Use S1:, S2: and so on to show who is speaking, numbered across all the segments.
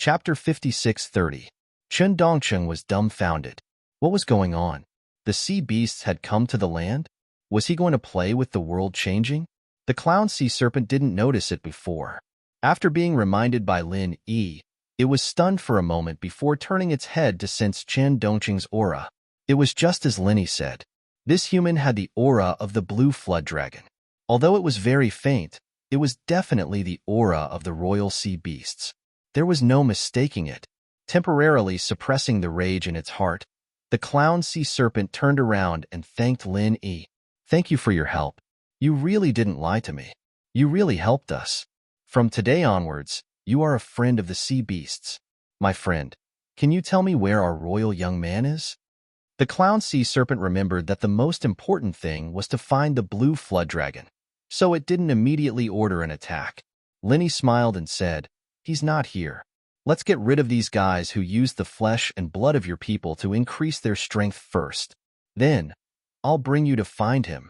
S1: Chapter 56:30. Chen Dongcheng was dumbfounded. What was going on? The sea beasts had come to the land? Was he going to play with the world changing? The clown sea serpent didn't notice it before. After being reminded by Lin Yi, it was stunned for a moment before turning its head to sense Chen Dongcheng's aura. It was just as Lin Yi said. This human had the aura of the blue flood dragon. Although it was very faint, it was definitely the aura of the royal sea beasts. There was no mistaking it. Temporarily suppressing the rage in its heart, the clown sea serpent turned around and thanked Lin Yi. Thank you for your help. You really didn't lie to me. You really helped us. From today onwards, you are a friend of the sea beasts. My friend, can you tell me where our royal young man is? The clown sea serpent remembered that the most important thing was to find the blue flood dragon, so it didn't immediately order an attack. Lin Yi smiled and said, "He's not here. Let's get rid of these guys who use the flesh and blood of your people to increase their strength first. Then, I'll bring you to find him."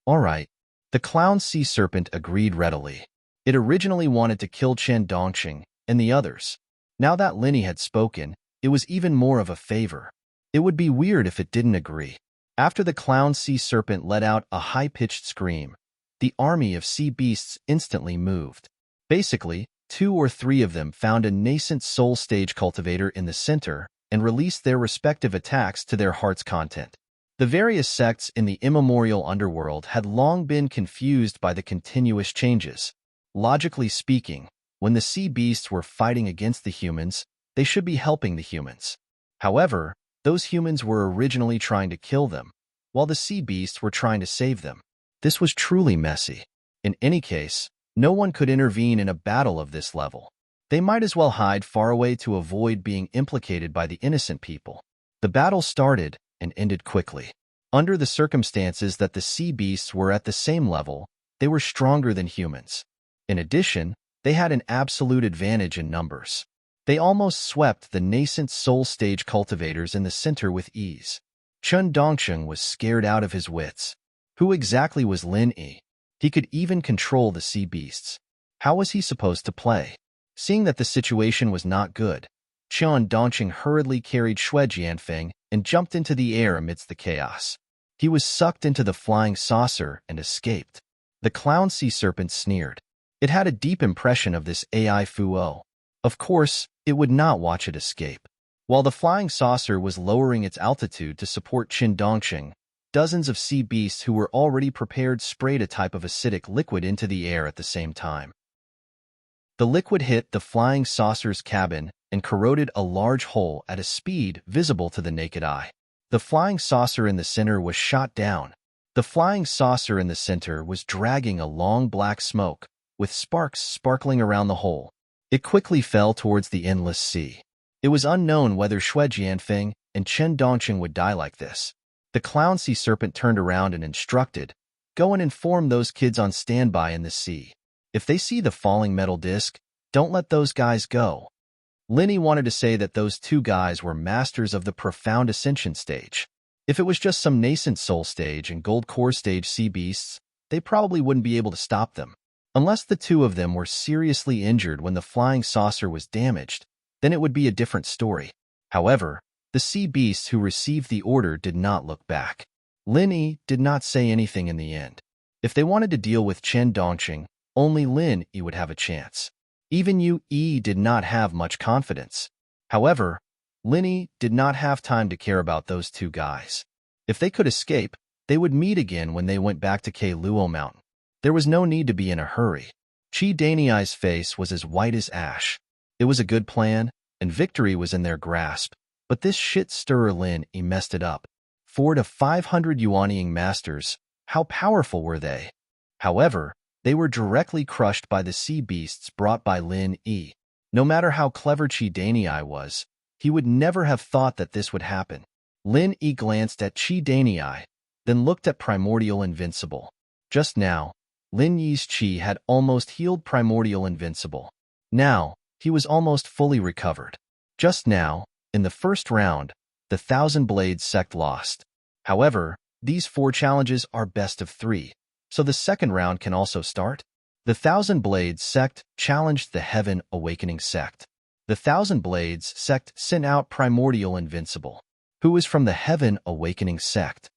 S1: All right. The clown sea serpent agreed readily. It originally wanted to kill Chen Dongcheng and the others. Now that Lin Yi had spoken, it was even more of a favor. It would be weird if it didn't agree. After the clown sea serpent let out a high-pitched scream, the army of sea beasts instantly moved. Basically, 2 or 3 of them found a nascent soul stage cultivator in the center and released their respective attacks to their heart's content. The various sects in the immemorial underworld had long been confused by the continuous changes. Logically speaking, when the sea beasts were fighting against the humans, they should be helping the humans. However, those humans were originally trying to kill them, while the sea beasts were trying to save them. This was truly messy. In any case, no one could intervene in a battle of this level. They might as well hide far away to avoid being implicated by the innocent people. The battle started and ended quickly. Under the circumstances that the sea beasts were at the same level, they were stronger than humans. In addition, they had an absolute advantage in numbers. They almost swept the nascent soul stage cultivators in the center with ease. Chen Dongcheng was scared out of his wits. Who exactly was Lin Yi? He could even control the sea beasts. How was he supposed to play? Seeing that the situation was not good, Chen Dongcheng hurriedly carried Shui Jianfeng and jumped into the air amidst the chaos. He was sucked into the flying saucer and escaped. The clown sea serpent sneered. It had a deep impression of this AI Fuo. Of course, it would not watch it escape. While the flying saucer was lowering its altitude to support Chen Dongcheng, dozens of sea beasts who were already prepared sprayed a type of acidic liquid into the air at the same time. The liquid hit the flying saucer's cabin and corroded a large hole at a speed visible to the naked eye. The flying saucer in the center was shot down. The flying saucer in the center was dragging a long black smoke, with sparks sparkling around the hole. It quickly fell towards the endless sea. It was unknown whether Shui Jianfeng and Chen Dongcheng would die like this. The clown sea serpent turned around and instructed, "Go and inform those kids on standby in the sea. If they see the falling metal disc, don't let those guys go." Lin Yi wanted to say that those 2 guys were masters of the profound ascension stage. If it was just some nascent soul stage and gold core stage sea beasts, they probably wouldn't be able to stop them. Unless the 2 of them were seriously injured when the flying saucer was damaged, then it would be a different story. However, the sea beasts who received the order did not look back. Lin Yi did not say anything in the end. If they wanted to deal with Chen Dongcheng, only Lin Yi would have a chance. Even Yu Yi did not have much confidence. However, Lin Yi did not have time to care about those 2 guys. If they could escape, they would meet again when they went back to Luo Mountain. There was no need to be in a hurry. Qi Daniai's face was as white as ash. It was a good plan, and victory was in their grasp, but this shit-stirrer Lin Yi messed it up. 400 to 500 Yuanying masters, how powerful were they? However, they were directly crushed by the sea beasts brought by Lin Yi. No matter how clever Qi Daniai was, he would never have thought that this would happen. Lin Yi glanced at Qi Daniai, then looked at Primordial Invincible. Just now, Lin Yi's Qi had almost healed Primordial Invincible. Now, he was almost fully recovered. Just now, in the first round, the Thousand Blades sect lost. However, these 4 challenges are best of 3, so the second round can also start. The Thousand Blades sect challenged the Heaven Awakening sect. The Thousand Blades sect sent out Primordial Invincible, who is from the Heaven Awakening sect.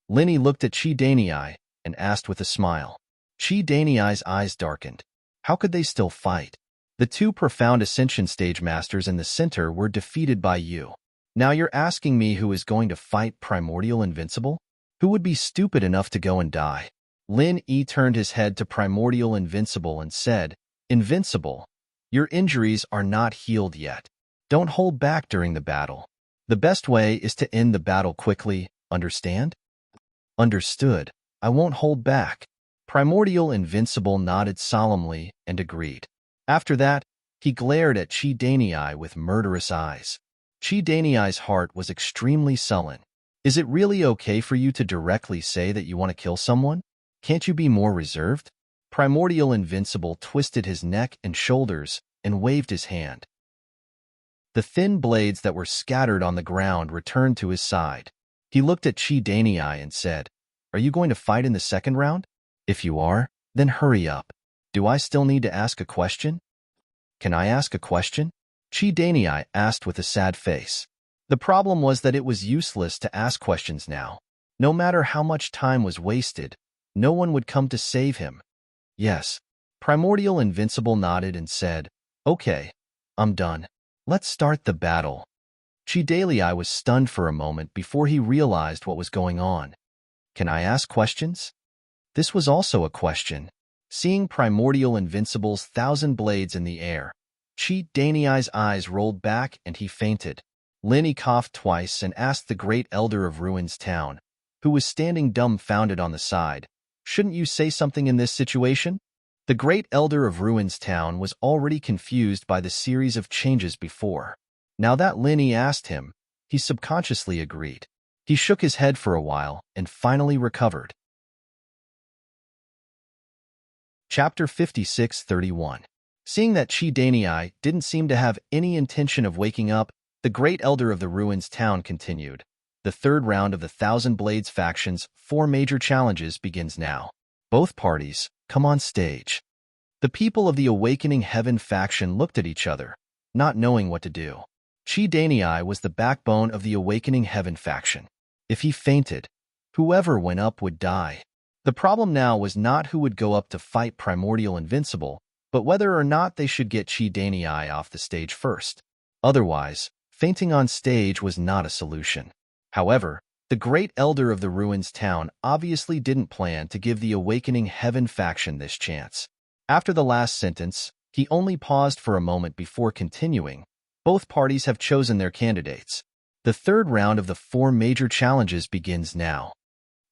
S1: Linny looked at Chi Danei and asked with a smile. Chi Danei's eyes darkened. How could they still fight? The two profound Ascension Stage Masters in the center were defeated by you. Now you're asking me who is going to fight Primordial Invincible? Who would be stupid enough to go and die? Lin Yi turned his head to Primordial Invincible and said, Invincible, your injuries are not healed yet. Don't hold back during the battle. The best way is to end the battle quickly, understand? Understood. I won't hold back. Primordial Invincible nodded solemnly and agreed. After that, he glared at Chi Danei with murderous eyes. Chi Danei's heart was extremely sullen. Is it really okay for you to directly say that you want to kill someone? Can't you be more reserved? Primordial Invincible twisted his neck and shoulders and waved his hand. The thin blades that were scattered on the ground returned to his side. He looked at Chi Danei and said, Are you going to fight in the second round? If you are, then hurry up. Do I still need to ask a question? Can I ask a question? Chi Danei asked with a sad face. The problem was that it was useless to ask questions now. No matter how much time was wasted, no one would come to save him. Yes. Primordial Invincible nodded and said, Okay, I'm done. Let's start the battle. Chi Danei was stunned for a moment before he realized what was going on. Can I ask questions? This was also a question. Seeing Primordial Invincible's 1,000 blades in the air, Chi Danei's eyes rolled back and he fainted. Linny coughed twice and asked the Great Elder of Ruins Town, who was standing dumbfounded on the side, Shouldn't you say something in this situation? The Great Elder of Ruins Town was already confused by the series of changes before. Now that Linny asked him, he subconsciously agreed. He shook his head for a while and finally recovered. Chapter 56:31. Seeing that Chi Danei didn't seem to have any intention of waking up, the Great Elder of the Ruins Town continued. The third round of the Thousand Blades faction's 4 major challenges begins now. Both parties, come on stage. The people of the Awakening Heaven faction looked at each other, not knowing what to do. Chi Danei was the backbone of the Awakening Heaven faction. If he fainted, whoever went up would die. The problem now was not who would go up to fight Primordial Invincible, but whether or not they should get Chi Danei off the stage first. Otherwise, fainting on stage was not a solution. However, the Great Elder of the Ruins Town obviously didn't plan to give the Awakening Heaven faction this chance. After the last sentence, he only paused for a moment before continuing. Both parties have chosen their candidates. The third round of the 4 major challenges begins now.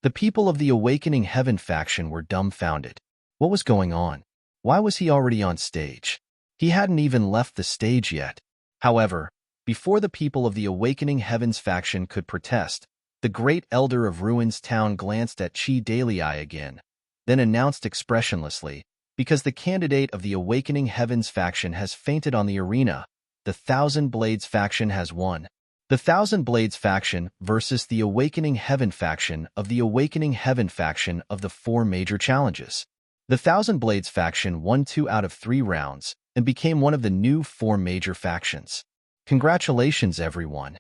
S1: The people of the Awakening Heaven faction were dumbfounded. What was going on? Why was he already on stage? He hadn't even left the stage yet. However, before the people of the Awakening Heavens faction could protest, the Great Elder of Ruins Town glanced at Chi Danei again, then announced expressionlessly, because the candidate of the Awakening Heavens faction has fainted on the arena, the Thousand Blades faction has won. The Thousand Blades faction versus the Awakening Heaven faction of the Awakening Heaven faction of the 4 major challenges. The Thousand Blades faction won 2 out of 3 rounds and became one of the new 4 major factions. Congratulations, everyone.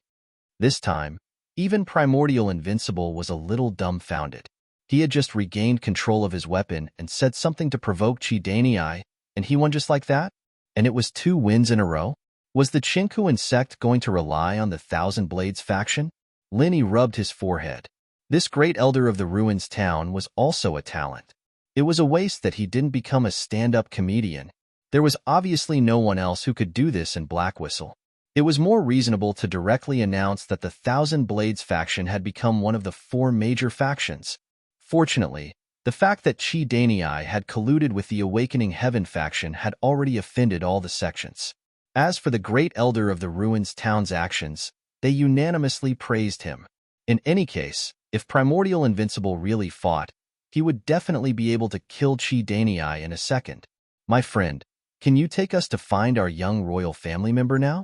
S1: This time, even Primordial Invincible was a little dumbfounded. He had just regained control of his weapon and said something to provoke Chi Danei, and he won just like that? And it was 2 wins in a row? Was the Chinkuan sect going to rely on the Thousand Blades faction? Linny rubbed his forehead. This Great Elder of the Ruins Town was also a talent. It was a waste that he didn't become a stand-up comedian. There was obviously no one else who could do this in Black Whistle. It was more reasonable to directly announce that the Thousand Blades faction had become one of the 4 major factions. Fortunately, the fact that Chi Danei had colluded with the Awakening Heaven faction had already offended all the sections. As for the Great Elder of the Ruins Town's actions, they unanimously praised him. In any case, if Primordial Invincible really fought, he would definitely be able to kill Chi Danei in a second. My friend, can you take us to find our young royal family member now?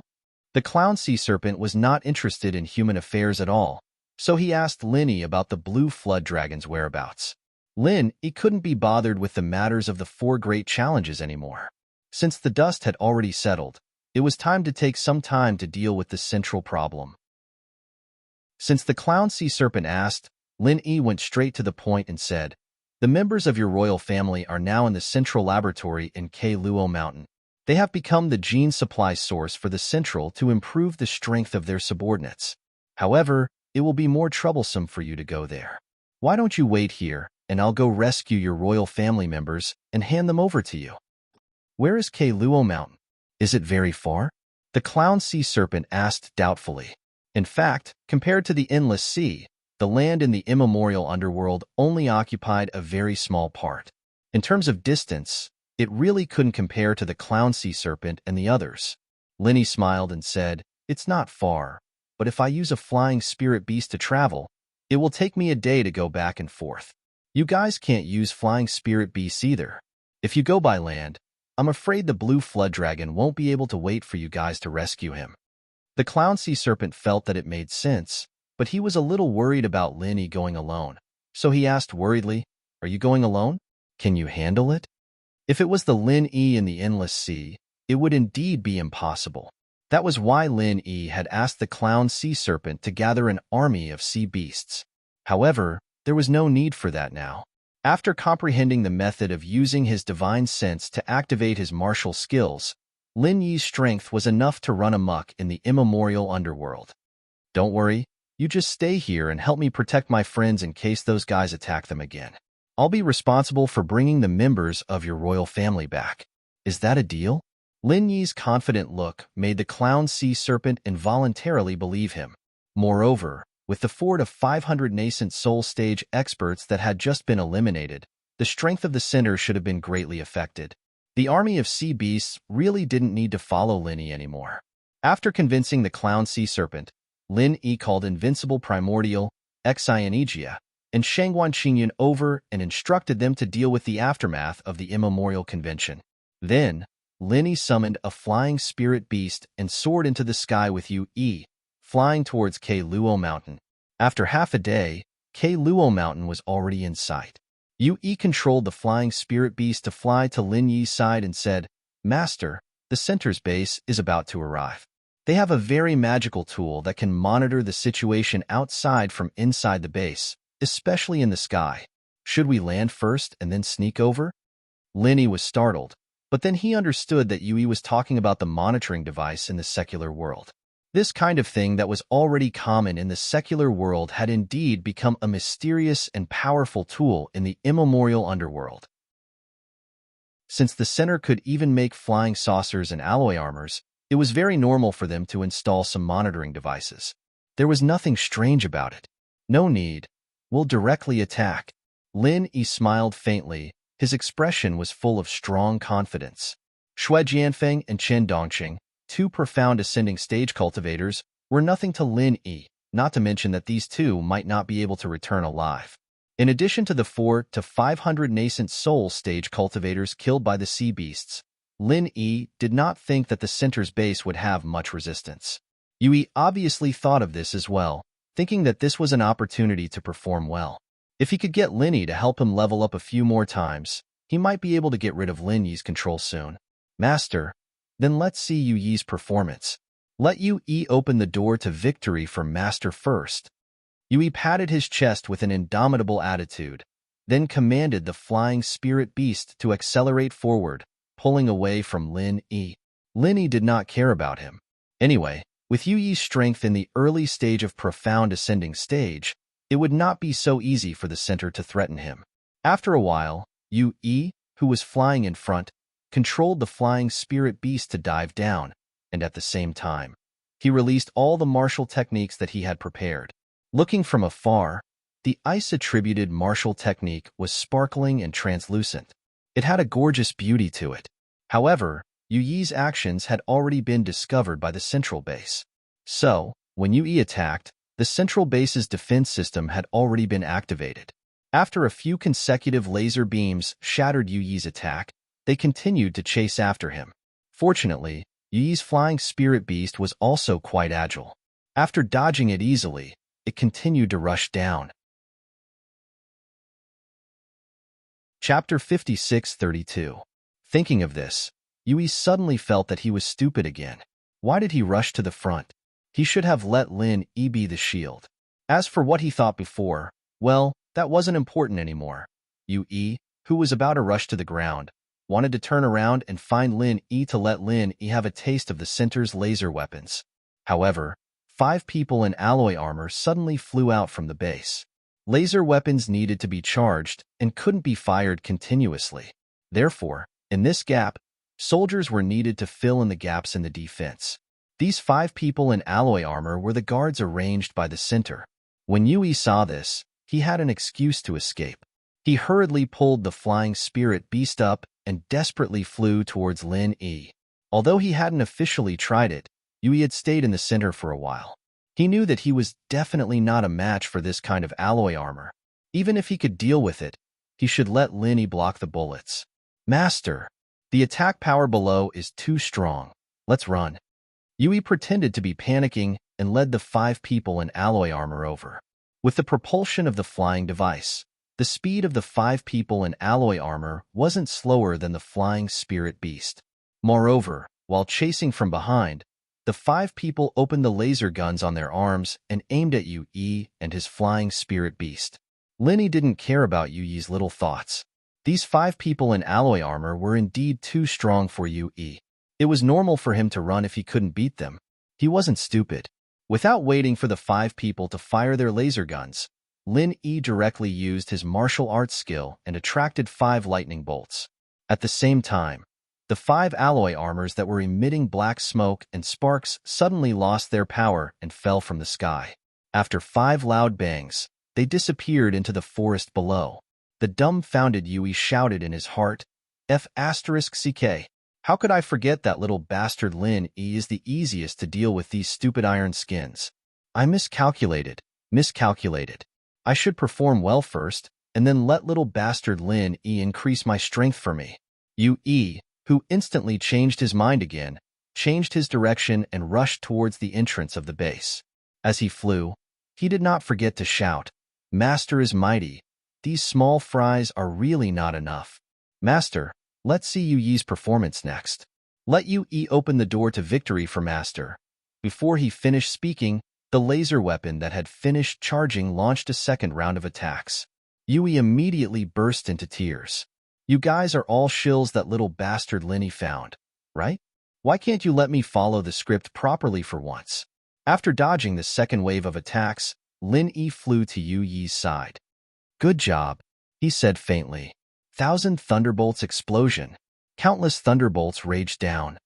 S1: The clown sea serpent was not interested in human affairs at all, so he asked Linny about the blue flood dragon's whereabouts. He couldn't be bothered with the matters of the 4 great challenges anymore. Since the dust had already settled, It was time to take some time to deal with the central problem. Since the clown sea serpent asked, Lin Yi went straight to the point and said, "The members of your royal family are now in the central laboratory in Luo Mountain. They have become the gene supply source for the central to improve the strength of their subordinates. However, it will be more troublesome for you to go there. Why don't you wait here, and I'll go rescue your royal family members and hand them over to you." "Where is Luo Mountain? Is it very far?" the clown sea serpent asked doubtfully. In fact, compared to the endless sea, the land in the immemorial underworld only occupied a very small part. In terms of distance, it really couldn't compare to the clown sea serpent and the others. Linny smiled and said, "It's not far, but if I use a flying spirit beast to travel, it will take me a day to go back and forth. You guys can't use flying spirit beasts either. If you go by land, I'm afraid the blue flood dragon won't be able to wait for you guys to rescue him." The clown sea serpent felt that it made sense, but he was a little worried about Linny going alone. So he asked worriedly, "Are you going alone? Can you handle it?" If it was the Lin Yi in the endless sea, it would indeed be impossible. That was why Lin Yi had asked the clown sea serpent to gather an army of sea beasts. However, there was no need for that now. After comprehending the method of using his divine sense to activate his martial skills, Lin Yi's strength was enough to run amok in the immemorial underworld. "Don't worry, you just stay here and help me protect my friends in case those guys attack them again. I'll be responsible for bringing the members of your royal family back. Is that a deal?" Lin Yi's confident look made the clown sea serpent involuntarily believe him. Moreover, with the 4 to 500 nascent soul stage experts that had just been eliminated, the strength of the center should have been greatly affected. The army of sea beasts really didn't need to follow Lin Yi anymore. After convincing the clown sea serpent, Lin Yi called Invincible Primordial, Xianegia, and Shangguan Qingyan over and instructed them to deal with the aftermath of the immemorial convention. Then, Lin Yi summoned a flying spirit beast and soared into the sky with Yu Yi, flying towards Luo Mountain. After half a day, Luo Mountain was already in sight. Yu Yi controlled the flying spirit beast to fly to Lin Yi's side and said, "Master, the center's base is about to arrive. They have a very magical tool that can monitor the situation outside from inside the base, especially in the sky. Should we land first and then sneak over?" Lin Yi was startled, but then he understood that Yu Yi was talking about the monitoring device in the secular world. This kind of thing that was already common in the secular world had indeed become a mysterious and powerful tool in the immemorial underworld. Since the center could even make flying saucers and alloy armors, it was very normal for them to install some monitoring devices. There was nothing strange about it. "No need. We'll directly attack." Lin Yi smiled faintly. His expression was full of strong confidence. Shui Jianfeng and Chen Dongqing, 2 profound ascending stage cultivators, were nothing to Lin Yi, not to mention that these 2 might not be able to return alive. In addition to the 4 to 500 nascent soul stage cultivators killed by the sea beasts, Lin Yi did not think that the center's base would have much resistance. Yu Yi obviously thought of this as well, thinking that this was an opportunity to perform well. If he could get Lin Yi to help him level up a few more times, he might be able to get rid of Lin Yi's control soon. "Master, then let's see Yu Yi's performance. Let Yu Yi open the door to victory for Master first." Yu Yi patted his chest with an indomitable attitude, then commanded the flying spirit beast to accelerate forward, pulling away from Lin Yi. Lin Yi did not care about him. Anyway, with Yu Yi's strength in the early stage of profound ascending stage, it would not be so easy for the center to threaten him. After a while, Yu Yi, who was flying in front, controlled the flying spirit beast to dive down, and at the same time, he released all the martial techniques that he had prepared. Looking from afar, the ice-attributed martial technique was sparkling and translucent. It had a gorgeous beauty to it. However, Yu Yi's actions had already been discovered by the central base. So, when Yu Yi attacked, the central base's defense system had already been activated. After a few consecutive laser beams shattered Yu Yi's attack, they continued to chase after him. Fortunately, Yu Yi's flying spirit beast was also quite agile. After dodging it easily, it continued to rush down. Chapter 56-32. Thinking of this, Yui suddenly felt that he was stupid again. Why did he rush to the front? He should have let Lin Yi be the shield. As for what he thought before, well, that wasn't important anymore. Yui, who was about to rush to the ground, wanted to turn around and find Lin Yi to let Lin Yi have a taste of the center's laser weapons. However, 5 people in alloy armor suddenly flew out from the base. Laser weapons needed to be charged and couldn't be fired continuously. Therefore, in this gap, soldiers were needed to fill in the gaps in the defense. These 5 people in alloy armor were the guards arranged by the center. When Yui saw this, he had an excuse to escape. He hurriedly pulled the flying spirit beast up and desperately flew towards Lin Yi. Although he hadn't officially tried it, Yui had stayed in the center for a while. He knew that he was definitely not a match for this kind of alloy armor. Even if he could deal with it, he should let Lin Yi block the bullets. Master, the attack power below is too strong. Let's run. Yui pretended to be panicking and led the 5 people in alloy armor over. With the propulsion of the flying device, the speed of the 5 people in alloy armor wasn't slower than the flying spirit beast. Moreover, while chasing from behind, the 5 people opened the laser guns on their arms and aimed at Yui and his flying spirit beast. Lin Yi didn't care about Yui's little thoughts. These 5 people in alloy armor were indeed too strong for Yui. It was normal for him to run if he couldn't beat them. He wasn't stupid. Without waiting for the 5 people to fire their laser guns, Lin Yi directly used his martial arts skill and attracted 5 lightning bolts. At the same time, the 5 alloy armors that were emitting black smoke and sparks suddenly lost their power and fell from the sky. After 5 loud bangs, they disappeared into the forest below. The dumbfounded Yui shouted in his heart, F***ck. How could I forget that little bastard Lin Yi is the easiest to deal with these stupid iron skins? I miscalculated. I should perform well first, and then let little bastard Lin Yi increase my strength for me. Yui, who instantly changed his mind again, changed his direction and rushed towards the entrance of the base. As he flew, he did not forget to shout, Master is mighty. These small fries are really not enough. Master, let's see Yui's performance next. Let Yui open the door to victory for Master. Before he finished speaking, the laser weapon that had finished charging launched a second round of attacks. Yui immediately burst into tears. You guys are all shills that little bastard Lin Yi found, right? Why can't you let me follow the script properly for once? After dodging the second wave of attacks, Lin Yi flew to Yui's side. Good job, he said faintly. 1,000 thunderbolts explosion. Countless thunderbolts raged down.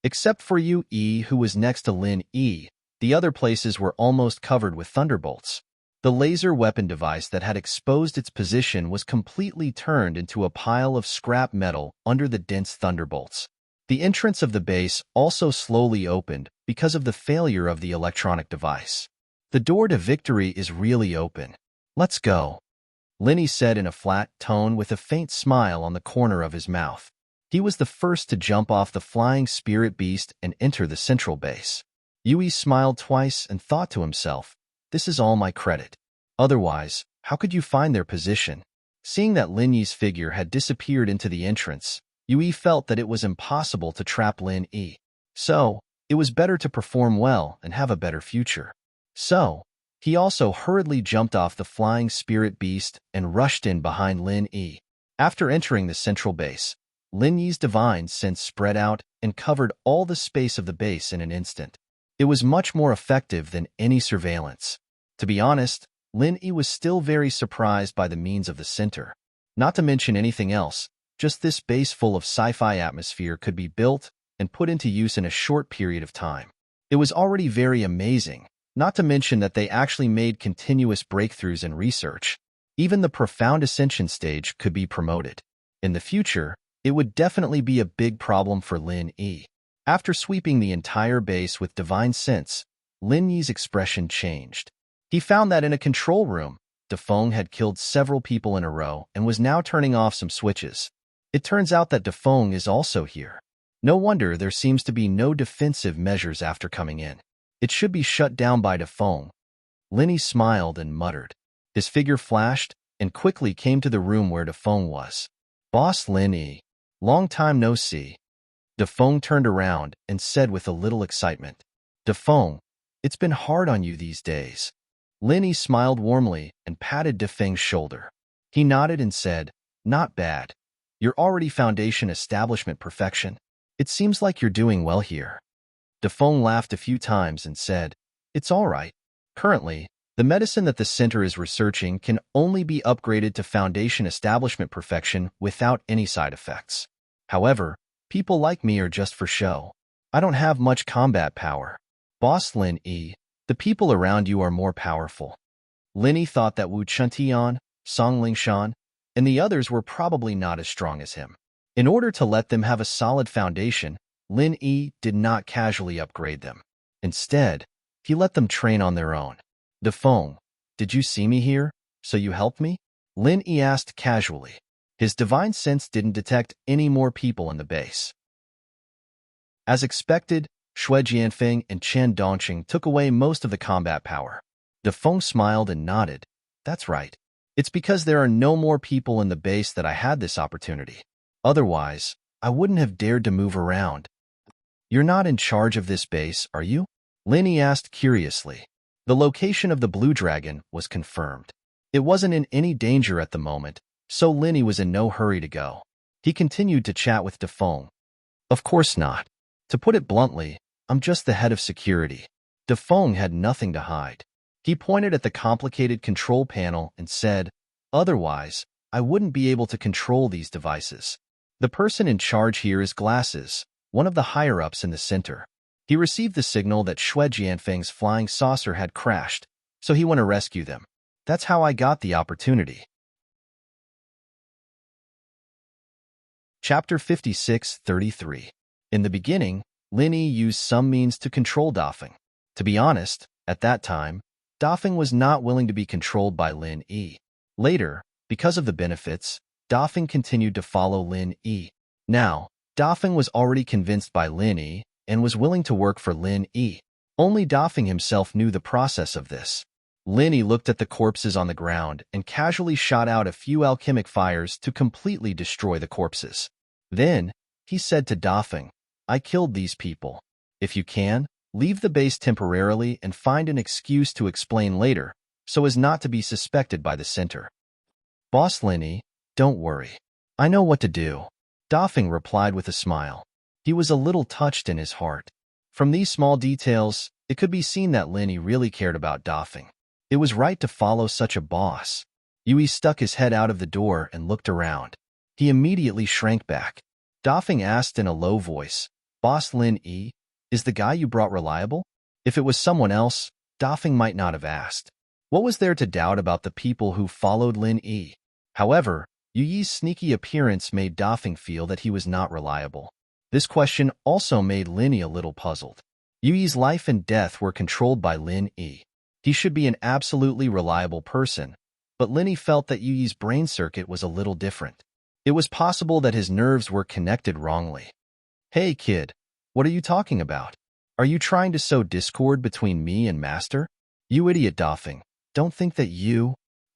S1: Except for Yui, who was next to Lin Yi, the other places were almost covered with thunderbolts. The laser weapon device that had exposed its position was completely turned into a pile of scrap metal under the dense thunderbolts. The entrance of the base also slowly opened because of the failure of the electronic device. The door to victory is really open. Let's go, Lin Yi said in a flat tone with a faint smile on the corner of his mouth. He was the first to jump off the flying spirit beast and enter the central base. Yui smiled twice and thought to himself, this is all my credit. Otherwise, how could you find their position? Seeing that Lin Yi's figure had disappeared into the entrance, Yui felt that it was impossible to trap Lin Yi. So, it was better to perform well and have a better future. So, he also hurriedly jumped off the flying spirit beast and rushed in behind Lin Yi. After entering the central base, Lin Yi's divine sense spread out and covered all the space of the base in an instant. It was much more effective than any surveillance. To be honest, Lin Yi was still very surprised by the means of the center. Not to mention anything else, just this base full of sci-fi atmosphere could be built and put into use in a short period of time. It was already very amazing. Not to mention that they actually made continuous breakthroughs in research. Even the profound ascension stage could be promoted. In the future, it would definitely be a big problem for Lin Yi. After sweeping the entire base with divine sense, Lin Yi's expression changed. He found that in a control room, Defeng had killed several people in a row and was now turning off some switches. It turns out that Defeng is also here. No wonder there seems to be no defensive measures after coming in. It should be shut down by Defeng. Lin Yi smiled and muttered. His figure flashed and quickly came to the room where Defeng was. Boss Lin Yi, Long time no see. Defeng turned around and said with a little excitement, Defeng, it's been hard on you these days. Linny smiled warmly and patted Defeng's shoulder. He nodded and said, Not bad. You're already foundation establishment perfection. It seems like you're doing well here. Defeng laughed a few times and said, It's all right. Currently, the medicine that the center is researching can only be upgraded to foundation establishment perfection without any side effects. However, people like me are just for show. I don't have much combat power. Boss Lin Yi, the people around you are more powerful. Linny thought that Wu Chuntian, Song Lingshan, and the others were probably not as strong as him. In order to let them have a solid foundation, Lin Yi did not casually upgrade them. Instead, he let them train on their own. Defeng, did you see me here, so you helped me? Lin Yi asked casually. His divine sense didn't detect any more people in the base. As expected, Shui Jianfeng and Chen Dongqing took away most of the combat power. Defeng smiled and nodded. That's right. It's because there are no more people in the base that I had this opportunity. Otherwise, I wouldn't have dared to move around. You're not in charge of this base, are you? Linny asked curiously. The location of the blue dragon was confirmed. It wasn't in any danger at the moment, so Linny was in no hurry to go. He continued to chat with Defeng. Of course not. To put it bluntly, I'm just the head of security. Defeng had nothing to hide. He pointed at the complicated control panel and said, Otherwise, I wouldn't be able to control these devices. The person in charge here is Glasses, one of the higher-ups in the center. He received the signal that Shui Jianfeng's flying saucer had crashed, so he went to rescue them. That's how I got the opportunity. Chapter 56-33. In the beginning, Linny used some means to control Dafeng. To be honest, at that time, Dafeng was not willing to be controlled by Lin Yi. Later, because of the benefits, Dafeng continued to follow Lin Yi. Now, Dafeng was already convinced by Lin Yi and was willing to work for Lin Yi. Only Dafeng himself knew the process of this. Lin Yi looked at the corpses on the ground and casually shot out a few alchemic fires to completely destroy the corpses. Then, he said to Dafeng, I killed these people. If you can, leave the base temporarily and find an excuse to explain later, so as not to be suspected by the center. Boss Lin Yi, don't worry. I know what to do. Dafeng replied with a smile. He was a little touched in his heart. From these small details, it could be seen that Lin Yi really cared about Dafeng. It was right to follow such a boss. Yui stuck his head out of the door and looked around. He immediately shrank back. Dafeng asked in a low voice, Boss Lin Yi, is the guy you brought reliable? If it was someone else, Dafeng might not have asked. What was there to doubt about the people who followed Lin Yi? However, Yuyi's sneaky appearance made Dafeng feel that he was not reliable. This question also made Lin Yi a little puzzled. Yuyi's life and death were controlled by Lin Yi. He should be an absolutely reliable person, but Lin Yi felt that Yuyi's brain circuit was a little different. It was possible that his nerves were connected wrongly. Hey kid, what are you talking about? Are you trying to sow discord between me and Master? You idiot Dafeng, don't think that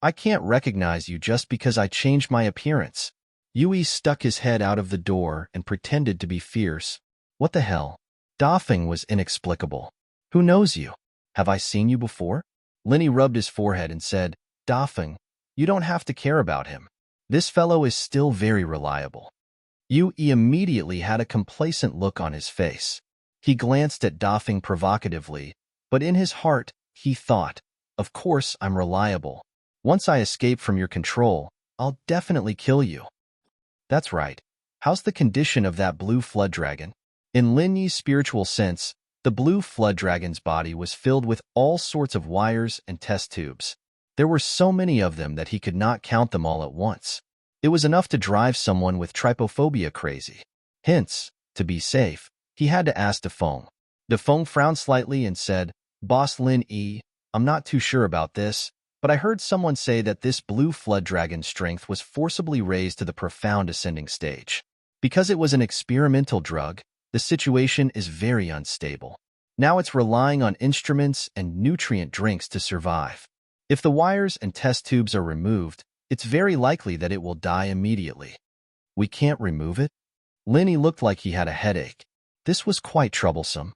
S1: I can't recognize you just because I changed my appearance. Yui stuck his head out of the door and pretended to be fierce. What the hell? Dafeng was inexplicable. Who knows you? Have I seen you before? Linny rubbed his forehead and said, Dafeng, you don't have to care about him. This fellow is still very reliable. Yui immediately had a complacent look on his face. He glanced at Dafeng provocatively, but in his heart, he thought, of course I'm reliable. Once I escape from your control, I'll definitely kill you. That's right. How's the condition of that blue flood dragon? In Lin Yi's spiritual sense, the blue flood dragon's body was filled with all sorts of wires and test tubes. There were so many of them that he could not count them all at once. It was enough to drive someone with trypophobia crazy. Hence, to be safe, he had to ask Defeng. Defeng frowned slightly and said, Boss Lin Yi, I'm not too sure about this, but I heard someone say that this blue flood dragon's strength was forcibly raised to the profound ascending stage. Because it was an experimental drug, the situation is very unstable. Now it's relying on instruments and nutrient drinks to survive. If the wires and test tubes are removed, it's very likely that it will die immediately. We can't remove it? Linny looked like he had a headache. This was quite troublesome.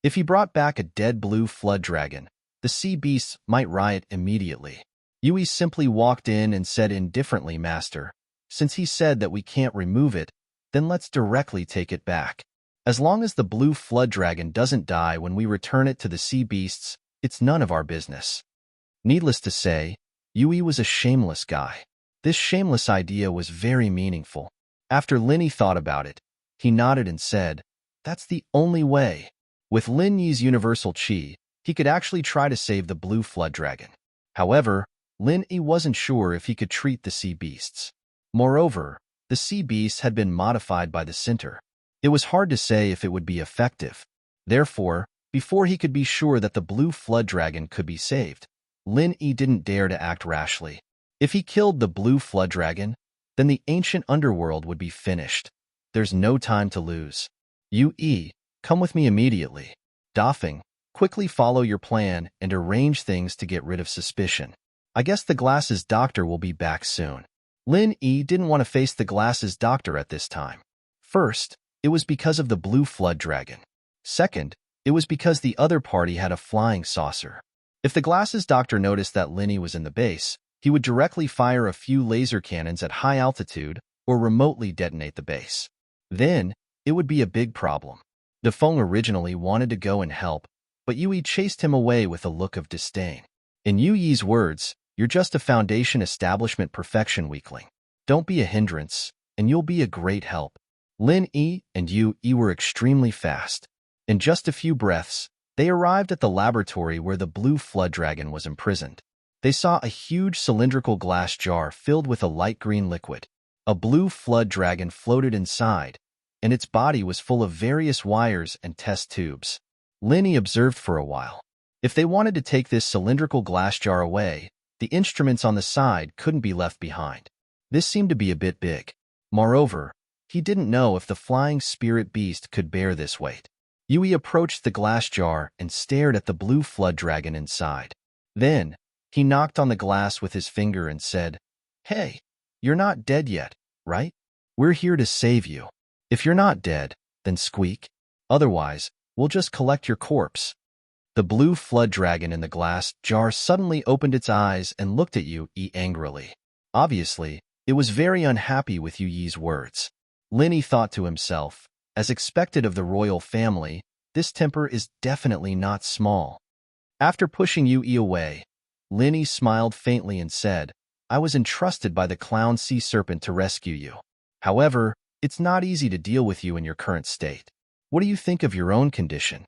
S1: If he brought back a dead blue flood dragon, the sea beasts might riot immediately. Yui simply walked in and said indifferently, "Master, since he said that we can't remove it, then let's directly take it back. As long as the blue flood dragon doesn't die when we return it to the sea beasts, it's none of our business." Needless to say, Yui was a shameless guy. This shameless idea was very meaningful. After Linny thought about it, he nodded and said, "That's the only way." With Lin Yi's universal chi, he could actually try to save the blue flood dragon. However, Lin Yi wasn't sure if he could treat the sea beasts. Moreover, the sea beasts had been modified by the Sinter. It was hard to say if it would be effective. Therefore, before he could be sure that the blue flood dragon could be saved, Lin Yi didn't dare to act rashly. If he killed the blue flood dragon, then the ancient underworld would be finished. There's no time to lose. Yui, come with me immediately. Dafeng, quickly follow your plan and arrange things to get rid of suspicion. I guess the glasses doctor will be back soon. Lin Yi didn't want to face the glasses doctor at this time. First, it was because of the blue flood dragon. Second, it was because the other party had a flying saucer. If the glasses doctor noticed that Linny was in the base, he would directly fire a few laser cannons at high altitude or remotely detonate the base. Then, it would be a big problem. Dafeng originally wanted to go and help, but Yui chased him away with a look of disdain. In Yui's words, "You're just a foundation establishment perfection weakling. Don't be a hindrance, and you'll be a great help." Lin Yi and Yui were extremely fast. In just a few breaths, they arrived at the laboratory where the blue flood dragon was imprisoned. They saw a huge cylindrical glass jar filled with a light green liquid. A blue flood dragon floated inside, and its body was full of various wires and test tubes. Linny observed for a while. If they wanted to take this cylindrical glass jar away, the instruments on the side couldn't be left behind. This seemed to be a bit big. Moreover, he didn't know if the flying spirit beast could bear this weight. Yui approached the glass jar and stared at the blue flood dragon inside. Then, he knocked on the glass with his finger and said, "Hey, you're not dead yet, right? We're here to save you. If you're not dead, then squeak. Otherwise, we'll just collect your corpse." The blue flood dragon in the glass jar suddenly opened its eyes and looked at Yui angrily. Obviously, it was very unhappy with Yui's words. Linny thought to himself, as expected of the royal family, this temper is definitely not small. After pushing Yui away, Linny smiled faintly and said, "I was entrusted by the clown sea serpent to rescue you. However, it's not easy to deal with you in your current state. What do you think of your own condition?"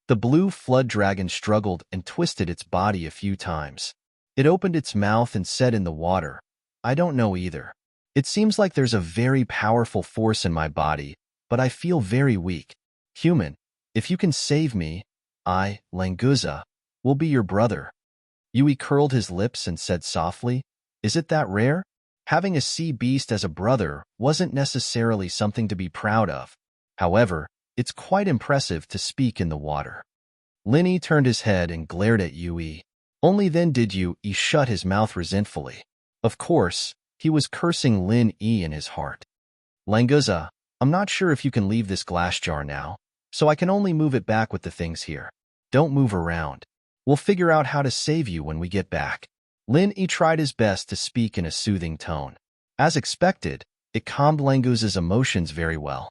S1: The blue flood dragon struggled and twisted its body a few times. It opened its mouth and said in the water, "I don't know either. It seems like there's a very powerful force in my body, but I feel very weak. Human, if you can save me, I, Languza, will be your brother." Yui curled his lips and said softly, "Is it that rare? Having a sea beast as a brother wasn't necessarily something to be proud of. However, it's quite impressive to speak in the water." Linny turned his head and glared at Yui. Only then did Yui shut his mouth resentfully. Of course, he was cursing Lin Yi in his heart. "Languza, I'm not sure if you can leave this glass jar now, so I can only move it back with the things here. Don't move around. We'll figure out how to save you when we get back." Lin Yi tried his best to speak in a soothing tone. As expected, it calmed Languza's emotions very well.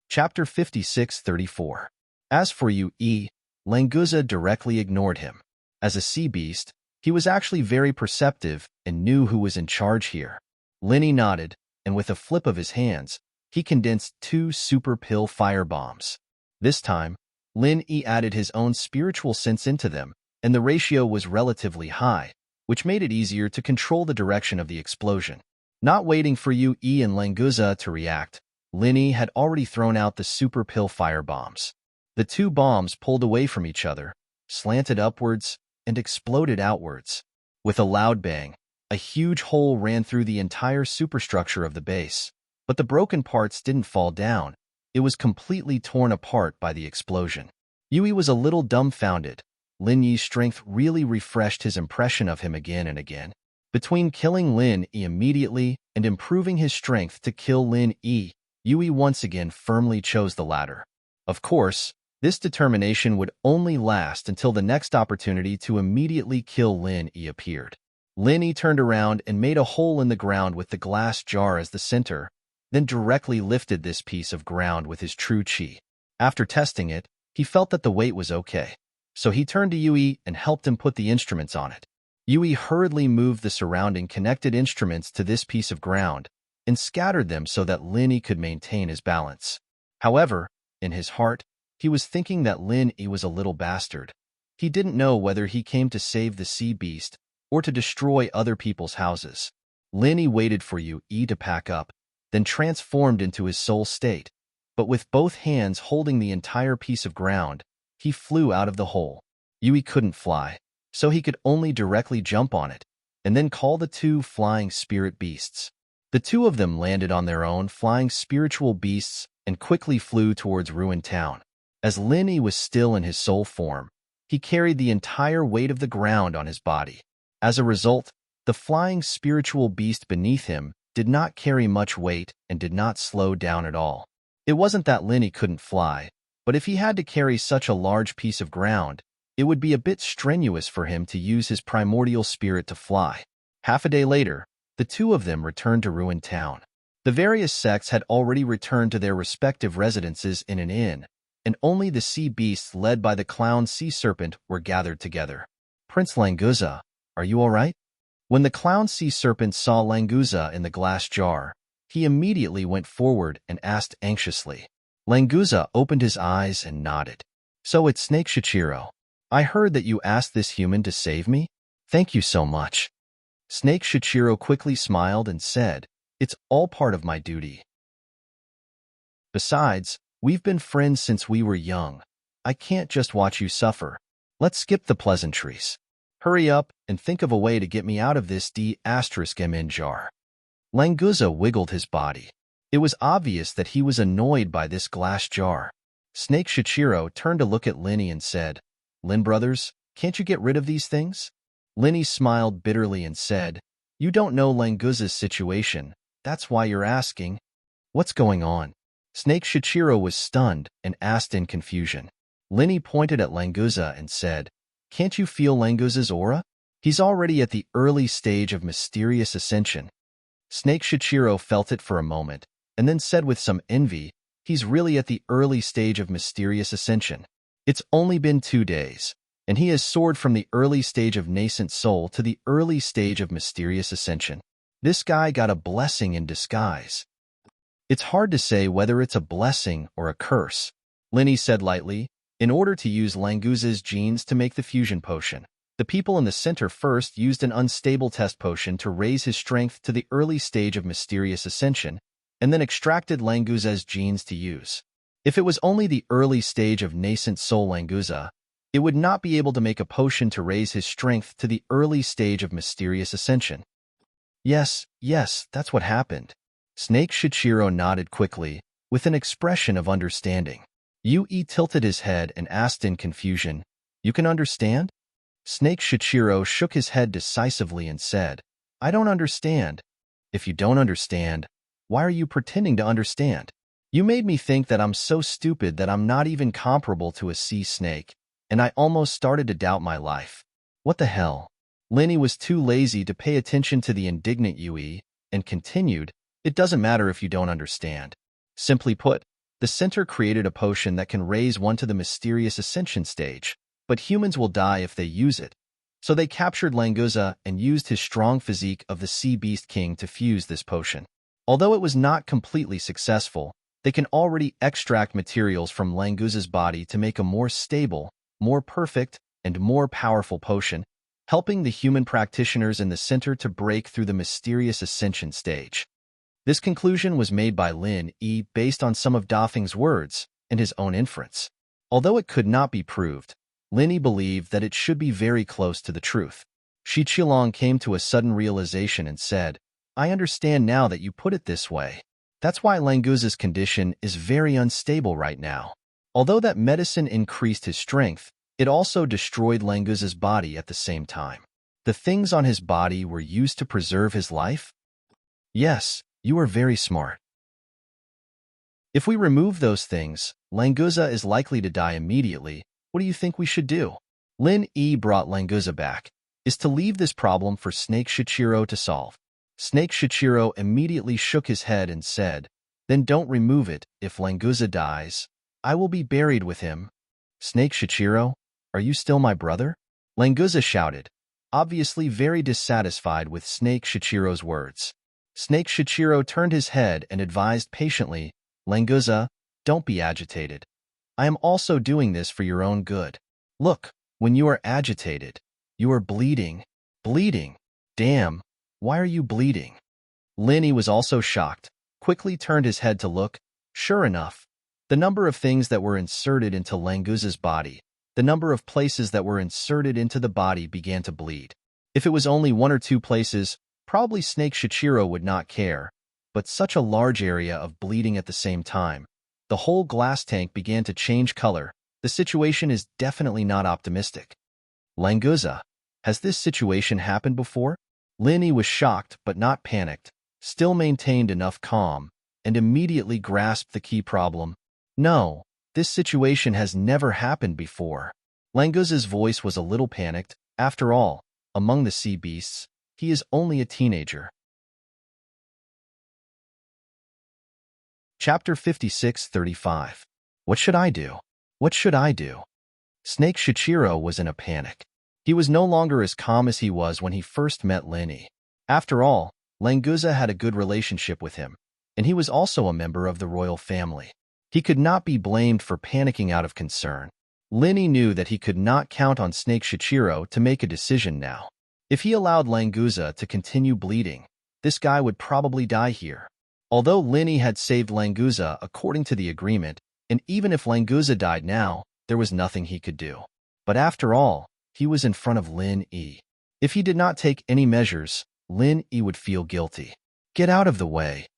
S1: Chapter 56-34. As for Yui, Languza directly ignored him. As a sea beast, he was actually very perceptive and knew who was in charge here. Linny nodded, and with a flip of his hands, he condensed 2 super pill firebombs. This time, Lin Yi added his own spiritual sense into them, and the ratio was relatively high, which made it easier to control the direction of the explosion. Not waiting for Yui and Languza to react, Linny had already thrown out the super pill firebombs. The 2 bombs pulled away from each other, slanted upwards, and exploded outwards. With a loud bang, a huge hole ran through the entire superstructure of the base, but the broken parts didn't fall down. It was completely torn apart by the explosion. Yui was a little dumbfounded. Lin Yi's strength really refreshed his impression of him again and again. Between killing Lin Yi immediately and improving his strength to kill Lin Yi, Yui once again firmly chose the latter. Of course, this determination would only last until the next opportunity to immediately kill Lin Yi appeared. Lin Yi turned around and made a hole in the ground with the glass jar as the center, then directly lifted this piece of ground with his true chi. After testing it, he felt that the weight was okay, so he turned to Yui and helped him put the instruments on it. Yui hurriedly moved the surrounding connected instruments to this piece of ground and scattered them so that Lin Yi could maintain his balance. However, in his heart, he was thinking that Lin Yi was a little bastard. He didn't know whether he came to save the sea beast or to destroy other people's houses. Lin Yi waited for Yui to pack up, then transformed into his soul state, but with both hands holding the entire piece of ground, he flew out of the hole. Yui couldn't fly, so he could only directly jump on it, and then call the two flying spirit beasts. The two of them landed on their own flying spiritual beasts and quickly flew towards Ruined Town. As Lin Yi was still in his soul form, he carried the entire weight of the ground on his body. As a result, the flying spiritual beast beneath him did not carry much weight and did not slow down at all. It wasn't that Lin Yi couldn't fly, but if he had to carry such a large piece of ground, it would be a bit strenuous for him to use his primordial spirit to fly. Half a day later, the two of them returned to Ruined Town. The various sects had already returned to their respective residences in an inn, and only the sea beasts led by the clown sea serpent were gathered together. Prince Languza, are you all right? When the clown sea serpent saw Languza in the glass jar, he immediately went forward and asked anxiously. Languza opened his eyes and nodded. So it's Snake Shichiro. I heard that you asked this human to save me? Thank you so much. Snake Shichiro quickly smiled and said, it's all part of my duty. Besides, we've been friends since we were young. I can't just watch you suffer. Let's skip the pleasantries. Hurry up and think of a way to get me out of this D***MN jar. Languza wiggled his body. It was obvious that he was annoyed by this glass jar. Snake Shichiro turned to look at Lin Yi and said, Lin brothers, can't you get rid of these things? Lin Yi smiled bitterly and said, you don't know Languza's situation. That's why you're asking. What's going on? Snake Shichiro was stunned and asked in confusion. Lin Yi pointed at Languza and said, can't you feel Languza's aura? He's already at the early stage of mysterious ascension. Snake Shichiro felt it for a moment, and then said with some envy, he's really at the early stage of mysterious ascension. It's only been 2 days, and he has soared from the early stage of nascent soul to the early stage of mysterious ascension. This guy got a blessing in disguise. It's hard to say whether it's a blessing or a curse, Lin Yi said lightly. In order to use Languza's genes to make the fusion potion, the people in the center first used an unstable test potion to raise his strength to the early stage of mysterious ascension, and then extracted Languza's genes to use. If it was only the early stage of nascent soul Languza, it would not be able to make a potion to raise his strength to the early stage of mysterious ascension. Yes, that's what happened. Snake Shichiro nodded quickly, with an expression of understanding. Yui tilted his head and asked in confusion, you can understand? Snake Shichiro shook his head decisively and said, I don't understand. If you don't understand, why are you pretending to understand? You made me think that I'm so stupid that I'm not even comparable to a sea snake, and I almost started to doubt my life. What the hell? Lin Yi was too lazy to pay attention to the indignant Yui, and continued, it doesn't matter if you don't understand. Simply put, the center created a potion that can raise one to the mysterious ascension stage, but humans will die if they use it. So they captured Languza and used his strong physique of the Sea Beast King to fuse this potion. Although it was not completely successful, they can already extract materials from Languza's body to make a more stable, more perfect, and more powerful potion, helping the human practitioners in the center to break through the mysterious ascension stage. This conclusion was made by Lin Yi based on some of Dafeng's words and his own inference. Although it could not be proved, Lin Yi believed that it should be very close to the truth. Shi Qilong came to a sudden realization and said, I understand now that you put it this way. That's why Languza's condition is very unstable right now. Although that medicine increased his strength, it also destroyed Languza's body at the same time. The things on his body were used to preserve his life? Yes, you are very smart. If we remove those things, Languza is likely to die immediately. What do you think we should do? Lin Yi brought Languza back, is to leave this problem for Snake Shichiro to solve. Snake Shichiro immediately shook his head and said, then don't remove it. If Languza dies, I will be buried with him. Snake Shichiro, are you still my brother? Languza shouted, obviously very dissatisfied with Snake Shichiro's words. Snake Shichiro turned his head and advised patiently, Languza, don't be agitated. I am also doing this for your own good. Look, when you are agitated, you are bleeding. Bleeding? Damn, why are you bleeding? Lin Yi was also shocked, quickly turned his head to look. Sure enough, the number of things that were inserted into Languza's body, the number of places that were inserted into the body began to bleed. If it was only 1 or 2 places, probably Snake Shichiro would not care, but such a large area of bleeding at the same time. The whole glass tank began to change color. The situation is definitely not optimistic. Languza, has this situation happened before? Lin Yi was shocked but not panicked, still maintained enough calm, and immediately grasped the key problem. No, this situation has never happened before. Languza's voice was a little panicked. After all, among the sea beasts, he is only a teenager. Chapter 56:35. What should I do? What should I do? Snake Shichiro was in a panic. He was no longer as calm as he was when he first met Lin Yi. After all, Languza had a good relationship with him, and he was also a member of the royal family. He could not be blamed for panicking out of concern. Lin Yi knew that he could not count on Snake Shichiro to make a decision now. If he allowed Languza to continue bleeding, this guy would probably die here. Although Lin Yi had saved Languza according to the agreement, and even if Languza died now, there was nothing he could do. But after all, he was in front of Lin Yi. If he did not take any measures, Lin Yi would feel guilty. Get out of the way.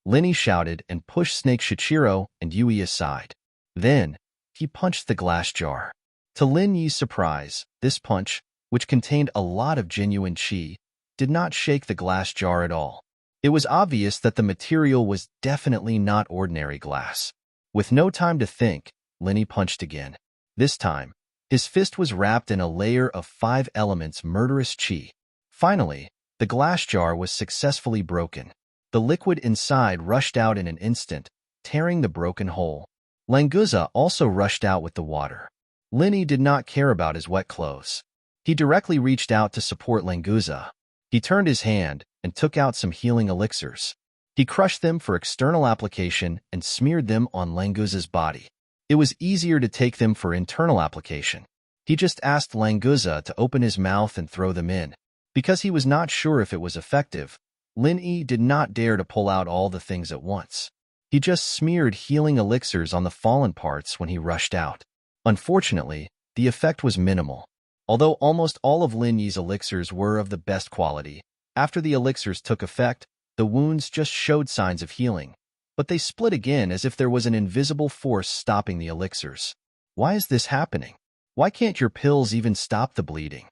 S1: Lin Yi shouted and pushed Snake Shichiro and Yui aside. Then, he punched the glass jar. To Lin Yi's surprise, this punch, which contained a lot of genuine qi, did not shake the glass jar at all. It was obvious that the material was definitely not ordinary glass. With no time to think, Lin Yi punched again. This time, his fist was wrapped in a layer of 5 elements murderous qi. Finally, the glass jar was successfully broken. The liquid inside rushed out in an instant, tearing the broken hole. Languza also rushed out with the water. Lin Yi did not care about his wet clothes. He directly reached out to support Languza. He turned his hand and took out some healing elixirs. He crushed them for external application and smeared them on Languza's body. It was easier to take them for internal application. He just asked Languza to open his mouth and throw them in. Because he was not sure if it was effective, Lin Yi did not dare to pull out all the things at once. He just smeared healing elixirs on the fallen parts when he rushed out. Unfortunately, the effect was minimal. Although almost all of Lin Yi's elixirs were of the best quality, after the elixirs took effect, the wounds just showed signs of healing. But they split again as if there was an invisible force stopping the elixirs. Why is this happening? Why can't your pills even stop the bleeding?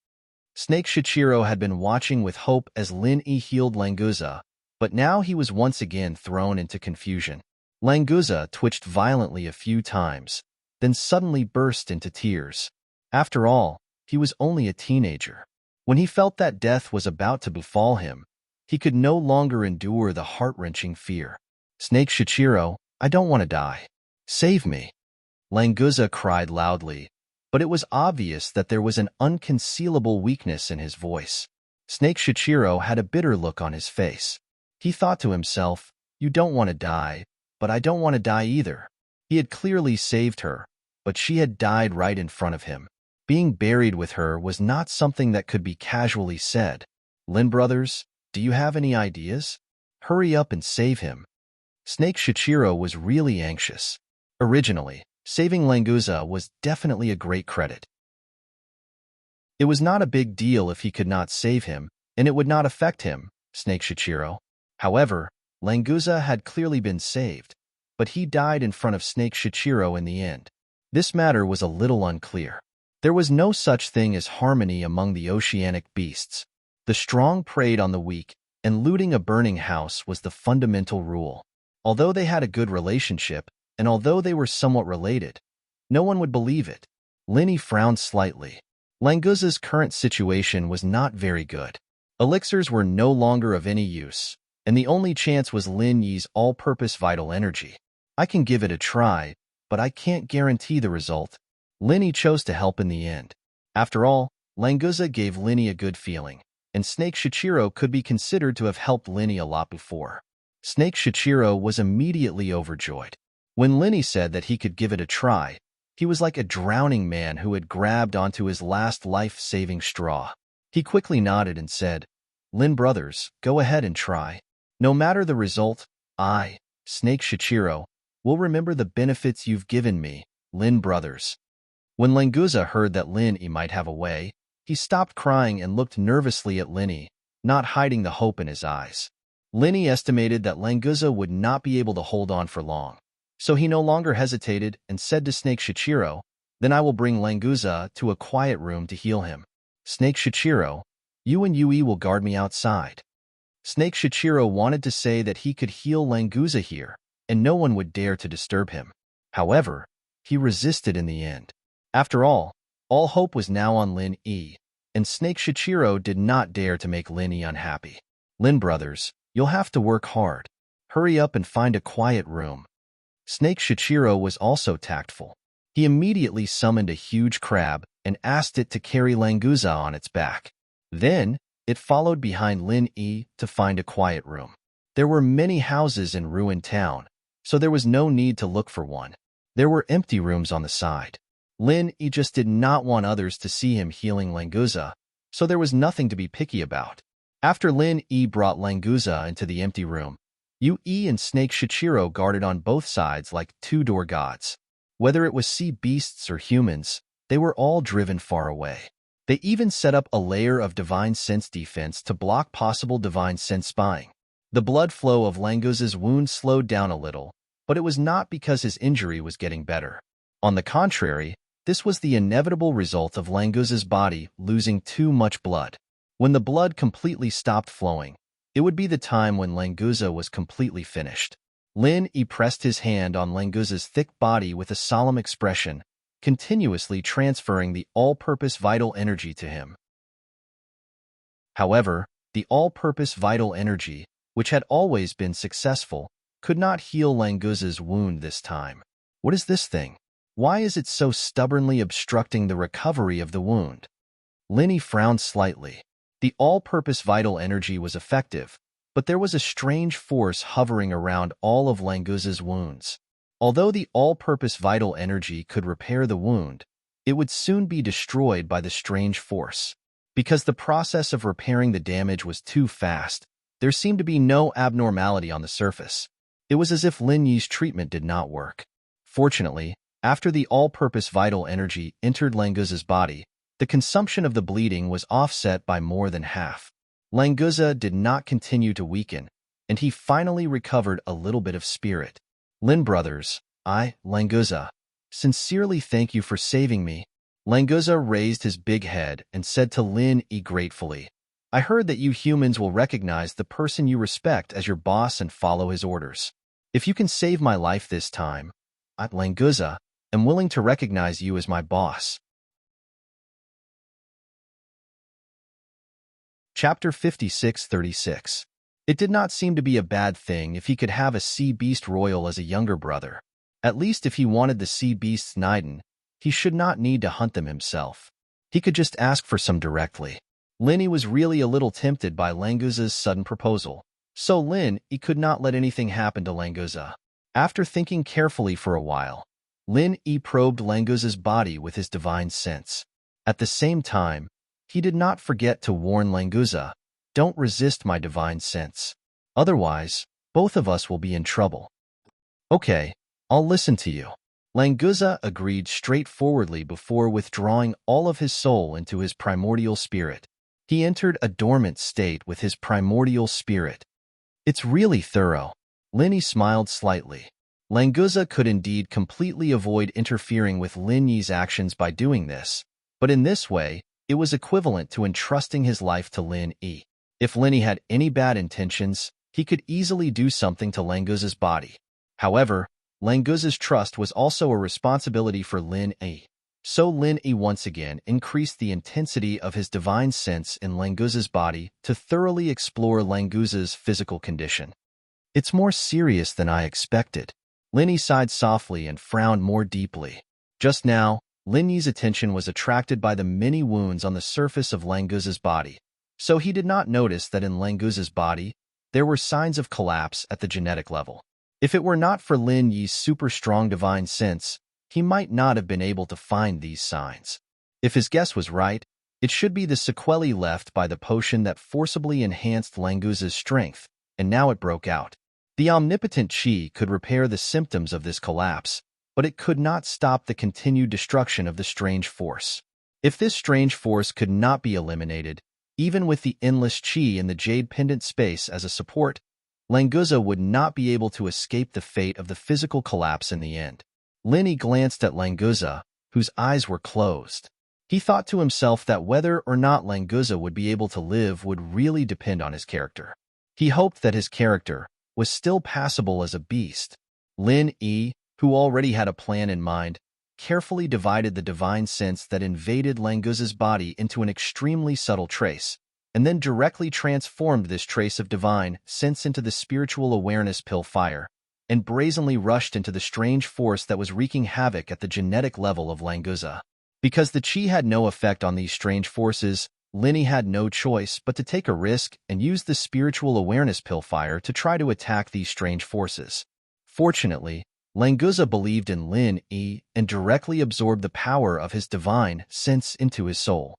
S1: Snake Shichiro had been watching with hope as Lin Yi healed Languza, but now he was once again thrown into confusion. Languza twitched violently a few times, then suddenly burst into tears. After all, he was only a teenager. When he felt that death was about to befall him, he could no longer endure the heart-wrenching fear. Snake Shichiro, I don't want to die. Save me. Languza cried loudly, but it was obvious that there was an unconcealable weakness in his voice. Snake Shichiro had a bitter look on his face. He thought to himself, you don't want to die, but I don't want to die either. He had clearly saved her, but she had died right in front of him. Being buried with her was not something that could be casually said. Lin brothers, do you have any ideas? Hurry up and save him. Snake Shichiro was really anxious. Originally, saving Languza was definitely a great credit. It was not a big deal if he could not save him, and it would not affect him, Snake Shichiro. However, Languza had clearly been saved, but he died in front of Snake Shichiro in the end. This matter was a little unclear. There was no such thing as harmony among the oceanic beasts. The strong preyed on the weak, and looting a burning house was the fundamental rule. Although they had a good relationship, and although they were somewhat related, no one would believe it. Linny frowned slightly. Languza's current situation was not very good. Elixirs were no longer of any use, and the only chance was Lin Yi's all-purpose vital energy. I can give it a try, but I can't guarantee the result. Linny chose to help in the end. After all, Languza gave Linny a good feeling, and Snake Shichiro could be considered to have helped Linny a lot before. Snake Shichiro was immediately overjoyed. When Linny said that he could give it a try, he was like a drowning man who had grabbed onto his last life-saving straw. He quickly nodded and said, "Lin brothers, go ahead and try. No matter the result, I, Snake Shichiro, will remember the benefits you've given me, Lin brothers." When Languza heard that Linny might have a way, he stopped crying and looked nervously at Linny, not hiding the hope in his eyes. Linny estimated that Languza would not be able to hold on for long, so he no longer hesitated and said to Snake Shichiro, "Then I will bring Languza to a quiet room to heal him. Snake Shichiro, you and Yui will guard me outside." Snake Shichiro wanted to say that he could heal Languza here, and no one would dare to disturb him. However, he resisted in the end. After all hope was now on Lin Yi, and Snake Shichiro did not dare to make Lin Yi unhappy. "Lin brothers, you'll have to work hard. Hurry up and find a quiet room." Snake Shichiro was also tactful. He immediately summoned a huge crab and asked it to carry Languza on its back. Then, it followed behind Lin Yi to find a quiet room. There were many houses in Ruined Town, so there was no need to look for one. There were empty rooms on the side. Lin Yi just did not want others to see him healing Languza, so there was nothing to be picky about. After Lin Yi brought Languza into the empty room, Yui and Snake Shichiro guarded on both sides like two door gods. Whether it was sea beasts or humans, they were all driven far away. They even set up a layer of divine sense defense to block possible divine sense spying. The blood flow of Languza's wound slowed down a little, but it was not because his injury was getting better. On the contrary, this was the inevitable result of Languza's body losing too much blood. When the blood completely stopped flowing, it would be the time when Languza was completely finished. Lin Yi pressed his hand on Languza's thick body with a solemn expression, continuously transferring the all-purpose vital energy to him. However, the all-purpose vital energy, which had always been successful, could not heal Languza's wound this time. What is this thing? Why is it so stubbornly obstructing the recovery of the wound? Lin Yi frowned slightly. The all-purpose vital energy was effective, but there was a strange force hovering around all of Languza's wounds. Although the all-purpose vital energy could repair the wound, it would soon be destroyed by the strange force. Because the process of repairing the damage was too fast, there seemed to be no abnormality on the surface. It was as if Lin Yi's treatment did not work. Fortunately, after the all-purpose vital energy entered Languza's body, the consumption of the bleeding was offset by more than half. Languza did not continue to weaken, and he finally recovered a little bit of spirit. "Lin brothers, I, Languza, sincerely thank you for saving me." Languza raised his big head and said to Lin Yi gratefully, "I heard that you humans will recognize the person you respect as your boss and follow his orders. If you can save my life this time, I, Languza, am willing to recognize you as my boss." Chapter 56-36. It did not seem to be a bad thing if he could have a sea beast royal as a younger brother. At least if he wanted the sea beasts Niden, he should not need to hunt them himself. He could just ask for some directly. Lin Yi was really a little tempted by Languza's sudden proposal, so Lin Yi could not let anything happen to Languza. After thinking carefully for a while, Lin Yi probed Languza's body with his divine sense. At the same time, he did not forget to warn Languza, "Don't resist my divine sense. Otherwise, both of us will be in trouble." "Okay, I'll listen to you." Languza agreed straightforwardly before withdrawing all of his soul into his primordial spirit. He entered a dormant state with his primordial spirit. "It's really thorough." Lin Yi smiled slightly. Languza could indeed completely avoid interfering with Lin Yi's actions by doing this, but in this way, It was equivalent to entrusting his life to Lin Yi. If Lin Yi had any bad intentions, he could easily do something to Languza's body. However, Languza's trust was also a responsibility for Lin Yi. So Lin Yi once again increased the intensity of his divine sense in Languza's body to thoroughly explore Languza's physical condition. It's more serious than I expected. Lin Yi sighed softly and frowned more deeply. Just now, Lin Yi's attention was attracted by the many wounds on the surface of Languza's body, so he did not notice that in Languza's body, there were signs of collapse at the genetic level. If it were not for Lin Yi's super strong divine sense, he might not have been able to find these signs. If his guess was right, it should be the sequelae left by the potion that forcibly enhanced Languza's strength, and now it broke out. The omnipotent Qi could repair the symptoms of this collapse, but it could not stop the continued destruction of the strange force. If this strange force could not be eliminated, even with the endless Qi in the jade pendant space as a support, Languza would not be able to escape the fate of the physical collapse in the end. Lin Yi glanced at Languza, whose eyes were closed. He thought to himself that whether or not Languza would be able to live would really depend on his character. He hoped that his character was still passable as a beast. Lin Yi, who already had a plan in mind, carefully divided the divine sense that invaded Languza's body into an extremely subtle trace, and then directly transformed this trace of divine sense into the spiritual awareness pill fire, and brazenly rushed into the strange force that was wreaking havoc at the genetic level of Languza. Because the Qi had no effect on these strange forces, Lin Yi had no choice but to take a risk and use the spiritual awareness pill fire to try to attack these strange forces. Fortunately, Languza believed in Lin Yi and directly absorbed the power of his divine sense into his soul.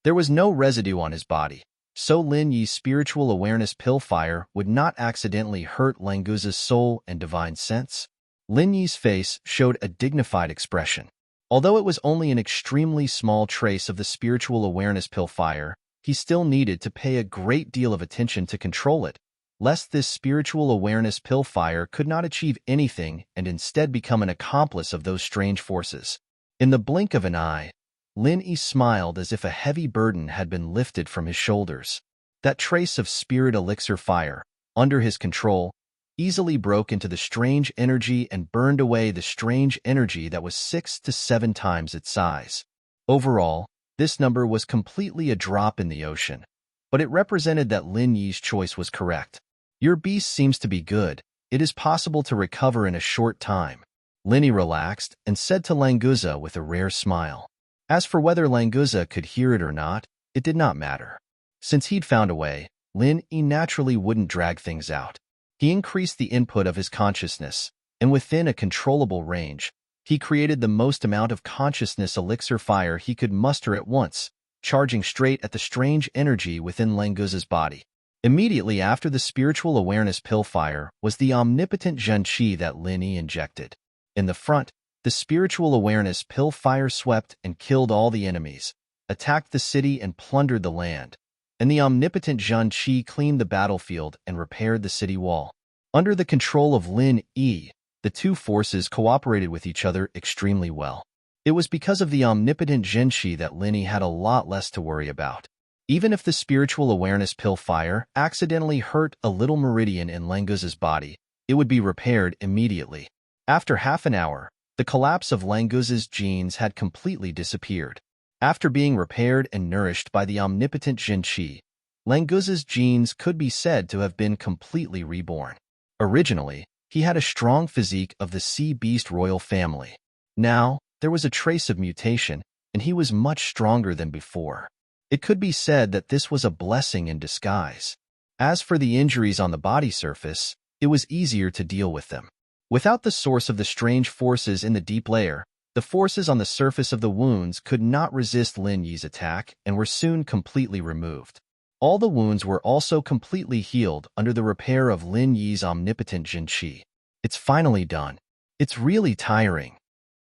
S1: There was no residue on his body, so Lin Yi's spiritual awareness pill fire would not accidentally hurt Languza's soul and divine sense. Lin Yi's face showed a dignified expression. Although it was only an extremely small trace of the spiritual awareness pill fire, he still needed to pay a great deal of attention to control it, lest this spiritual awareness pill fire could not achieve anything and instead become an accomplice of those strange forces. In the blink of an eye, Lin Yi smiled as if a heavy burden had been lifted from his shoulders. That trace of spirit elixir fire, under his control, easily broke into the strange energy and burned away the strange energy that was 6 to 7 times its size. Overall, this number was completely a drop in the ocean, but it represented that Lin Yi's choice was correct. Your beast seems to be good. It is possible to recover in a short time. Lin Yi relaxed and said to Languza with a rare smile. As for whether Languza could hear it or not, it did not matter. Since he'd found a way, Lin Yi naturally wouldn't drag things out. He increased the input of his consciousness, and within a controllable range, he created the most amount of consciousness elixir fire he could muster at once, charging straight at the strange energy within Languza's body. Immediately after the spiritual awareness pill fire was the omnipotent Zhen Qi that Lin Yi injected. In the front, the spiritual awareness pill fire swept and killed all the enemies, attacked the city and plundered the land, and the omnipotent Zhen Qi cleaned the battlefield and repaired the city wall. Under the control of Lin Yi, the two forces cooperated with each other extremely well. It was because of the omnipotent Zhen Qi that Lin Yi had a lot less to worry about. Even if the spiritual awareness pill fire accidentally hurt a little meridian in Languza's body, it would be repaired immediately. After half an hour, the collapse of Languza's genes had completely disappeared. After being repaired and nourished by the omnipotent Zhen Qi, Languza's genes could be said to have been completely reborn. Originally, he had a strong physique of the sea beast royal family. Now, there was a trace of mutation, and he was much stronger than before. It could be said that this was a blessing in disguise. As for the injuries on the body surface, it was easier to deal with them. Without the source of the strange forces in the deep layer, the forces on the surface of the wounds could not resist Lin Yi's attack and were soon completely removed. All the wounds were also completely healed under the repair of Lin Yi's omnipotent Zhen Qi. It's finally done. It's really tiring.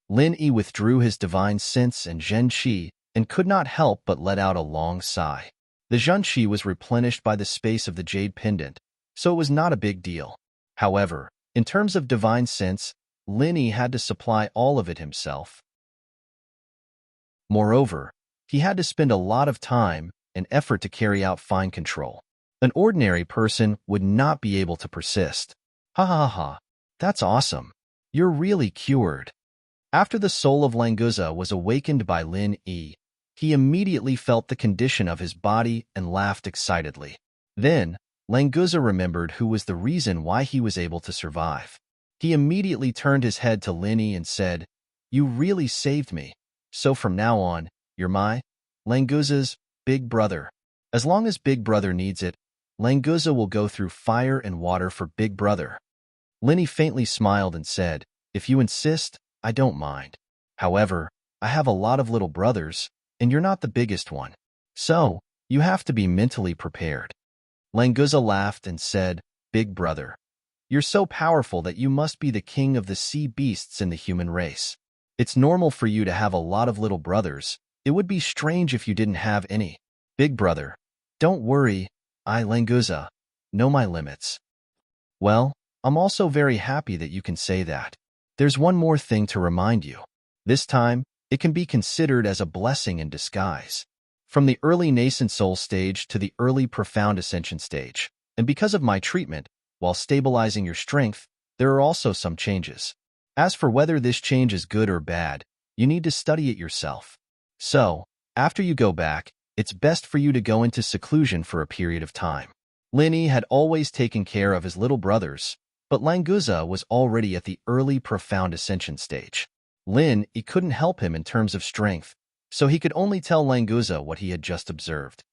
S1: Lin Yi withdrew his divine sense and Zhen Qi and could not help but let out a long sigh. The Zhen Qi was replenished by the space of the jade pendant, so it was not a big deal. However, in terms of divine sense, Lin Yi had to supply all of it himself. Moreover, He had to spend a lot of time and effort to carry out fine control. An ordinary person would not be able to persist. Ha ha ha. That's awesome. You're really cured. After the soul of Languza was awakened by Lin Yi, he immediately felt the condition of his body and laughed excitedly. Then, Languza remembered who was the reason why he was able to survive. He immediately turned his head to Lin Yi and said, "You really saved me. So from now on, you're my Languza's big brother. As long as Big Brother needs it, Languza will go through fire and water for Big Brother." Lin Yi faintly smiled and said, "If you insist, I don't mind. However, I have a lot of little brothers, and you're not the biggest one. So, you have to be mentally prepared." Languza laughed and said, "Big Brother, you're so powerful that you must be the king of the sea beasts in the human race. It's normal for you to have a lot of little brothers. It would be strange if you didn't have any. Big Brother, don't worry, I, Languza, know my limits." "Well, I'm also very happy that you can say that. There's one more thing to remind you. This time, it can be considered as a blessing in disguise. From the early nascent soul stage to the early profound ascension stage, and because of my treatment, while stabilizing your strength, there are also some changes. As for whether this change is good or bad, you need to study it yourself. So, after you go back, it's best for you to go into seclusion for a period of time." Lin Yi had always taken care of his little brothers, but Languza was already at the early profound ascension stage. Lin Yi couldn't help him in terms of strength, so he could only tell Languza what he had just observed.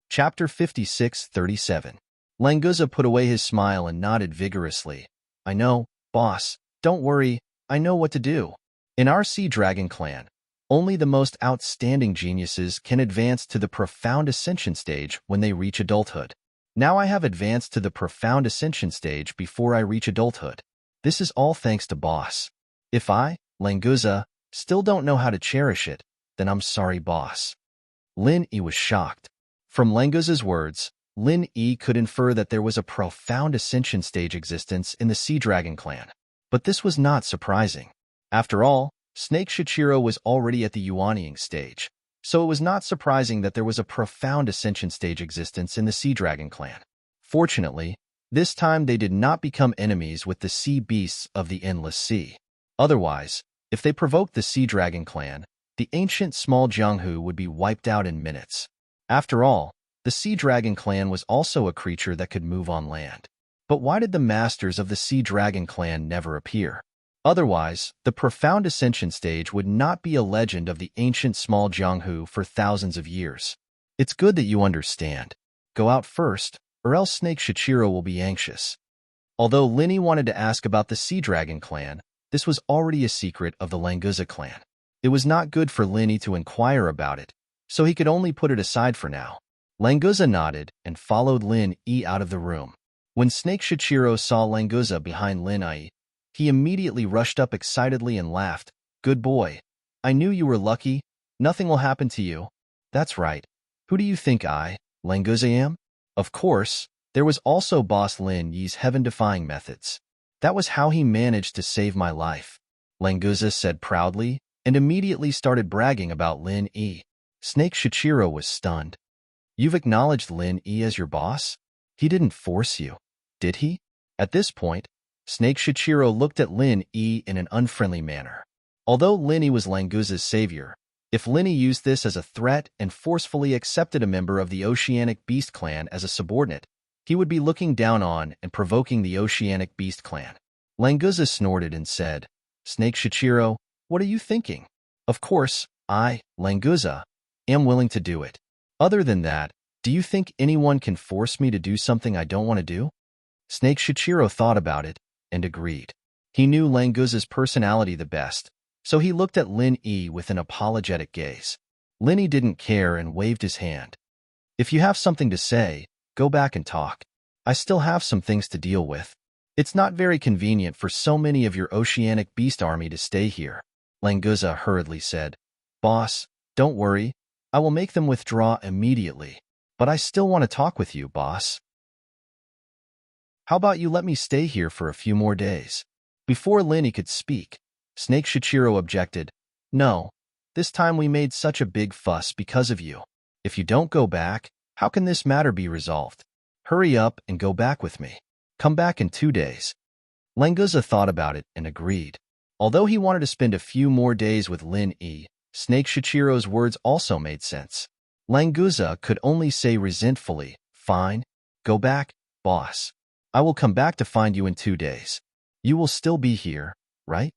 S1: Chapter 56:37. Languza put away his smile and nodded vigorously. "I know, boss. Don't worry, I know what to do. In our Sea Dragon clan, only the most outstanding geniuses can advance to the profound ascension stage when they reach adulthood. Now I have advanced to the profound ascension stage before I reach adulthood. This is all thanks to boss. If I, Languza, still don't know how to cherish it, then I'm sorry, boss." Lin Yi was shocked. From Languza's words, Lin Yi could infer that there was a profound ascension stage existence in the Sea Dragon clan. But this was not surprising. After all, Snake Shichiro was already at the Yuanying stage, so it was not surprising that there was a profound ascension stage existence in the Sea Dragon clan. Fortunately, this time they did not become enemies with the sea beasts of the Endless Sea. Otherwise, if they provoked the Sea Dragon clan, the ancient small Jianghu would be wiped out in minutes. After all, the Sea Dragon clan was also a creature that could move on land. But why did the masters of the Sea Dragon clan never appear? Otherwise, the profound ascension stage would not be a legend of the ancient small Jianghu for thousands of years. It's good that you understand. Go out first, or else Snake Shichiro will be anxious. Although Lin Yi wanted to ask about the Sea Dragon clan, this was already a secret of the Languza clan. It was not good for Lin Yi to inquire about it, so he could only put it aside for now. Languza nodded and followed Lin Yi out of the room. When Snake Shichiro saw Languza behind Lin Yi, he immediately rushed up excitedly and laughed. "Good boy. I knew you were lucky. Nothing will happen to you." "That's right. Who do you think I, Languza, am?" Of course, there was also Boss Lin Yi's heaven-defying methods. That was how he managed to save my life, Languza said proudly, and immediately started bragging about Lin Yi. Snake Shichiro was stunned. "You've acknowledged Lin Yi as your boss? He didn't force you, did he?" At this point, Snake Shichiro looked at Lin Yi in an unfriendly manner. Although Lin Yi was Languza's savior, if Lin Yi used this as a threat and forcefully accepted a member of the Oceanic Beast clan as a subordinate, he would be looking down on and provoking the Oceanic Beast clan. Languza snorted and said, "Snake Shichiro, what are you thinking? Of course, I, Languza, am willing to do it. Other than that, do you think anyone can force me to do something I don't want to do?" Snake Shichiro thought about it and agreed. He knew Languza's personality the best, so he looked at Lin Yi with an apologetic gaze. Lin Yi didn't care and waved his hand. "If you have something to say, go back and talk. I still have some things to deal with. It's not very convenient for so many of your Oceanic Beast army to stay here," Languza hurriedly said. "Boss, don't worry. I will make them withdraw immediately. But I still want to talk with you, boss. How about you let me stay here for a few more days?" Before Lin Yi could speak, Snake Shichiro objected. No, this time we made such a big fuss because of you. If you don't go back, how can this matter be resolved? Hurry up and go back with me. Come back in 2 days. Languza thought about it and agreed. Although he wanted to spend a few more days with Lin Yi, Snake Shichiro's words also made sense. Languza could only say resentfully, Fine, go back, boss. I will come back to find you in 2 days. You will still be here, right?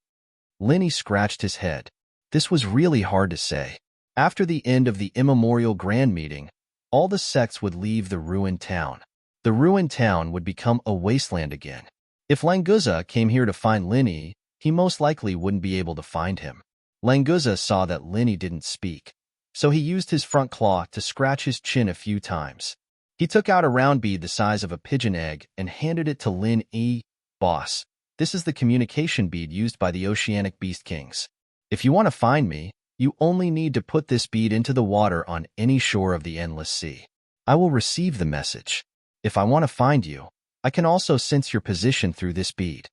S1: Lin Yi scratched his head. This was really hard to say. After the end of the immemorial grand meeting, all the sects would leave the ruined town. The ruined town would become a wasteland again. If Languza came here to find Lin Yi, he most likely wouldn't be able to find him. Languza saw that Lin Yi didn't speak, so he used his front claw to scratch his chin a few times. He took out a round bead the size of a pigeon egg and handed it to Lin Yi. Boss, this is the communication bead used by the oceanic beast kings. If you want to find me, you only need to put this bead into the water on any shore of the endless sea. I will receive the message. If I want to find you, I can also sense your position through this bead.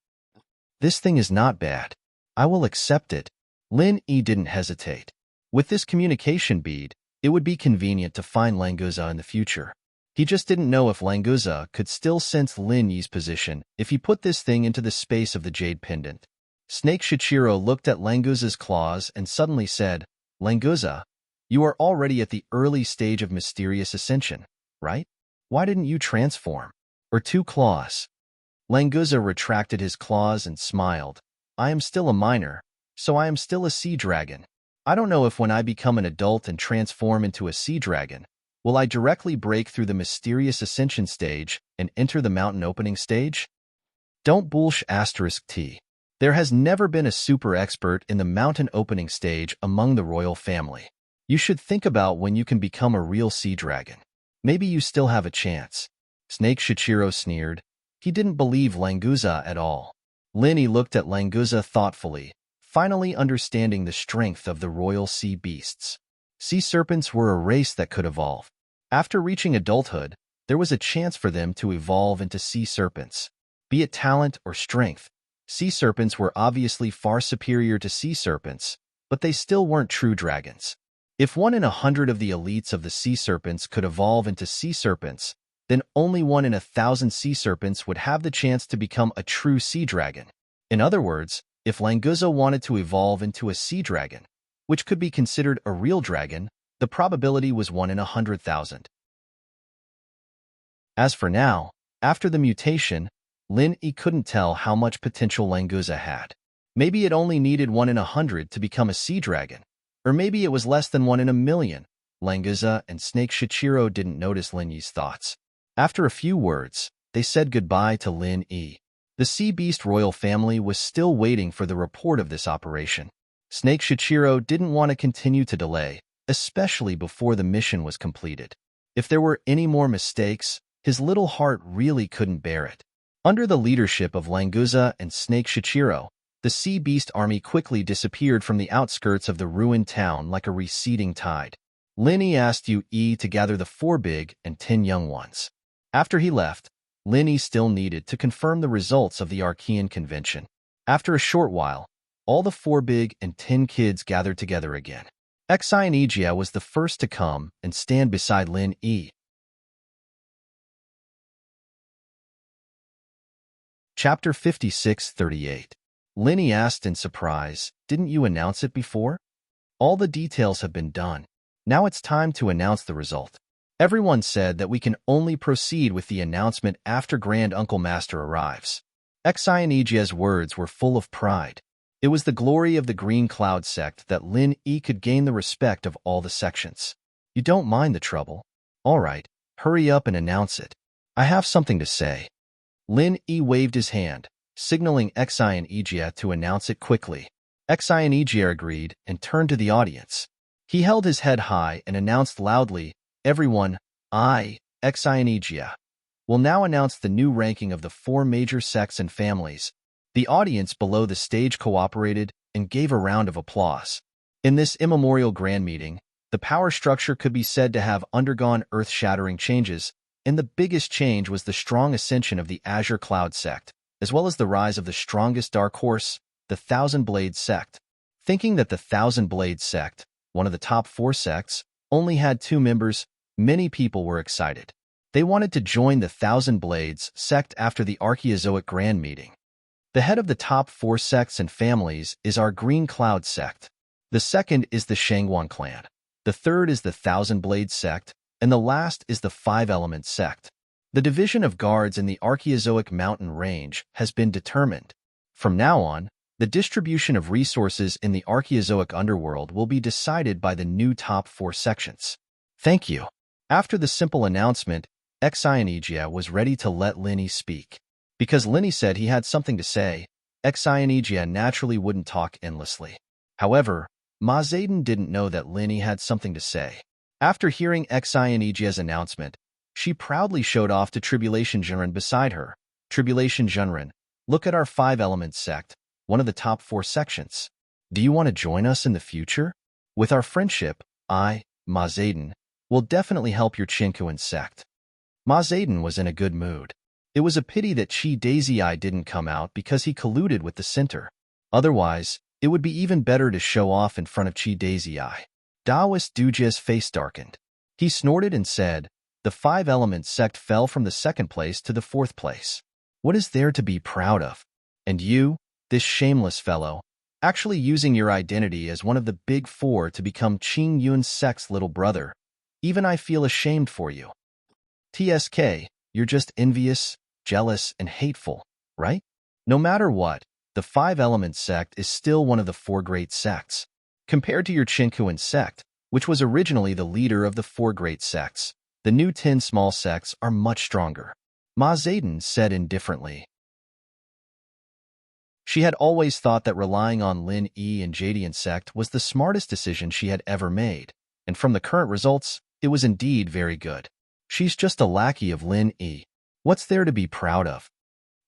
S1: This thing is not bad. I will accept it. Lin Yi didn't hesitate. With this communication bead, it would be convenient to find Languza in the future. He just didn't know if Languza could still sense Lin Yi's position if he put this thing into the space of the jade pendant. Snake Shichiro looked at Languza's claws and suddenly said, Languza, you are already at the early stage of mysterious ascension, right? Why didn't you transform? Or 2 claws? Languza retracted his claws and smiled. I am still a minor, so I am still a sea dragon. I don't know if when I become an adult and transform into a sea dragon, will I directly break through the mysterious ascension stage and enter the mountain opening stage? Don't bullsh**. There has never been a super expert in the mountain opening stage among the royal family. You should think about when you can become a real sea dragon. Maybe you still have a chance. Snake Shichiro sneered. He didn't believe Languza at all. Lin Yi looked at Languza thoughtfully, finally understanding the strength of the royal sea beasts. Sea serpents were a race that could evolve. After reaching adulthood, there was a chance for them to evolve into sea serpents. Be it talent or strength, sea serpents were obviously far superior to sea serpents, but they still weren't true dragons. If 1 in 100 of the elites of the sea serpents could evolve into sea serpents, then only 1 in 1,000 sea serpents would have the chance to become a true sea dragon. In other words, if Languza wanted to evolve into a sea dragon, which could be considered a real dragon, the probability was 1 in 100,000. As for now, after the mutation, Lin Yi couldn't tell how much potential Languza had. Maybe it only needed 1 in 100 to become a sea dragon, or maybe it was less than 1 in 1,000,000. Languza and Snake Shichiro didn't notice Lin Yi's thoughts. After a few words, they said goodbye to Lin Yi. The Sea Beast royal family was still waiting for the report of this operation. Snake Shichiro didn't want to continue to delay, especially before the mission was completed. If there were any more mistakes, his little heart really couldn't bear it. Under the leadership of Languza and Snake Shichiro, the Sea Beast army quickly disappeared from the outskirts of the ruined town like a receding tide. Lin Yi asked Yi to gather the 4 big and 10 young ones. After he left, Lin Yi still needed to confirm the results of the Archean convention. After a short while, all the 4 big and 10 kids gathered together again. Xianijia was the first to come and stand beside Lin Yi. Chapter 56:38. Lin Yi asked in surprise, Didn't you announce it before? All the details have been done. Now it's time to announce the result. Everyone said that we can only proceed with the announcement after Grand Uncle Master arrives. Xianijia's words were full of pride. It was the glory of the Green Cloud sect that Lin Yi could gain the respect of all the sections. You don't mind the trouble? All right, hurry up and announce it. I have something to say. Lin Yi waved his hand, signaling Xianijia to announce it quickly. Xianijia agreed and turned to the audience. He held his head high and announced loudly, Everyone, I, Xianijia, will now announce the new ranking of the 4 major sects and families. The audience below the stage cooperated and gave a round of applause. In this immemorial grand meeting, the power structure could be said to have undergone earth-shattering changes, and the biggest change was the strong ascension of the Azure Cloud sect, as well as the rise of the strongest dark horse, the Thousand Blade Sect. Thinking that the Thousand Blade Sect, one of the top 4 sects, only had 2 members, many people were excited. They wanted to join the Thousand Blades sect after the Archaeozoic Grand Meeting. The head of the top 4 sects and families is our Green Cloud sect. The second is the Shangguan clan. The third is the Thousand Blade sect, and the last is the Five Element sect. The division of guards in the Archaeozoic mountain range has been determined. From now on, the distribution of resources in the Archaeozoic underworld will be decided by the new top 4 sections. Thank you. After the simple announcement, Xionigia was ready to let Linny speak. Because Linny said he had something to say, Xionigia naturally wouldn't talk endlessly. However, Mazaden didn't know that Linny had something to say. After hearing Xionigia's announcement, she proudly showed off to Tribulation Genren beside her. Tribulation Genren, look at our 5 Element sect, one of the top 4 sections. Do you want to join us in the future? With our friendship, I, Mazaden, will definitely help your Chinkuan sect. Mazaden was in a good mood. It was a pity that Chi Daisy Eye didn't come out because he colluded with the center. Otherwise, it would be even better to show off in front of Chi Daisy Eye. Daoist Dujia's face darkened. He snorted and said, the 5 Element sect fell from the 2nd place to the 4th place. What is there to be proud of? And you, this shameless fellow, actually using your identity as one of the big 4 to become Qing Yun's sect's little brother. Even I feel ashamed for you. TSK, you're just envious, jealous, and hateful, right? No matter what, the 5 Element sect is still one of the 4 great sects. Compared to your Chinkuan sect, which was originally the leader of the 4 great sects, the new 10 small sects are much stronger. Mazaden said indifferently. She had always thought that relying on Lin Yi and Jadian sect was the smartest decision she had ever made, and from the current results, it was indeed very good. She's just a lackey of Lin Yi. What's there to be proud of?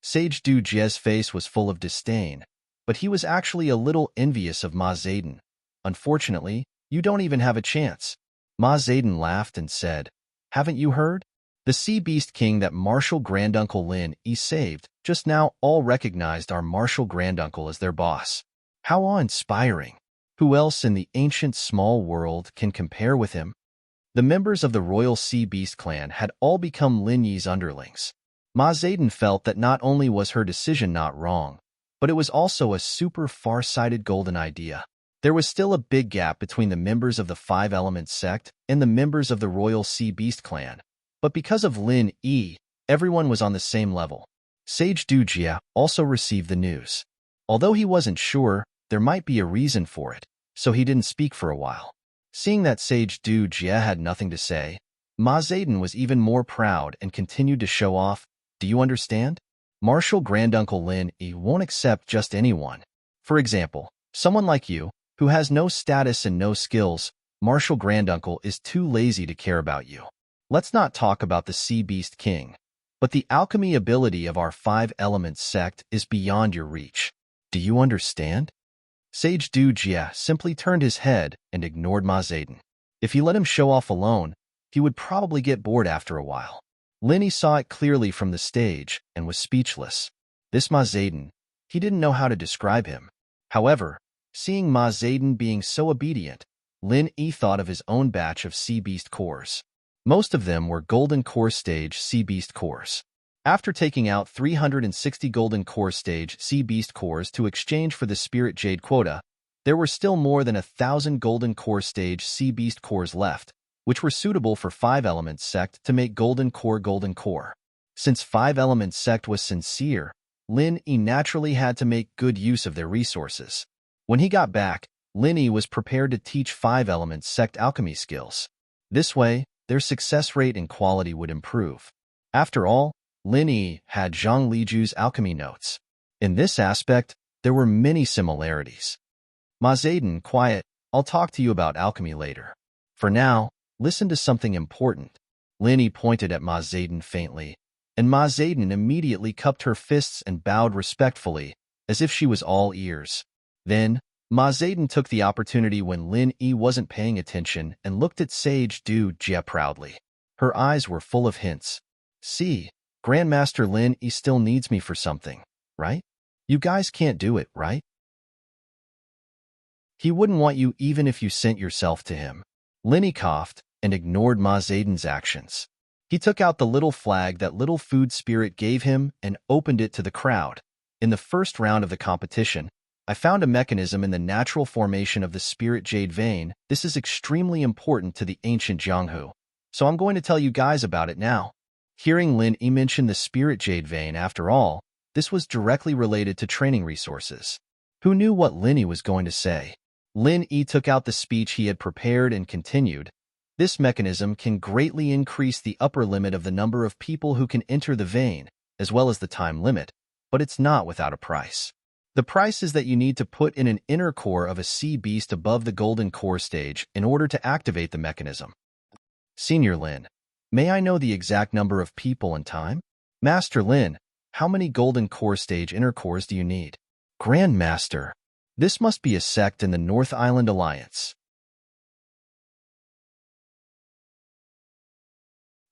S1: Sage Du Jie's face was full of disdain, but he was actually a little envious of Mazaden. Unfortunately, you don't even have a chance. Mazaden laughed and said, haven't you heard? The Sea Beast King that Martial Granduncle Lin Yi saved just now all recognized our Martial Granduncle as their boss. How awe-inspiring. Who else in the ancient small world can compare with him? The members of the Royal Sea Beast clan had all become Lin Yi's underlings. Mazaden felt that not only was her decision not wrong, but it was also a super far-sighted golden idea. There was still a big gap between the members of the 5 Element sect and the members of the Royal Sea Beast clan, but because of Lin Yi, everyone was on the same level. Sage Du Jie also received the news. Although he wasn't sure, there might be a reason for it, so he didn't speak for a while. Seeing that Sage Du Jie had nothing to say, Mazaden was even more proud and continued to show off. Do you understand? Martial Granduncle Lin Yi won't accept just anyone. For example, someone like you, who has no status and no skills. Martial Granduncle is too lazy to care about you. Let's not talk about the Sea Beast King, but the alchemy ability of our 5 Element sect is beyond your reach. Do you understand? Sage Du Jie simply turned his head and ignored Mazaden. If he let him show off alone, he would probably get bored after a while. Linny saw it clearly from the stage and was speechless. This Mazaden, he didn't know how to describe him. However, seeing Mazaden being so obedient, Lin Yi thought of his own batch of Sea Beast cores. Most of them were Golden Core Stage Sea Beast cores. After taking out 360 Golden Core Stage Sea Beast cores to exchange for the Spirit Jade quota, there were still more than 1,000 Golden Core Stage Sea Beast cores left, which were suitable for 5 Element sect to make Golden Core. Since 5 Element sect was sincere, Lin Yi naturally had to make good use of their resources. When he got back, Lin Yi was prepared to teach 5 Element sect alchemy skills. This way, their success rate and quality would improve. After all, Lin Yi had Zhang Liju's alchemy notes. In this aspect, there were many similarities. Mazaden, quiet, I'll talk to you about alchemy later. For now, listen to something important. Lin Yi pointed at Mazaden faintly, and Mazaden immediately cupped her fists and bowed respectfully, as if she was all ears. Then, Mazaden took the opportunity when Lin Yi wasn't paying attention and looked at Sage Du Jie proudly. Her eyes were full of hints. See, Grandmaster Lin Yi still needs me for something, right? You guys can't do it, right? He wouldn't want you even if you sent yourself to him. Linny coughed and ignored Ma Zayden's actions. He took out the little flag that little food spirit gave him and opened it to the crowd. In the first round of the competition, I found a mechanism in the natural formation of the spirit jade vein. This is extremely important to the ancient Jianghu, so I'm going to tell you guys about it now. Hearing Lin Yi mention the spirit jade vein, after all, this was directly related to training resources. Who knew what Lin Yi was going to say? Lin Yi took out the speech he had prepared and continued. This mechanism can greatly increase the upper limit of the number of people who can enter the vein, as well as the time limit, but it's not without a price. The price is that you need to put in an inner core of a sea beast above the golden core stage in order to activate the mechanism. Senior Lin, may I know the exact number of people and time? Master Lin, how many golden core stage inner cores do you need? Grandmaster, this must be a sect in the North Island Alliance.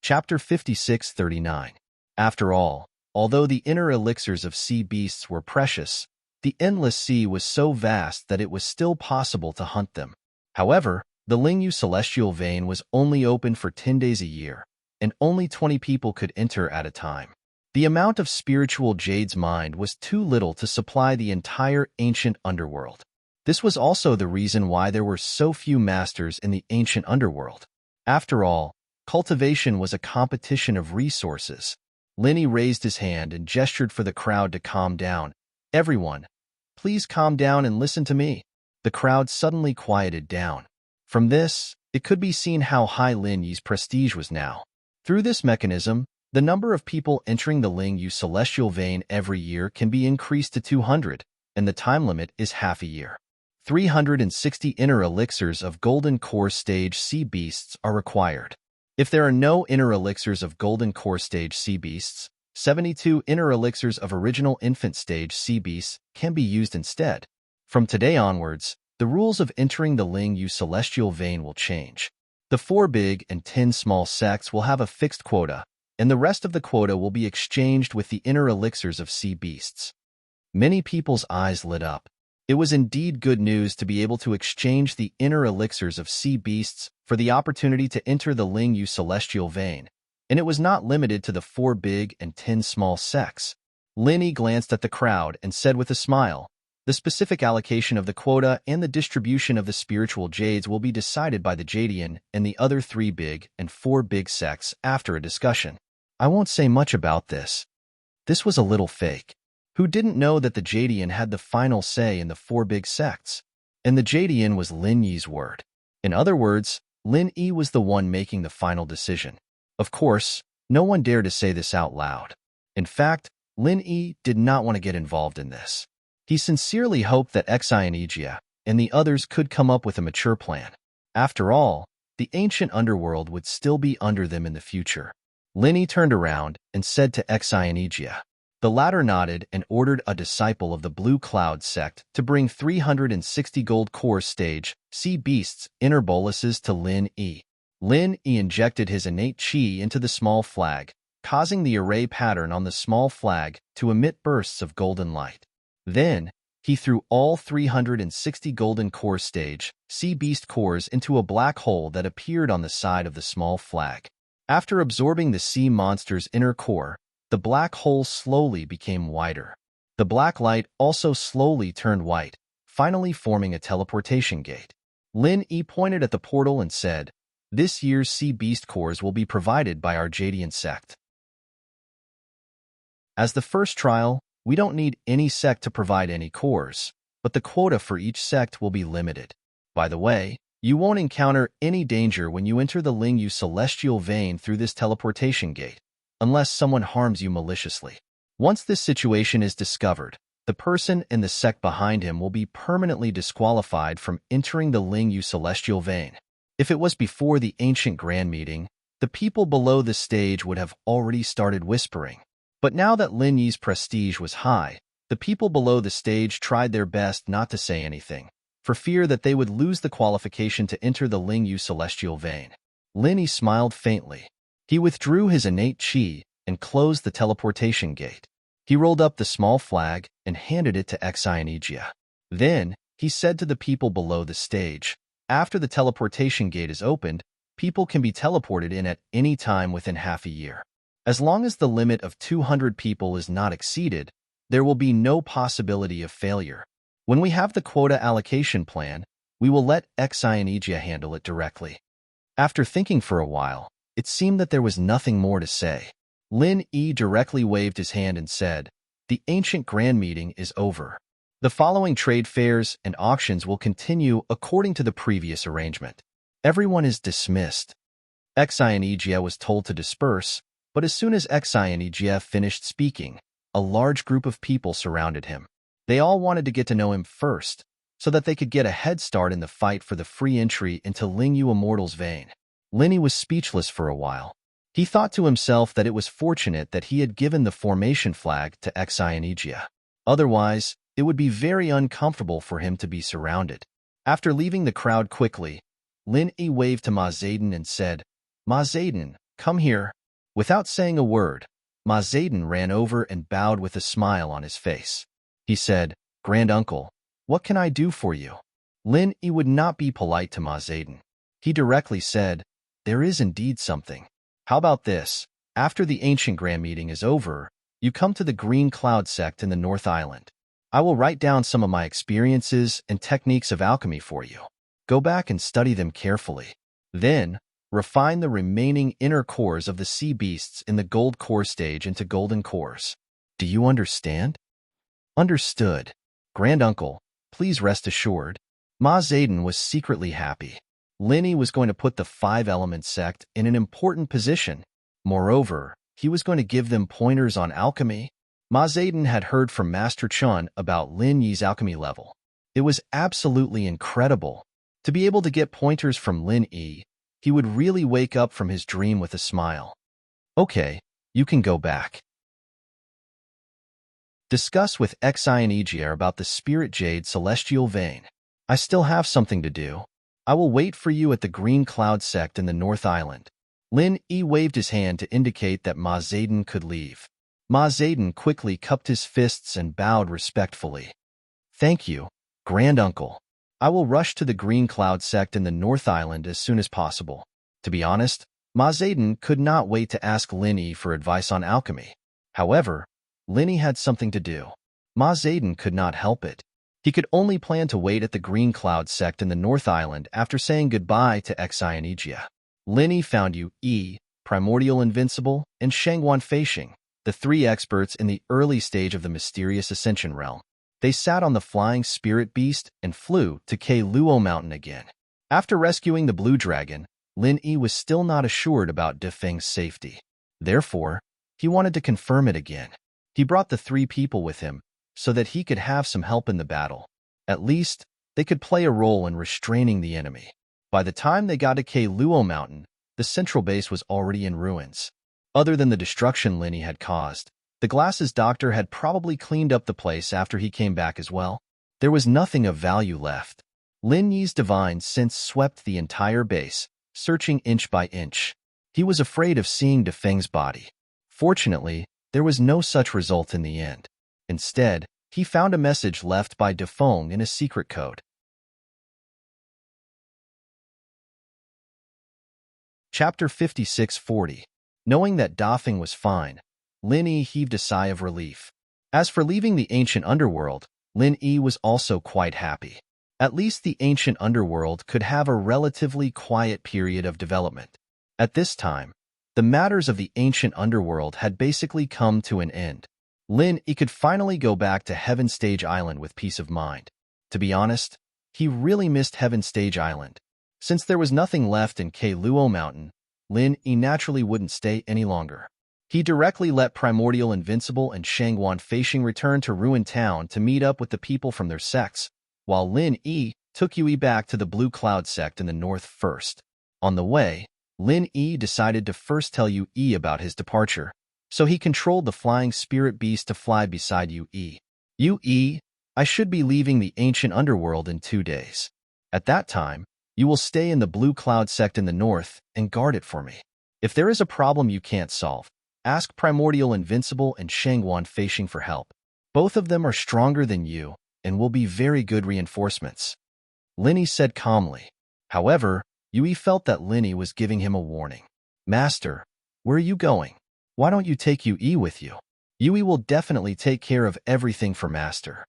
S1: Chapter 56-39. After all, although the inner elixirs of sea beasts were precious, the endless sea was so vast that it was still possible to hunt them. However, the Lingyu celestial vein was only open for 10 days a year, and only 20 people could enter at a time. The amount of spiritual jade's mind was too little to supply the entire ancient underworld. This was also the reason why there were so few masters in the ancient underworld. After all, cultivation was a competition of resources. Linny raised his hand and gestured for the crowd to calm down. Everyone, please calm down and listen to me. The crowd suddenly quieted down. From this, it could be seen how high Lin Yi's prestige was now. Through this mechanism, the number of people entering the Ling Yu celestial vein every year can be increased to 200, and the time limit is half a year. 360 inner elixirs of golden core stage sea beasts are required. If there are no inner elixirs of golden core stage sea beasts, 72 inner elixirs of original infant stage sea beasts can be used instead. From today onwards, the rules of entering the Ling Yu celestial vein will change. The 4 big and 10 small sects will have a fixed quota, and the rest of the quota will be exchanged with the inner elixirs of sea beasts. Many people's eyes lit up. It was indeed good news to be able to exchange the inner elixirs of sea beasts for the opportunity to enter the Ling Yu celestial vein, and it was not limited to the 4 big and 10 small sects. Lin Yi glanced at the crowd and said with a smile, the specific allocation of the quota and the distribution of the spiritual jades will be decided by the Jadian and the other 3 big and 4 big sects after a discussion. I won't say much about this. This was a little fake. Who didn't know that the Jadian had the final say in the 4 big sects? And the Jadian was Lin Yi's word. In other words, Lin Yi was the one making the final decision. Of course, no one dared to say this out loud. In fact, Lin Yi did not want to get involved in this. He sincerely hoped that Xianijia and the others could come up with a mature plan. After all, the ancient underworld would still be under them in the future. Lin Yi turned around and said to Xianijia. The latter nodded and ordered a disciple of the Blue Cloud sect to bring 360 gold core stage sea beasts inner boluses to Lin Yi. Lin Yi injected his innate qi into the small flag, causing the array pattern on the small flag to emit bursts of golden light. Then, he threw all 360 golden core stage sea beast cores into a black hole that appeared on the side of the small flag. After absorbing the sea monster's inner core, the black hole slowly became wider. The black light also slowly turned white, finally forming a teleportation gate. Lin Yi pointed at the portal and said, "This year's sea beast cores will be provided by our Jadian sect. As the first trial, we don't need any sect to provide any cores, but the quota for each sect will be limited. By the way, you won't encounter any danger when you enter the Ling Yu celestial vein through this teleportation gate, unless someone harms you maliciously. Once this situation is discovered, the person and the sect behind him will be permanently disqualified from entering the Ling Yu celestial vein. If it was before the ancient grand meeting, the people below the stage would have already started whispering. But now that Lin Yi's prestige was high, the people below the stage tried their best not to say anything, for fear that they would lose the qualification to enter the Ling Yu celestial vein. Lin Yi smiled faintly. He withdrew his innate qi and closed the teleportation gate. He rolled up the small flag and handed it to Xianijia. Then, He said to the people below the stage, after the teleportation gate is opened, people can be teleported in at any time within half a year. As long as the limit of 200 people is not exceeded, there will be no possibility of failure. When we have the quota allocation plan, we will let Xionigia handle it directly. After thinking for a while, it seemed that there was nothing more to say. Lin Yi directly waved his hand and said, "The ancient grand meeting is over. The following trade fairs and auctions will continue according to the previous arrangement. Everyone is dismissed." Xionigia was told to disperse, but as soon as Xionigia finished speaking, a large group of people surrounded him. They all wanted to get to know him first, so that they could get a head start in the fight for the free entry into Lingyu Immortal's vein. Linny was speechless for a while. He thought to himself that it was fortunate that he had given the formation flag to Xionigia. Otherwise, it would be very uncomfortable for him to be surrounded. After leaving the crowd quickly, Lin Yi waved to Ma Zayden and said, "Ma Zayden, come here." Without saying a word, Ma Zayden ran over and bowed with a smile on his face. He said, "Grand Uncle, what can I do for you?" Lin Yi would not be polite to Ma Zayden. He directly said, "There is indeed something. How about this? After the ancient grand meeting is over, you come to the Green Cloud sect in the North Island. I will write down some of my experiences and techniques of alchemy for you. Go back and study them carefully. Then, refine the remaining inner cores of the sea beasts in the gold core stage into golden cores. Do you understand?" "Understood. Grand Uncle, please rest assured." Ma Zayden was secretly happy. Linny was going to put the Five-Element sect in an important position. Moreover, he was going to give them pointers on alchemy. Ma Zayden had heard from Master Chun about Lin Yi's alchemy level. It was absolutely incredible. To be able to get pointers from Lin Yi, he would really wake up from his dream with a smile. "Okay, you can go back. Discuss with Xionigia about the Spirit Jade Celestial Vein. I still have something to do. I will wait for you at the Green Cloud sect in the North Island." Lin Yi waved his hand to indicate that Ma Zayden could leave. Ma Zayden quickly cupped his fists and bowed respectfully. "Thank you, Grand Uncle. I will rush to the Green Cloud sect in the North Island as soon as possible." To be honest, Ma Zayden could not wait to ask Lin Yi for advice on alchemy. However, Lin Yi had something to do. Ma Zayden could not help it. He could only plan to wait at the Green Cloud sect in the North Island after saying goodbye to Xionigia. Lin Yi found Yu, Primordial Invincible, and Shangguan Feishing, the three experts in the early stage of the mysterious Ascension realm. They sat on the flying spirit beast and flew to Luo Mountain again. After rescuing the blue dragon, Lin Yi was still not assured about Defeng's safety. Therefore, he wanted to confirm it again. He brought the three people with him so that he could have some help in the battle. At least, they could play a role in restraining the enemy. By the time they got to Luo Mountain, the central base was already in ruins. Other than the destruction Lin Yi had caused, the Glasses Doctor had probably cleaned up the place after he came back as well. There was nothing of value left. Lin Yi's divine sense swept the entire base, searching inch by inch. He was afraid of seeing Defeng's body. Fortunately, there was no such result in the end. Instead, he found a message left by Defeng in a secret code. Chapter 5640. Knowing that Dafeng was fine, Lin Yi heaved a sigh of relief. As for leaving the ancient underworld, Lin Yi was also quite happy. At least the ancient underworld could have a relatively quiet period of development. At this time, the matters of the ancient underworld had basically come to an end. Lin Yi could finally go back to Heaven Stage Island with peace of mind. To be honest, he really missed Heaven Stage Island. Since there was nothing left in Luo Mountain, Lin Yi naturally wouldn't stay any longer. He directly let Primordial Invincible and Shangguan Feishing return to Ruin Town to meet up with the people from their sects, while Lin Yi took Yui back to the Blue Cloud sect in the north first. On the way, Lin Yi decided to first tell Yui about his departure, so he controlled the flying spirit beast to fly beside Yui. "Yui, I should be leaving the ancient underworld in 2 days. At that time, you will stay in the Blue Cloud sect in the north and guard it for me. If there is a problem you can't solve, ask Primordial Invincible and Shangguan Feishing for help. Both of them are stronger than you, and will be very good reinforcements," Linny said calmly. However, Yui felt that Linny was giving him a warning. "Master, where are you going? Why don't you take Yui with you? Yui will definitely take care of everything for Master."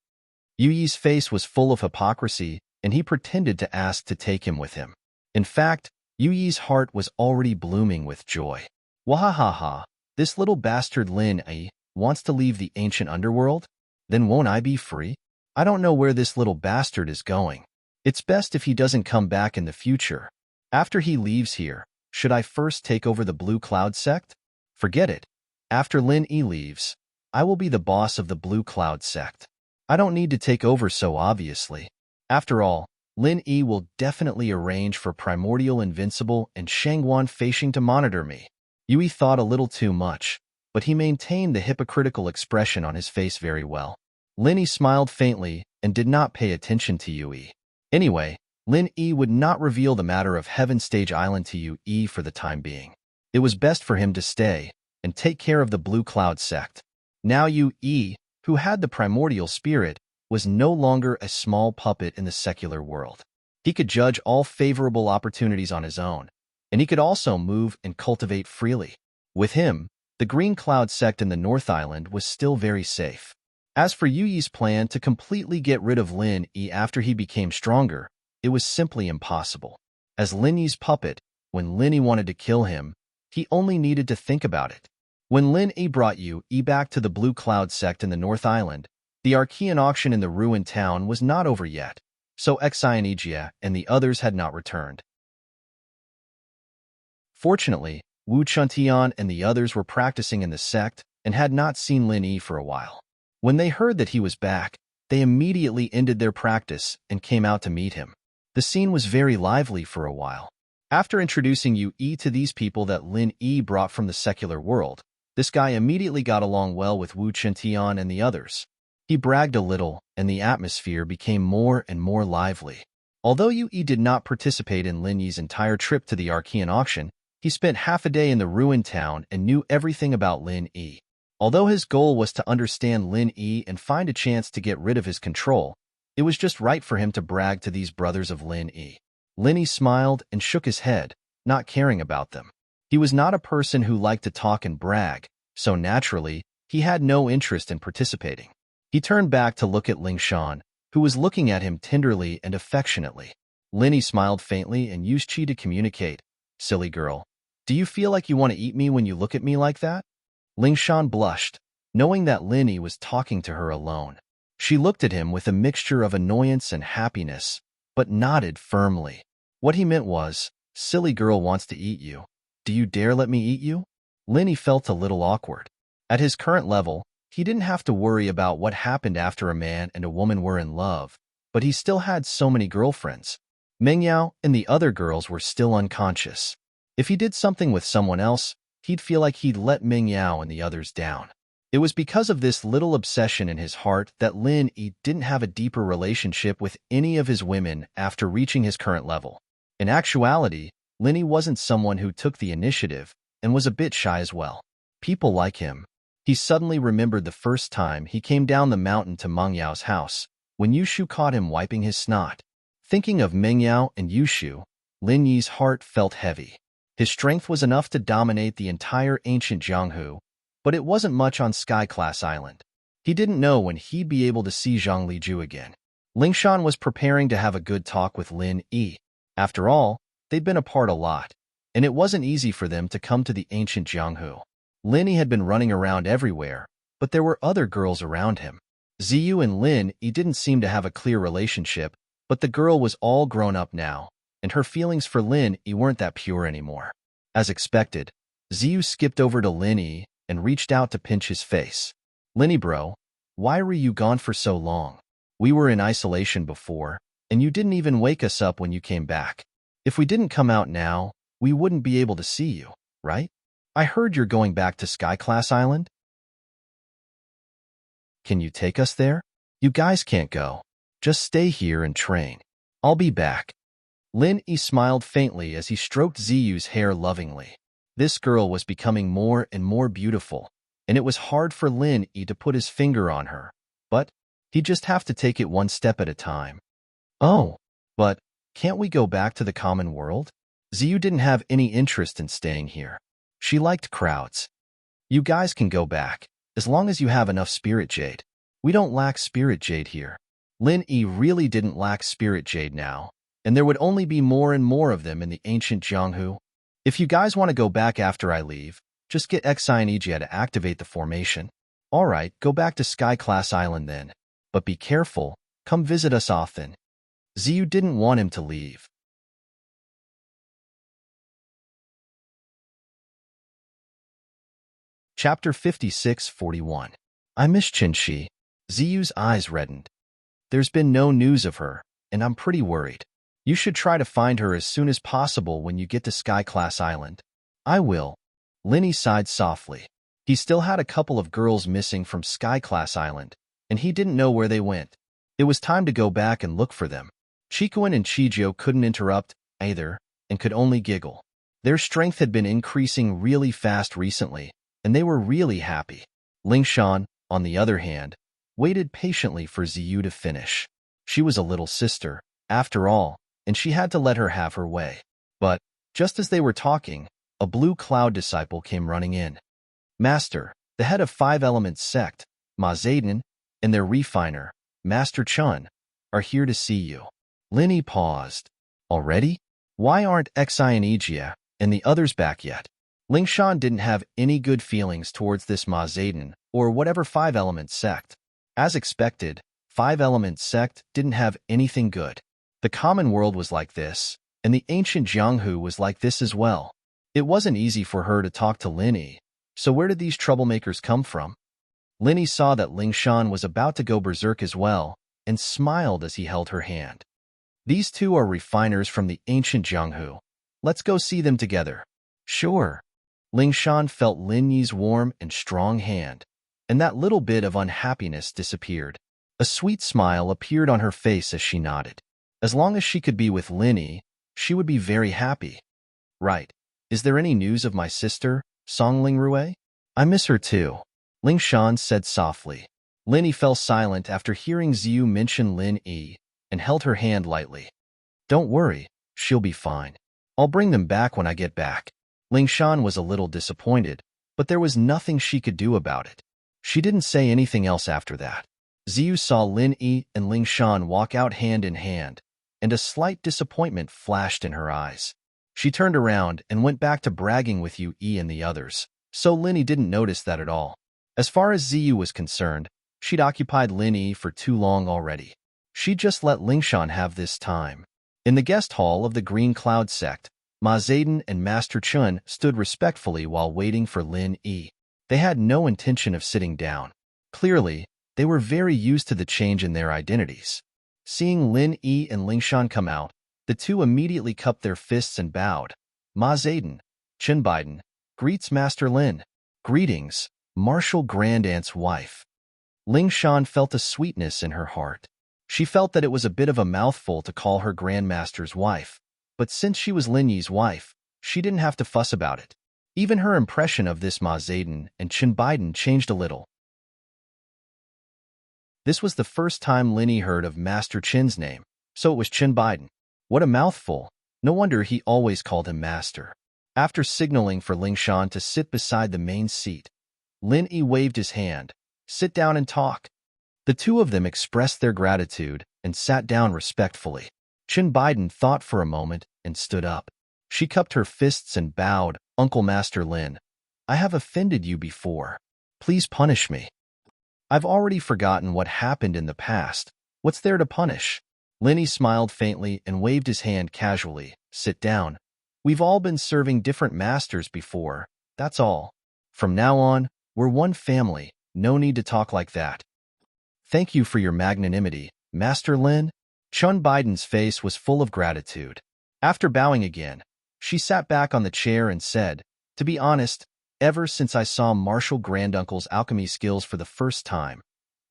S1: Yui's face was full of hypocrisy, and he pretended to ask to take him with him. In fact, Yui's heart was already blooming with joy. "Wahahaha, this little bastard Lin Yi wants to leave the ancient underworld? Then won't I be free? I don't know where this little bastard is going. It's best if he doesn't come back in the future. After he leaves here, should I first take over the Blue Cloud sect? Forget it. After Lin Yi leaves, I will be the boss of the Blue Cloud sect. I don't need to take over so obviously. After all, Lin Yi will definitely arrange for Primordial Invincible and Shangguan Feishing to monitor me." Yui thought a little too much, but he maintained the hypocritical expression on his face very well. Lin Yi smiled faintly and did not pay attention to Yui. Anyway, Lin Yi would not reveal the matter of Heaven Stage Island to Yui for the time being. It was best for him to stay and take care of the Blue Cloud sect. Now Yui, who had the primordial spirit, was no longer a small puppet in the secular world. He could judge all favorable opportunities on his own, and he could also move and cultivate freely. With him, the Green Cloud sect in the North Island was still very safe. As for Yui's plan to completely get rid of Lin Yi after he became stronger, it was simply impossible. As Lin Yi's puppet, when Lin Yi wanted to kill him, he only needed to think about it. When Lin Yi brought Yui back to the Blue Cloud sect in the North Island, the Archean auction in the ruined town was not over yet, so Xianijia and the others had not returned. Fortunately, Wu Chuntian and the others were practicing in the sect and had not seen Lin Yi for a while. When they heard that he was back, they immediately ended their practice and came out to meet him. The scene was very lively for a while. After introducing Yui to these people that Lin Yi brought from the secular world, this guy immediately got along well with Wu Chuntian and the others. He bragged a little, and the atmosphere became more and more lively. Although Yui did not participate in Lin Yi's entire trip to the Archean auction, he spent half a day in the ruined town and knew everything about Lin Yi. Although his goal was to understand Lin Yi and find a chance to get rid of his control, it was just right for him to brag to these brothers of Lin Yi. Lin Yi smiled and shook his head, not caring about them. He was not a person who liked to talk and brag, so naturally, he had no interest in participating. He turned back to look at Ling Shan, who was looking at him tenderly and affectionately. Lin Yi smiled faintly and used Qi to communicate. "Silly girl, do you feel like you want to eat me when you look at me like that?" Ling Shan blushed, knowing that Lin Yi was talking to her alone. She looked at him with a mixture of annoyance and happiness, but nodded firmly. What he meant was, "Silly girl wants to eat you. Do you dare let me eat you?" Lin Yi felt a little awkward. At his current level, he didn't have to worry about what happened after a man and a woman were in love, but he still had so many girlfriends. Mengyao and the other girls were still unconscious. If he did something with someone else, he'd feel like he'd let Mengyao and the others down. It was because of this little obsession in his heart that Lin Yi didn't have a deeper relationship with any of his women after reaching his current level. In actuality, Lin Yi wasn't someone who took the initiative and was a bit shy as well. People like him. He suddenly remembered the first time he came down the mountain to Mengyao's house, when Yushu caught him wiping his snot. Thinking of Mengyao and Yushu, Lin Yi's heart felt heavy. His strength was enough to dominate the entire ancient Jianghu, but it wasn't much on Sky-class Island. He didn't know when he'd be able to see Zhang Liju again. Lingshan was preparing to have a good talk with Lin Yi. After all, they'd been apart a lot, and it wasn't easy for them to come to the ancient Jianghu. Lin Yi had been running around everywhere, but there were other girls around him. Ziyu and Lin Yi didn't seem to have a clear relationship, but the girl was all grown up now, and her feelings for Lin Yi weren't that pure anymore. As expected, Ziyu skipped over to Lin Yi and reached out to pinch his face. "Lin Yi bro, why were you gone for so long? We were in isolation before, and you didn't even wake us up when you came back. If we didn't come out now, we wouldn't be able to see you, right? I heard you're going back to Sky-class Island. Can you take us there? You guys can't go. Just stay here and train. I'll be back." Lin Yi smiled faintly as he stroked Ziyu's hair lovingly. This girl was becoming more and more beautiful, and it was hard for Lin Yi to put his finger on her. But He'd just have to take it one step at a time. Oh, but can't we go back to the common world? Ziyu didn't have any interest in staying here. She liked crowds. You guys can go back, as long as you have enough spirit jade. We don't lack spirit jade here. Lin Yi really didn't lack spirit jade now, and there would only be more and more of them in the ancient Jianghu. If you guys want to go back after I leave, just get Xi and Ijia to activate the formation. Alright, go back to Sky Class Island then. But be careful, come visit us often. Ziyu didn't want him to leave. Chapter 56-41. I miss Qinshi. Ziyu's eyes reddened. There's been no news of her, and I'm pretty worried. You should try to find her as soon as possible when you get to Sky Class Island. I will. Linny sighed softly. He still had a couple of girls missing from Sky Class Island, and he didn't know where they went. It was time to go back and look for them. Chikuan and Chijio couldn't interrupt either, and could only giggle. Their strength had been increasing really fast recently, and they were really happy. Lingshan, on the other hand, waited patiently for Ziyu to finish. She was a little sister, after all, and she had to let her have her way. But, just as they were talking, a blue cloud disciple came running in. Master, the head of 5 Elements sect, Ma Zayden, and their refiner, Master Chun, are here to see you. Linny paused. Already? Why aren't Xi and Ijia and the others back yet? Lingshan didn't have any good feelings towards this Ma Zayden or whatever 5 Elements sect. As expected, 5 Elements sect didn't have anything good. The common world was like this, and the ancient Jianghu was like this as well. It wasn't easy for her to talk to Linny, so where did these troublemakers come from? Linny saw that Lingshan was about to go berserk as well, and smiled as he held her hand. These two are refiners from the ancient Jianghu. Let's go see them together. Sure. Lingshan felt Lin Yi's warm and strong hand, and that little bit of unhappiness disappeared. A sweet smile appeared on her face as she nodded. As long as she could be with Linny, she would be very happy. Right. Is there any news of my sister, Songling Rue? I miss her too, Lingshan said softly. Linny fell silent after hearing Ziyu mention Lin Yi, and held her hand lightly. Don't worry, she'll be fine. I'll bring them back when I get back. Lingshan was a little disappointed, but there was nothing she could do about it. She didn't say anything else after that. Ziyu saw Lin Yi and Lingshan walk out hand in hand, and a slight disappointment flashed in her eyes. She turned around and went back to bragging with Yi and the others, so Linny didn't notice that at all. As far as Ziyu was concerned, she'd occupied Linny for too long already. She'd just let Lingshan have this time. In the guest hall of the Green Cloud sect, Ma Zayden and Master Chun stood respectfully while waiting for Lin Yi. They had no intention of sitting down. Clearly, they were very used to the change in their identities. Seeing Lin Yi and Lingshan come out, the two immediately cupped their fists and bowed. Ma Zayden, Chen Biden, greets Master Lin. Greetings, Martial Grandaunt's wife. Lingshan felt a sweetness in her heart. She felt that it was a bit of a mouthful to call her Grandmaster's wife, but since she was Lin Yi's wife, she didn't have to fuss about it. Even her impression of this Ma Zayden and Chen Biden changed a little. This was the first time Lin Yi heard of Master Chen's name, so it was Chen Biden. What a mouthful. No wonder he always called him Master. After signaling for Lingshan to sit beside the main seat, Lin Yi waved his hand. Sit down and talk. The two of them expressed their gratitude and sat down respectfully. Chen Biden thought for a moment and stood up. She cupped her fists and bowed. Uncle Master Lin, I have offended you before. Please punish me. I've already forgotten what happened in the past. What's there to punish? Linny smiled faintly and waved his hand casually. Sit down. We've all been serving different masters before, that's all. From now on, we're one family. No need to talk like that. Thank you for your magnanimity, Master Lin. Chun Biden's face was full of gratitude. After bowing again, she sat back on the chair and said, to be honest, ever since I saw Martial Granduncle's alchemy skills for the first time,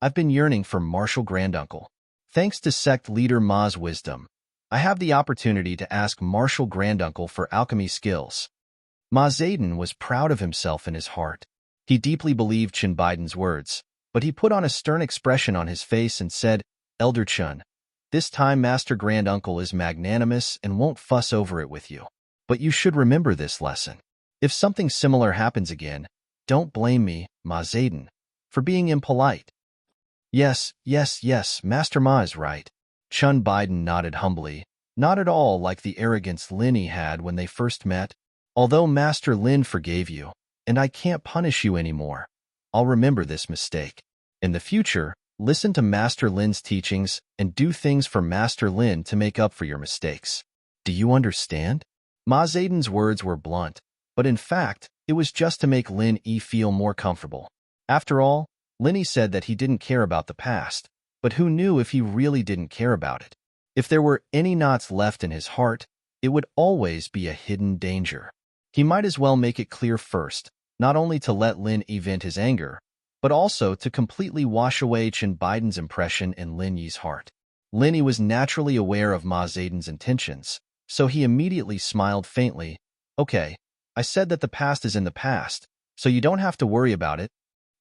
S1: I've been yearning for Martial Granduncle. Thanks to sect leader Ma's wisdom, I have the opportunity to ask Martial Granduncle for alchemy skills. Ma Zayden was proud of himself in his heart. He deeply believed Chen Biden's words, but he put on a stern expression on his face and said, Elder Chun, this time Master Granduncle is magnanimous and won't fuss over it with you. But you should remember this lesson. If something similar happens again, don't blame me, Ma Zayden, for being impolite. Yes, Master Ma is right. Chun Biden nodded humbly, not at all like the arrogance Linny had when they first met. Although Master Lin forgave you, and I can't punish you anymore, I'll remember this mistake. In the future, listen to Master Lin's teachings and do things for Master Lin to make up for your mistakes. Do you understand? Ma Zayden's words were blunt, but in fact, it was just to make Lin Yi feel more comfortable. After all, Linny said that he didn't care about the past, but who knew if he really didn't care about it? If there were any knots left in his heart, it would always be a hidden danger. He might as well make it clear first, not only to let Lin Yi vent his anger, but also to completely wash away Chun Biden's impression in Lin Yi's heart. Lin Yi was naturally aware of Ma Zayden's intentions, so he immediately smiled faintly. Okay, I said that the past is in the past, so you don't have to worry about it.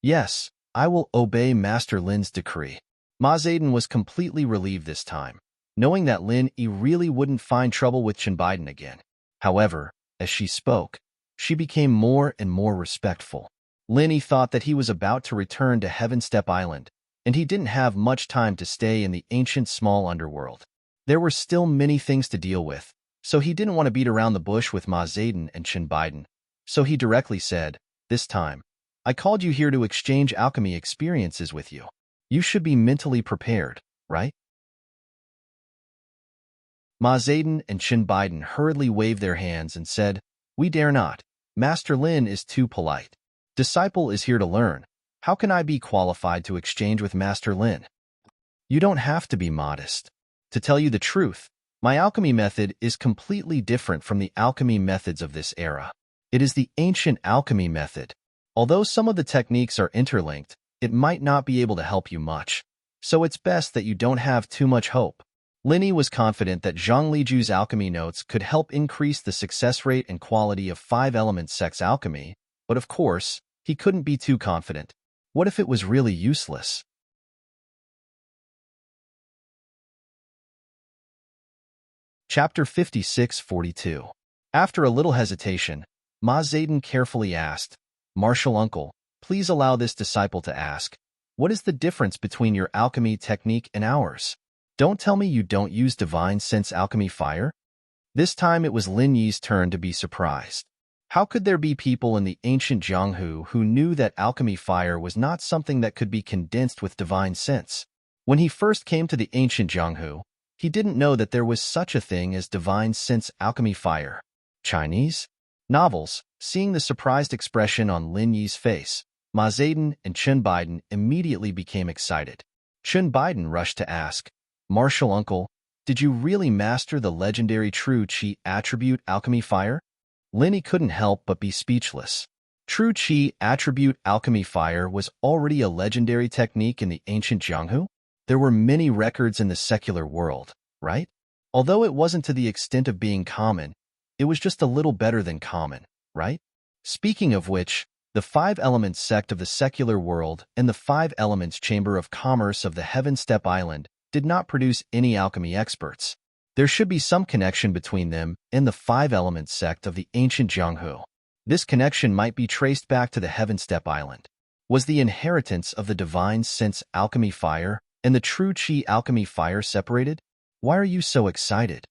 S1: Yes, I will obey Master Lin's decree. Ma Zayden was completely relieved this time, knowing that Lin Yi really wouldn't find trouble with Chun Biden again. However, as she spoke, she became more and more respectful. Lin Yi thought that he was about to return to Heaven Step Island, and he didn't have much time to stay in the ancient small underworld. There were still many things to deal with, so he didn't want to beat around the bush with Ma Zayden and Chun Biden. So he directly said, this time, I called you here to exchange alchemy experiences with you. You should be mentally prepared, right? Ma Zayden and Chun Biden hurriedly waved their hands and said, we dare not. Master Lin is too polite. Disciple is here to learn. How can I be qualified to exchange with Master Lin? You don't have to be modest. To tell you the truth, my alchemy method is completely different from the alchemy methods of this era. It is the ancient alchemy method. Although some of the techniques are interlinked, it might not be able to help you much. So it's best that you don't have too much hope. Lin Yi was confident that Zhang Liju's alchemy notes could help increase the success rate and quality of 5-element sex alchemy, but of course, he couldn't be too confident. What if it was really useless? Chapter 56-42. After a little hesitation, Ma Zayden carefully asked, Martial Uncle, please allow this disciple to ask, what is the difference between your alchemy technique and ours? Don't tell me you don't use divine sense alchemy fire? This time it was Lin Yi's turn to be surprised. How could there be people in the ancient Jianghu who knew that alchemy fire was not something that could be condensed with divine sense? When he first came to the ancient Jianghu, he didn't know that there was such a thing as divine sense alchemy fire. Chinese novels, seeing the surprised expression on Lin Yi's face, Ma Zayden and Chun Biden immediately became excited. Chun Biden rushed to ask, Martial Uncle, did you really master the legendary True Qi attribute alchemy fire? Lin Yi couldn't help but be speechless. True Qi attribute alchemy fire was already a legendary technique in the ancient Jianghu. There were many records in the secular world, right? Although it wasn't to the extent of being common, it was just a little better than common, right? Speaking of which, the 5-element sect of the secular world and the 5-elements chamber of commerce of the Heaven Step Island did not produce any alchemy experts. There should be some connection between them and the 5-element sect of the ancient Jianghu. This connection might be traced back to the Heaven Step Island. Was the inheritance of the divine sense alchemy fire and the true Qi alchemy fire separated? Why are you so excited?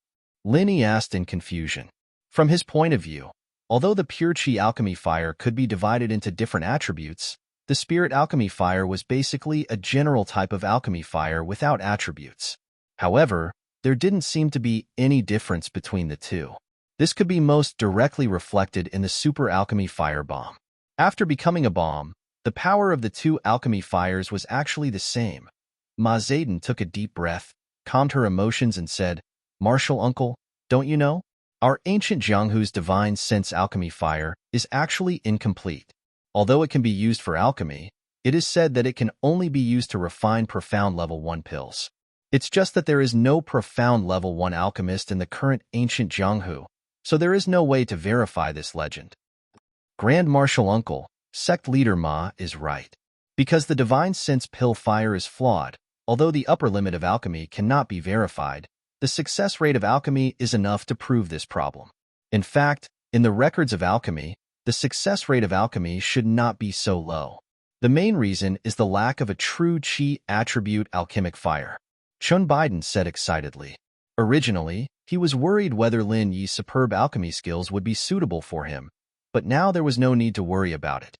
S1: Lin Yi asked in confusion. From his point of view, although the pure Qi alchemy fire could be divided into different attributes, the spirit alchemy fire was basically a general type of alchemy fire without attributes. However, there didn't seem to be any difference between the two. This could be most directly reflected in the super alchemy fire bomb. After becoming a bomb, the power of the two alchemy fires was actually the same. Ma Zayden took a deep breath, calmed her emotions and said, Martial Uncle, don't you know? Our ancient Jianghu's divine sense alchemy fire is actually incomplete. Although it can be used for alchemy, it is said that it can only be used to refine profound level 1 pills. It's just that there is no profound level 1 alchemist in the current ancient Jianghu, so there is no way to verify this legend. Grand Martial Uncle, sect leader Ma is right. Because the divine sense pill fire is flawed, although the upper limit of alchemy cannot be verified, the success rate of alchemy is enough to prove this problem. In fact, in the records of alchemy, the success rate of alchemy should not be so low. The main reason is the lack of a true qi attribute alchemic fire. Chun Biden said excitedly. Originally, he was worried whether Lin Yi's superb alchemy skills would be suitable for him, but now there was no need to worry about it.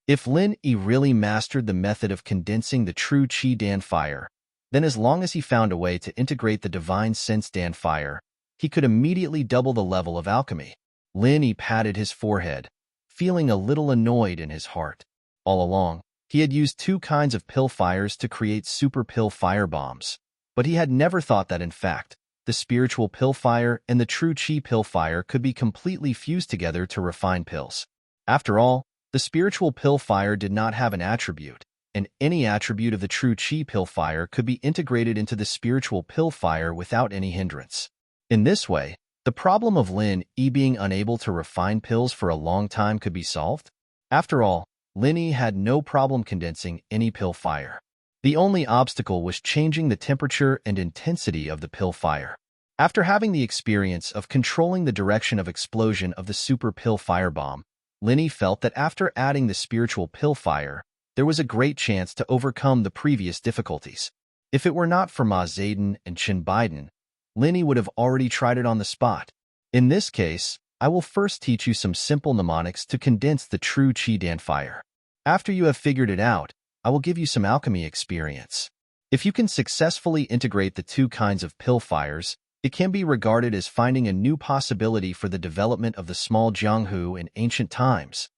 S1: If Lin Yi really mastered the method of condensing the true qi Dan fire, then as long as he found a way to integrate the divine sense Dan fire, he could immediately double the level of alchemy. Lin Yi patted his forehead, feeling a little annoyed in his heart. All along, he had used two kinds of pill fires to create super pill fire bombs, but he had never thought that in fact, the spiritual pill fire and the true qi pill fire could be completely fused together to refine pills. After all, the spiritual pill fire did not have an attribute, and any attribute of the true qi pill fire could be integrated into the spiritual pill fire without any hindrance. In this way, the problem of Lin Yi being unable to refine pills for a long time could be solved. After all, Lin Yi had no problem condensing any pill fire. The only obstacle was changing the temperature and intensity of the pill fire. After having the experience of controlling the direction of explosion of the super pill firebomb, Lin Yi felt that after adding the spiritual pill fire, there was a great chance to overcome the previous difficulties. If it were not for Ma Zedong and Qin Biden, Lin Yi would have already tried it on the spot. In this case, I will first teach you some simple mnemonics to condense the true qi Dan fire. After you have figured it out, I will give you some alchemy experience. If you can successfully integrate the two kinds of pill fires, it can be regarded as finding a new possibility for the development of the small Jianghu in ancient times.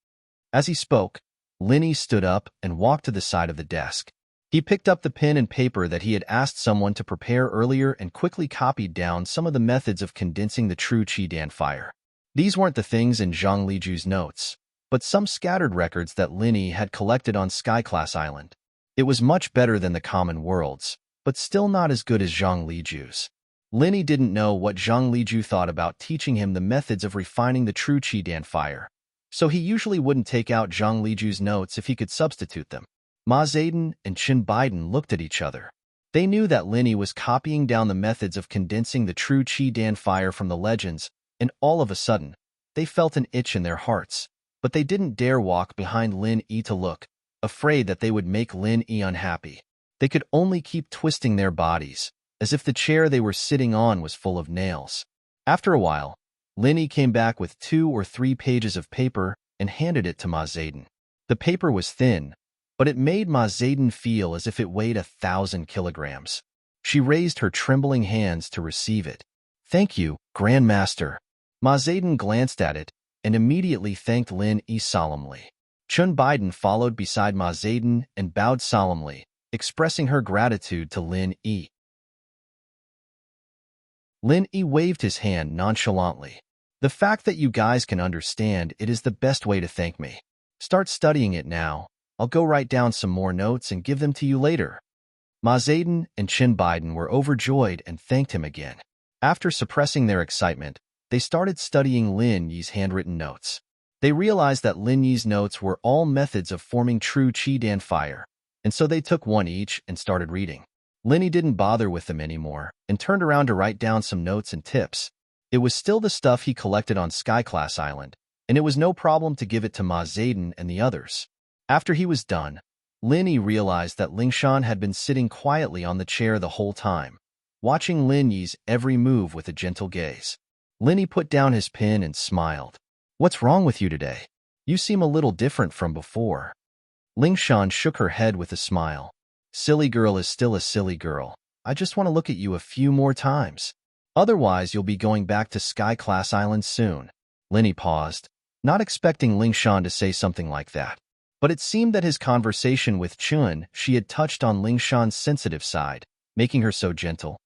S1: As he spoke, Lin Yi stood up and walked to the side of the desk. He picked up the pen and paper that he had asked someone to prepare earlier and quickly copied down some of the methods of condensing the true qi Dan fire. These weren't the things in Zhang Liju's notes, but some scattered records that Lin Yi had collected on Sky-class Island. It was much better than the common worlds, but still not as good as Zhang Liju's. Lin Yi didn't know what Zhang Liju thought about teaching him the methods of refining the true qi Dan fire, so he usually wouldn't take out Zhang Liju's notes if he could substitute them. Ma Zedong and Qin Biden looked at each other. They knew that Lin Yi was copying down the methods of condensing the true qi Dan fire from the legends, and all of a sudden, they felt an itch in their hearts, but they didn't dare walk behind Lin Yi to look, afraid that they would make Lin Yi unhappy. They could only keep twisting their bodies, as if the chair they were sitting on was full of nails. After a while, Lin Yi came back with 2 or 3 pages of paper and handed it to Ma Zedong. The paper was thin, but it made Ma Zedong feel as if it weighed 1,000 kilograms. She raised her trembling hands to receive it. "Thank you, Grand Master." Ma Zedong glanced at it and immediately thanked Lin Yi solemnly. Chun Biden followed beside Ma Zedong and bowed solemnly, expressing her gratitude to Lin Yi. Lin Yi waved his hand nonchalantly. "The fact that you guys can understand it is the best way to thank me. Start studying it now. I'll go write down some more notes and give them to you later." Ma Zedong and Qin Biden were overjoyed and thanked him again. After suppressing their excitement, they started studying Lin Yi's handwritten notes. They realized that Lin Yi's notes were all methods of forming true qi Dan fire, and so they took one each and started reading. Lin Yi didn't bother with them anymore and turned around to write down some notes and tips. It was still the stuff he collected on Sky-class Island, and it was no problem to give it to Ma Zedong and the others. After he was done, Lin Yi realized that Lingshan had been sitting quietly on the chair the whole time, watching Lin Yi's every move with a gentle gaze. Lin Yi put down his pen and smiled. "What's wrong with you today? You seem a little different from before." Lingshan shook her head with a smile. "Silly girl is still a silly girl. I just want to look at you a few more times. Otherwise, you'll be going back to Sky-class Island soon." Lin Yi paused, not expecting Lingshan to say something like that. But it seemed that his conversation with Chun she had touched on Lingshan's sensitive side, making her so gentle.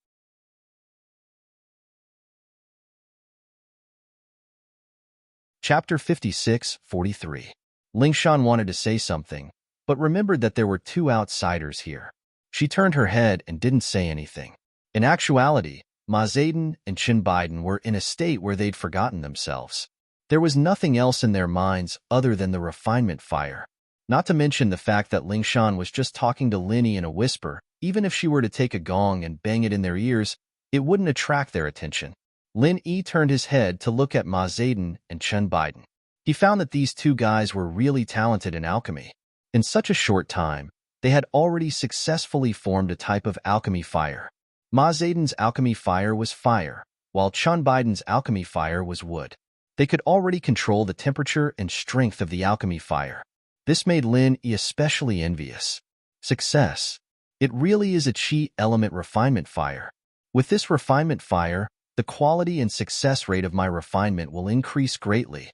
S1: Chapter 56-43. Lingshan wanted to say something, but remembered that there were 2 outsiders here. She turned her head and didn't say anything. In actuality, Ma Zedong and Qin Biden were in a state where they'd forgotten themselves. There was nothing else in their minds other than the refinement fire. Not to mention the fact that Lingshan was just talking to Linny in a whisper. Even if she were to take a gong and bang it in their ears, it wouldn't attract their attention. Lin Yi turned his head to look at Ma Zayden and Chen Biden. He found that these two guys were really talented in alchemy. In such a short time, they had already successfully formed a type of alchemy fire. Ma Zayden's alchemy fire was fire, while Chen Biden's alchemy fire was wood. They could already control the temperature and strength of the alchemy fire. This made Lin Yi especially envious. Success. It really is a chi element refinement fire. With this refinement fire, the quality and success rate of my refinement will increase greatly.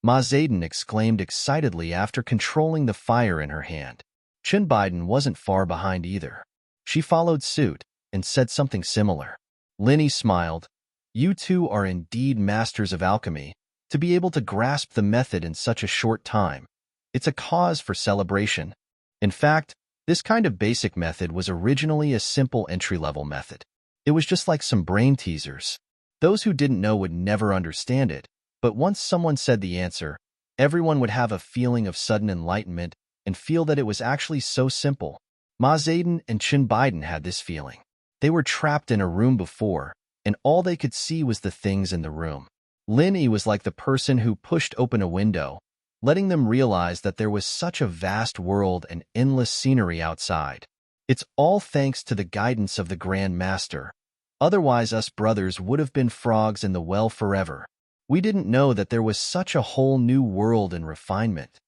S1: Ma Zayden exclaimed excitedly after controlling the fire in her hand. Chen Biden wasn't far behind either. She followed suit and said something similar. Linny smiled. You two are indeed masters of alchemy. To be able to grasp the method in such a short time, it's a cause for celebration. In fact, this kind of basic method was originally a simple entry-level method. It was just like some brain teasers. Those who didn't know would never understand it, but once someone said the answer, everyone would have a feeling of sudden enlightenment and feel that it was actually so simple. Ma Zayden and Chen Biden had this feeling. They were trapped in a room before, and all they could see was the things in the room. Lin Yi was like the person who pushed open a window, letting them realize that there was such a vast world and endless scenery outside. It's all thanks to the guidance of the Grand Master. Otherwise, us brothers would have been frogs in the well forever. We didn't know that there was such a whole new world and refinement.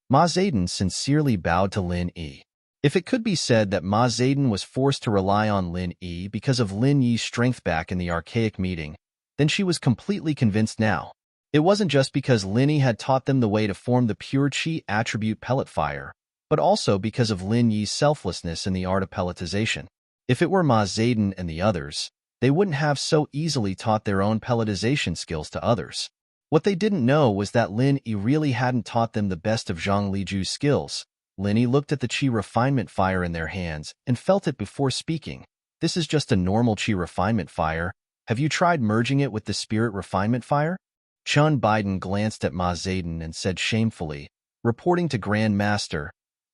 S1: Ma Zayden sincerely bowed to Lin Yi. If it could be said that Ma Zayden was forced to rely on Lin Yi because of Lin Yi's strength back in the archaic meeting, then she was completely convinced now. It wasn't just because Lin Yi had taught them the way to form the pure chi attribute pellet fire, but also because of Lin Yi's selflessness in the art of pelletization. If it were Ma Zayden and the others, they wouldn't have so easily taught their own pelletization skills to others. What they didn't know was that Lin Yi really hadn't taught them the best of Zhang Liju's skills. Lin Yi looked at the chi refinement fire in their hands and felt it before speaking. This is just a normal chi refinement fire. Have you tried merging it with the spirit refinement fire? Chen Biden glanced at Ma Zayden and said shamefully, reporting to Grand Master,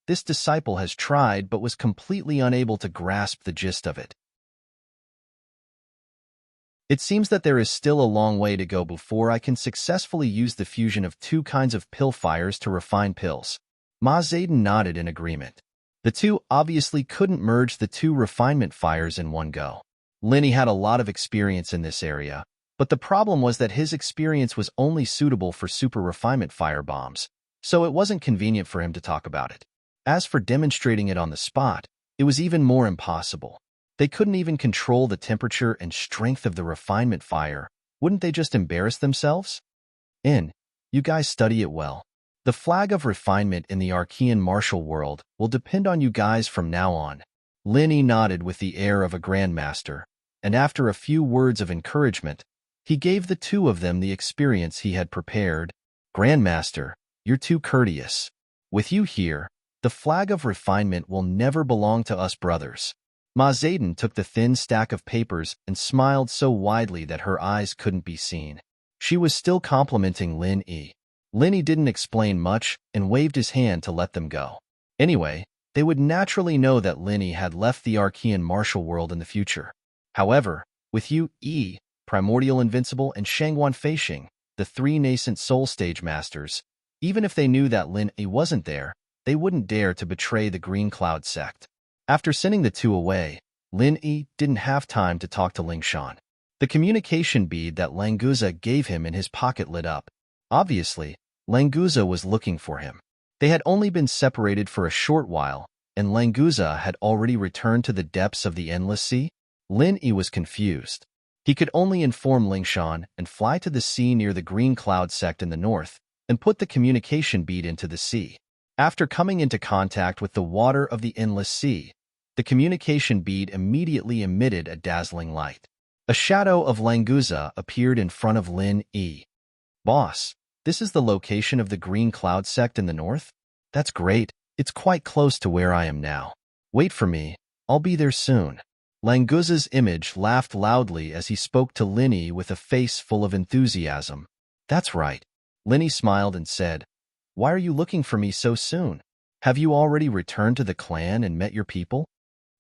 S1: this disciple has tried but was completely unable to grasp the gist of it. It seems that there is still a long way to go before I can successfully use the fusion of two kinds of pill fires to refine pills. Ma Zayden nodded in agreement. The two obviously couldn't merge the two refinement fires in one go. Lin Yi had a lot of experience in this area, but the problem was that his experience was only suitable for super refinement fire bombs, so it wasn't convenient for him to talk about it. As for demonstrating it on the spot, it was even more impossible. They couldn't even control the temperature and strength of the refinement fire. Wouldn't they just embarrass themselves? You guys study it well. The flag of refinement in the Archean martial world will depend on you guys from now on. Lin Yi nodded with the air of a grandmaster, and after a few words of encouragement, he gave the two of them the experience he had prepared. Grandmaster, you're too courteous. With you here, the flag of refinement will never belong to us brothers. Ma Zayden took the thin stack of papers and smiled so widely that her eyes couldn't be seen. She was still complimenting Lin Yi. Lin Yi didn't explain much and waved his hand to let them go. Anyway, they would naturally know that Lin Yi had left the Archean martial world in the future. However, with Yu Yi, Primordial Invincible, and Shangguan Feixing, the three nascent soul stage masters, even if they knew that Lin Yi wasn't there, they wouldn't dare to betray the Green Cloud sect. After sending the two away, Lin Yi didn't have time to talk to Lingshan. The communication bead that Languza gave him in his pocket lit up. Obviously, Languza was looking for him. They had only been separated for a short while, and Languza had already returned to the depths of the Endless Sea. Lin Yi was confused. He could only inform Lingshan and fly to the sea near the Green Cloud sect in the north, and put the communication bead into the sea. After coming into contact with the water of the Endless Sea, the communication bead immediately emitted a dazzling light. A shadow of Languza appeared in front of Lin Yi. Boss, this is the location of the Green Cloud sect in the north? That's great. It's quite close to where I am now. Wait for me. I'll be there soon. Languza's image laughed loudly as he spoke to Lin Yi with a face full of enthusiasm. That's right. Lin Yi smiled and said, Why are you looking for me so soon? Have you already returned to the clan and met your people?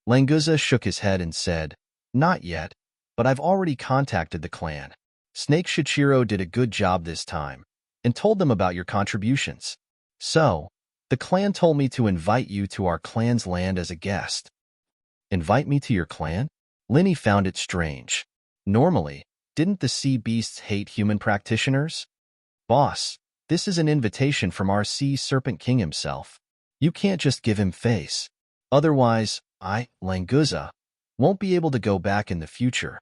S1: Languza shook his head and said, Not yet, but I've already contacted the clan. Snake Shichiro did a good job this time and told them about your contributions. So, the clan told me to invite you to our clan's land as a guest. Invite me to your clan? Linny found it strange. Normally, didn't the sea beasts hate human practitioners? Boss, this is an invitation from our sea serpent king himself. You can't just give him face. Otherwise, I, Languza, won't be able to go back in the future.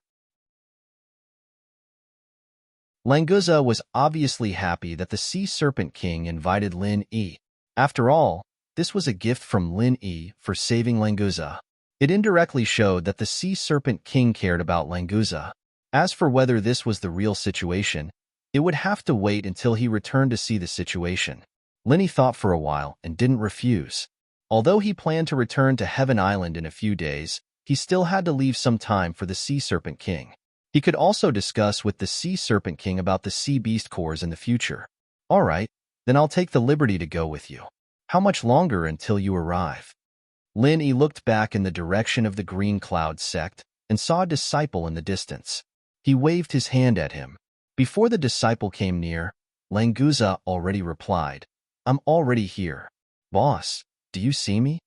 S1: Languza was obviously happy that the sea serpent king invited Lin Yi. After all, this was a gift from Lin Yi for saving Languza. It indirectly showed that the sea serpent king cared about Languza. As for whether this was the real situation, it would have to wait until he returned to see the situation. Linny thought for a while and didn't refuse. Although he planned to return to Heaven Island in a few days, he still had to leave some time for the Sea Serpent King. He could also discuss with the Sea Serpent King about the Sea Beast Cores in the future. All right, then I'll take the liberty to go with you. How much longer until you arrive? Lin Yi looked back in the direction of the Green Cloud sect and saw a disciple in the distance. He waved his hand at him. Before the disciple came near, Languza already replied, I'm already here. Boss, do you see me?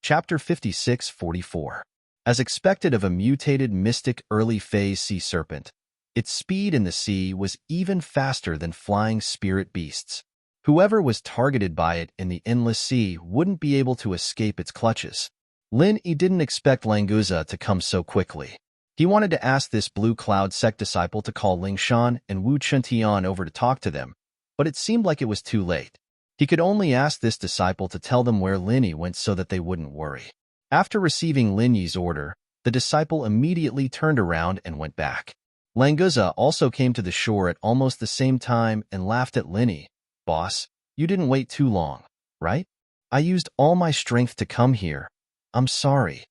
S1: Chapter 56-44. As expected of a mutated mystic early phase sea serpent, its speed in the sea was even faster than flying spirit beasts. Whoever was targeted by it in the endless sea wouldn't be able to escape its clutches. Lin Yi didn't expect Languza to come so quickly. He wanted to ask this Blue Cloud sect disciple to call Lingshan and Wu Chuntian over to talk to them, but it seemed like it was too late. He could only ask this disciple to tell them where Lin Yi went so that they wouldn't worry. After receiving Lin Yi's order, the disciple immediately turned around and went back. Languza also came to the shore at almost the same time and laughed at Lin Yi. Boss, you didn't wait too long, right? I used all my strength to come here. I'm sorry.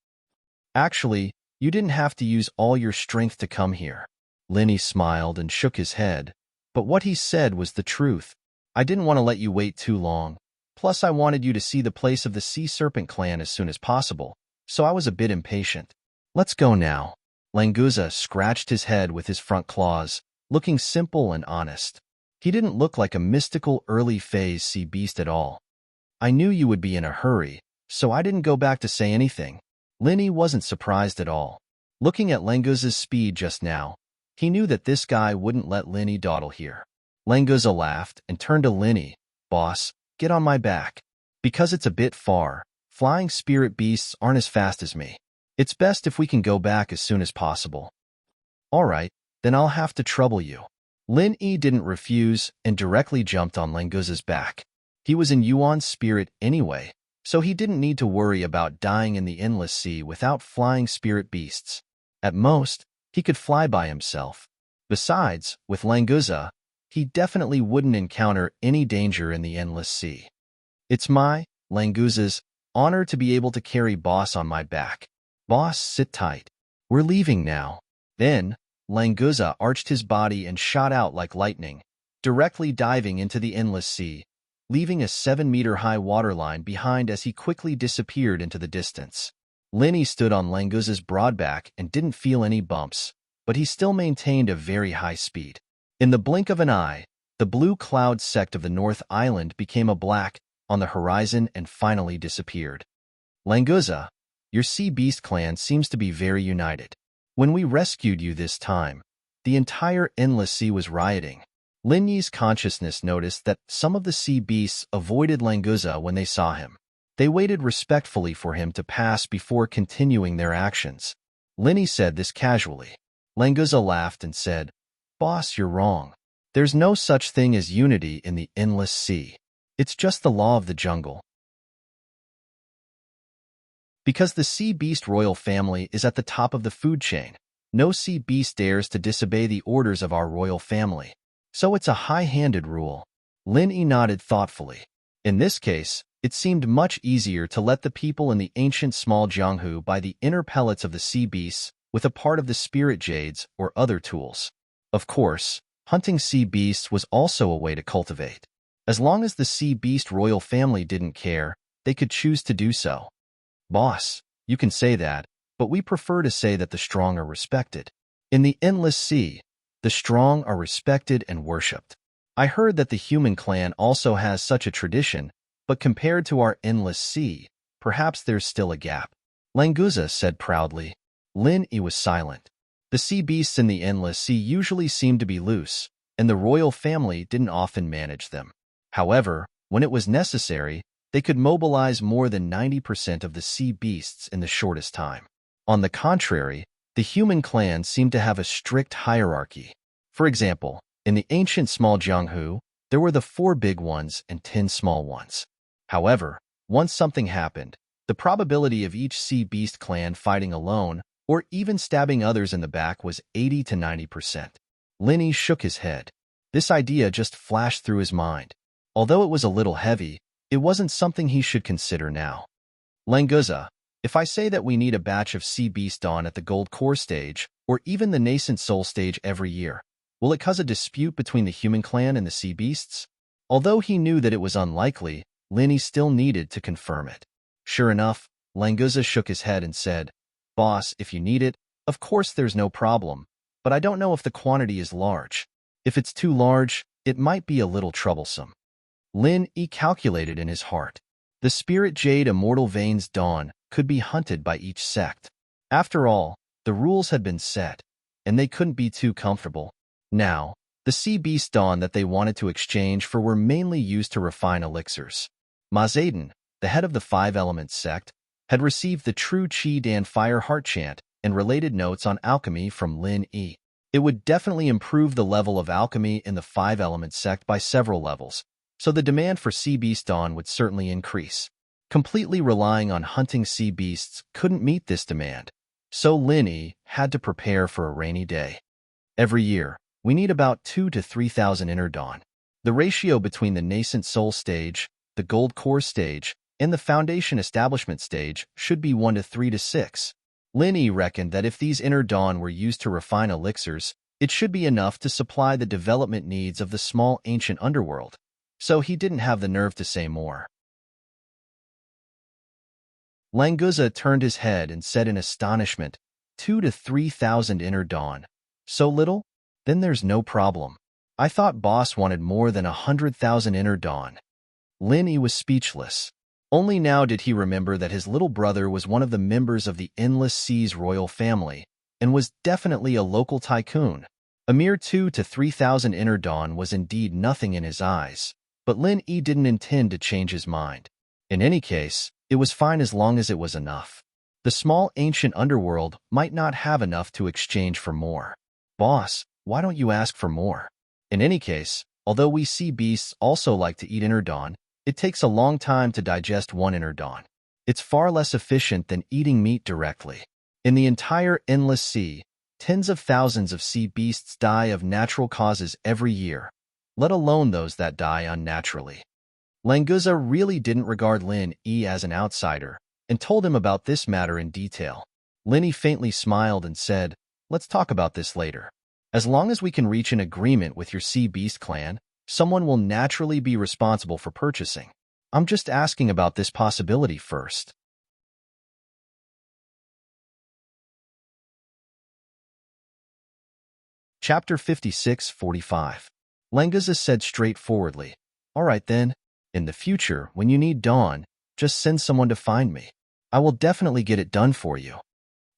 S1: Actually, you didn't have to use all your strength to come here. Lin Yi smiled and shook his head, but what he said was the truth. I didn't want to let you wait too long. Plus, I wanted you to see the place of the Sea Serpent clan as soon as possible, so I was a bit impatient. Let's go now. Languza scratched his head with his front claws, looking simple and honest. He didn't look like a mystical early phase sea beast at all. I knew you would be in a hurry, so I didn't go back to say anything. Lin Yi wasn't surprised at all. Looking at Languza's speed just now, he knew that this guy wouldn't let Lin Yi dawdle here. Languza laughed and turned to Lin Yi. Boss, get on my back. Because it's a bit far, flying spirit beasts aren't as fast as me. It's best if we can go back as soon as possible. All right, then I'll have to trouble you. Lin Yi didn't refuse and directly jumped on Languza's back. He was in Yuan's spirit anyway, so he didn't need to worry about dying in the endless sea without flying spirit beasts. At most, he could fly by himself. Besides, with Languza, he definitely wouldn't encounter any danger in the endless sea. It's my, Languza's, honor to be able to carry Boss on my back. Boss, sit tight. We're leaving now. Then, Languza arched his body and shot out like lightning, directly diving into the endless sea, leaving a 7-meter-high waterline behind as he quickly disappeared into the distance. Lin Yi stood on Languza's broad back and didn't feel any bumps, but he still maintained a very high speed. In the blink of an eye, the Blue Cloud sect of the North Island became a black on the horizon and finally disappeared. Languza, your Sea Beast clan seems to be very united. When we rescued you this time, the entire endless sea was rioting. Lin Yi's consciousness noticed that some of the sea beasts avoided Languza when they saw him. They waited respectfully for him to pass before continuing their actions. Lin Yi said this casually. Languza laughed and said, Boss, you're wrong. There's no such thing as unity in the endless sea. It's just the law of the jungle. Because the sea beast royal family is at the top of the food chain, no sea beast dares to disobey the orders of our royal family. So it's a high-handed rule. Lin Yi nodded thoughtfully. In this case, it seemed much easier to let the people in the ancient small Jianghu buy the inner pellets of the sea beasts with a part of the spirit jades or other tools. Of course, Hunting sea beasts was also a way to cultivate. As long as the sea beast royal family didn't care, they could choose to do so. Boss, you can say that, but we prefer to say that the strong are respected. In the endless sea, the strong are respected and worshipped. I heard that the human clan also has such a tradition, but compared to our endless sea, perhaps there's still a gap. Languza said proudly. Lin Yi was silent. The sea beasts in the endless sea usually seemed to be loose, and the royal family didn't often manage them. However, when it was necessary, they could mobilize more than 90% of the sea beasts in the shortest time. On the contrary, the human clan seemed to have a strict hierarchy. For example, in the ancient small Jianghu, there were the 4 big ones and 10 small ones. However, once something happened, the probability of each sea beast clan fighting alone or even stabbing others in the back was 80 to 90%. Linny shook his head. This idea just flashed through his mind. Although it was a little heavy, it wasn't something he should consider now. Languza, if I say that we need a batch of sea beast dawn at the gold core stage, or even the nascent soul stage every year, will it cause a dispute between the human clan and the sea beasts? Although he knew that it was unlikely, Linny still needed to confirm it. Sure enough, Languza shook his head and said, Boss, if you need it, of course there's no problem, but I don't know if the quantity is large. If it's too large, it might be a little troublesome. Lin Yi calculated in his heart. The spirit jade immortal veins dawn could be hunted by each sect. After all, the rules had been set, and they couldn't be too comfortable. Now, the sea beast dawn that they wanted to exchange for were mainly used to refine elixirs. Ma Zayden, the head of the 5 Elements sect, had received the true Qi Dan Fire Heart chant and related notes on alchemy from Lin Yi. It would definitely improve the level of alchemy in the 5 Elements sect by several levels, so the demand for sea beast dawn would certainly increase. Completely relying on hunting sea beasts couldn't meet this demand, so Lin Yi had to prepare for a rainy day. Every year, we need about 2,000 to 3,000 inner dawn. The ratio between the nascent soul stage, the gold core stage, and the foundation establishment stage should be 1 to 3 to 6. Lin Yi reckoned that if these inner dawn were used to refine elixirs, it should be enough to supply the development needs of the small ancient underworld, so he didn't have the nerve to say more. Languza turned his head and said in astonishment, 2,000 to 3,000 inner dawn. So little? Then there's no problem. I thought boss wanted more than 100,000 inner dawn. Lin Yi was speechless. Only now did he remember that his little brother was one of the members of the Endless Seas royal family and was definitely a local tycoon. A mere 2,000 to 3,000 inner dawn was indeed nothing in his eyes, but Lin Yi didn't intend to change his mind. In any case, it was fine as long as it was enough. The small ancient underworld might not have enough to exchange for more. Boss, why don't you ask for more? In any case, although we sea beasts also like to eat inner dawn, it takes a long time to digest 1 inner dawn. It's far less efficient than eating meat directly. In the entire endless sea, tens of thousands of sea beasts die of natural causes every year, let alone those that die unnaturally. Languza really didn't regard Lin Yi as an outsider and told him about this matter in detail. Lin Yi faintly smiled and said, Let's talk about this later. As long as we can reach an agreement with your sea beast clan, someone will naturally be responsible for purchasing. I'm just asking about this possibility first. Chapter 56-45. Languza said straightforwardly, All right then, in the future, when you need dawn, just send someone to find me. I will definitely get it done for you.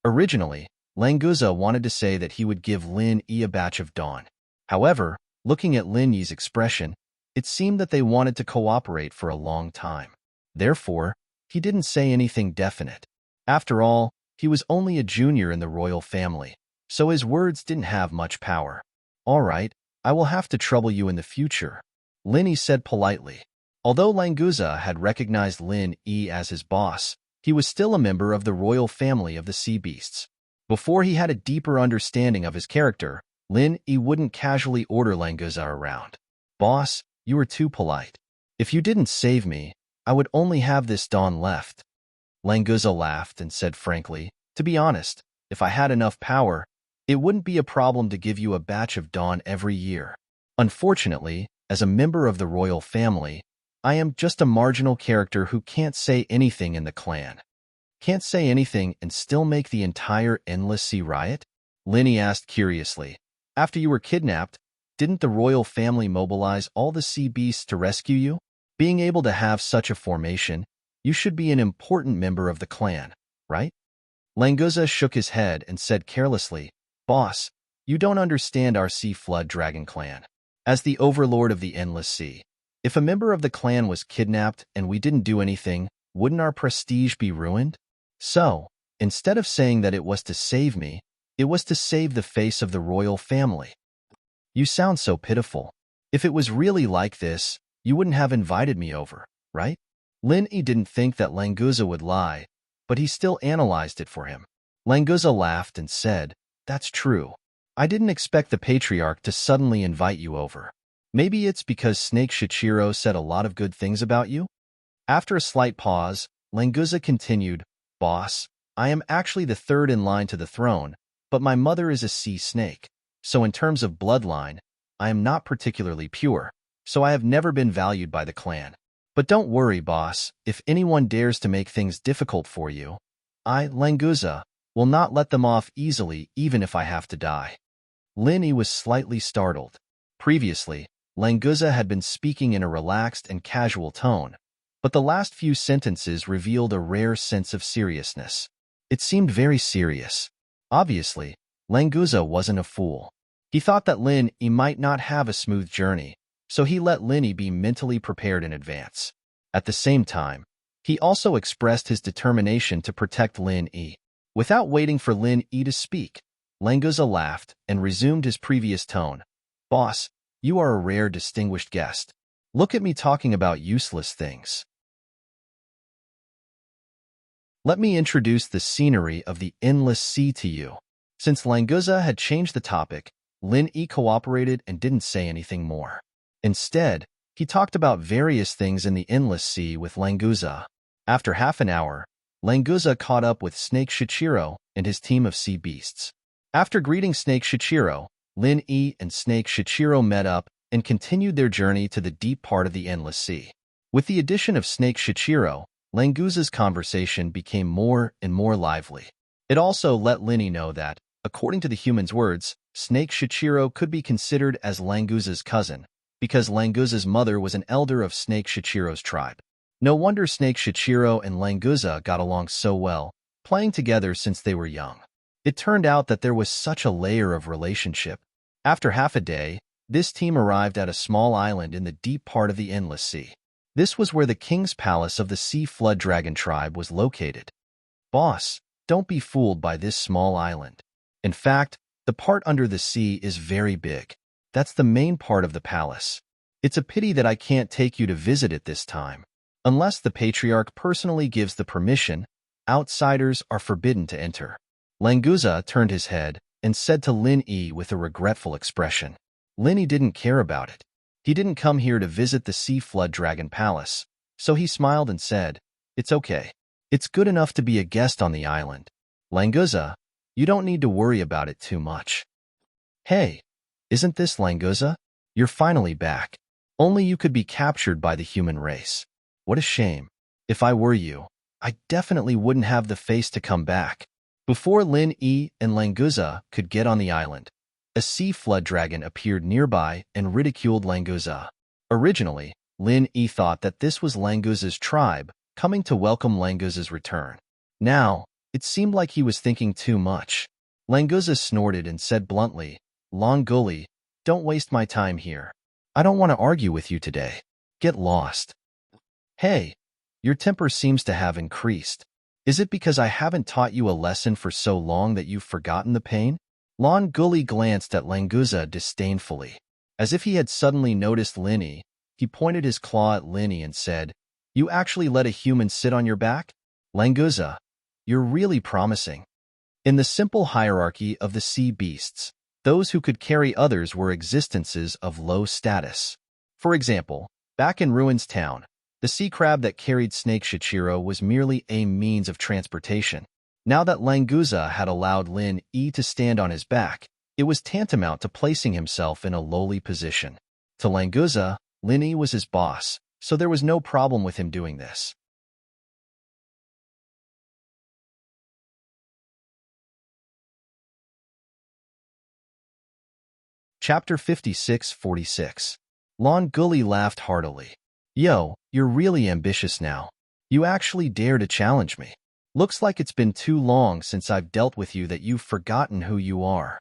S1: Originally, Languza wanted to say that he would give Lin Yi a batch of dawn. However, looking at Lin Yi's expression, it seemed that they wanted to cooperate for a long time. Therefore, he didn't say anything definite. After all, he was only a junior in the royal family, so his words didn't have much power. All right, I will have to trouble you in the future, Lin Yi said politely. Although Languza had recognized Lin Yi as his boss, he was still a member of the royal family of the sea beasts. Before he had a deeper understanding of his character, Lin Yi wouldn't casually order Languza around. Boss, you are too polite. If you didn't save me, I would only have this dawn left. Languza laughed and said frankly, To be honest, if I had enough power, It wouldn't be a problem to give you a batch of dawn every year. Unfortunately, as a member of the royal family, I am just a marginal character who can't say anything in the clan. Can't say anything and still make the entire endless sea riot? Linny asked curiously. After you were kidnapped, didn't the royal family mobilize all the sea beasts to rescue you? Being able to have such a formation, you should be an important member of the clan, right? Languza shook his head and said carelessly, Boss, you don't understand our sea flood dragon clan. As the overlord of the endless sea, if a member of the clan was kidnapped and we didn't do anything, wouldn't our prestige be ruined? So, instead of saying that it was to save me, it was to save the face of the royal family. You sound so pitiful. If it was really like this, you wouldn't have invited me over, right? Linny didn't think that Languza would lie, but he still analyzed it for him. Languza laughed and said, That's true. I didn't expect the patriarch to suddenly invite you over. Maybe it's because Snake Shichiro said a lot of good things about you? After a slight pause, Languza continued, Boss, I am actually the third in line to the throne, but my mother is a sea snake. So in terms of bloodline, I am not particularly pure, so I have never been valued by the clan. But don't worry, boss, if anyone dares to make things difficult for you, I, Languza, will not let them off easily even if I have to die. Linny was slightly startled. Previously, Languza had been speaking in a relaxed and casual tone, but the last few sentences revealed a rare sense of seriousness. It seemed very serious. Obviously, Languza wasn't a fool. He thought that Linny might not have a smooth journey, so he let Linny be mentally prepared in advance. At the same time, he also expressed his determination to protect Linny. Without waiting for Linny to speak, Languza laughed and resumed his previous tone. Boss, you are a rare distinguished guest. Look at me talking about useless things. Let me introduce the scenery of the endless sea to you. Since Languza had changed the topic, Linny cooperated and didn't say anything more. Instead, he talked about various things in the endless sea with Languza. After half an hour, Languza caught up with Snake Shichiro and his team of sea beasts. After greeting Snake Shichiro, Linny and Snake Shichiro met up and continued their journey to the deep part of the endless sea. With the addition of Snake Shichiro, Languza's conversation became more and more lively. It also let Linny know that, according to the human's words, Snake Shichiro could be considered as Languza's cousin, because Languza's mother was an elder of Snake Shichiro's tribe. No wonder Snake Shichiro and Languza got along so well, playing together since they were young. It turned out that there was such a layer of relationship. After half a day, this team arrived at a small island in the deep part of the endless sea. This was where the king's palace of the Sea Flood Dragon tribe was located. Boss, don't be fooled by this small island. In fact, the part under the sea is very big. That's the main part of the palace. It's a pity that I can't take you to visit it this time. Unless the patriarch personally gives the permission, outsiders are forbidden to enter. Languza turned his head and said to Linny with a regretful expression. Linny didn't care about it. He didn't come here to visit the Sea Flood Dragon Palace, so he smiled and said, It's okay. It's good enough to be a guest on the island. Languza, you don't need to worry about it too much. Hey, isn't this Languza? You're finally back. Only you could be captured by the human race. What a shame. If I were you, I definitely wouldn't have the face to come back. Before Linny and Languza could get on the island, a sea flood dragon appeared nearby and ridiculed Languza. Originally, Linny thought that this was Languza's tribe coming to welcome Languza's return. Now, it seemed like he was thinking too much. Languza snorted and said bluntly, Longully, don't waste my time here. I don't want to argue with you today. Get lost. Hey, your temper seems to have increased. Is it because I haven't taught you a lesson for so long that you've forgotten the pain? Longully glanced at Languza disdainfully. As if he had suddenly noticed Linny, he pointed his claw at Linny and said, You actually let a human sit on your back? Languza, you're really promising. In the simple hierarchy of the sea beasts, those who could carry others were existences of low status. For example, back in Ruins Town, the sea crab that carried Snake Shichiro was merely a means of transportation. Now that Languza had allowed Lin Yi to stand on his back, it was tantamount to placing himself in a lowly position. To Languza, Lin Yi was his boss, so there was no problem with him doing this. Chapter 56-46. Lon Gully laughed heartily. Yo, you're really ambitious now. You actually dare to challenge me. Looks like it's been too long since I've dealt with you that you've forgotten who you are.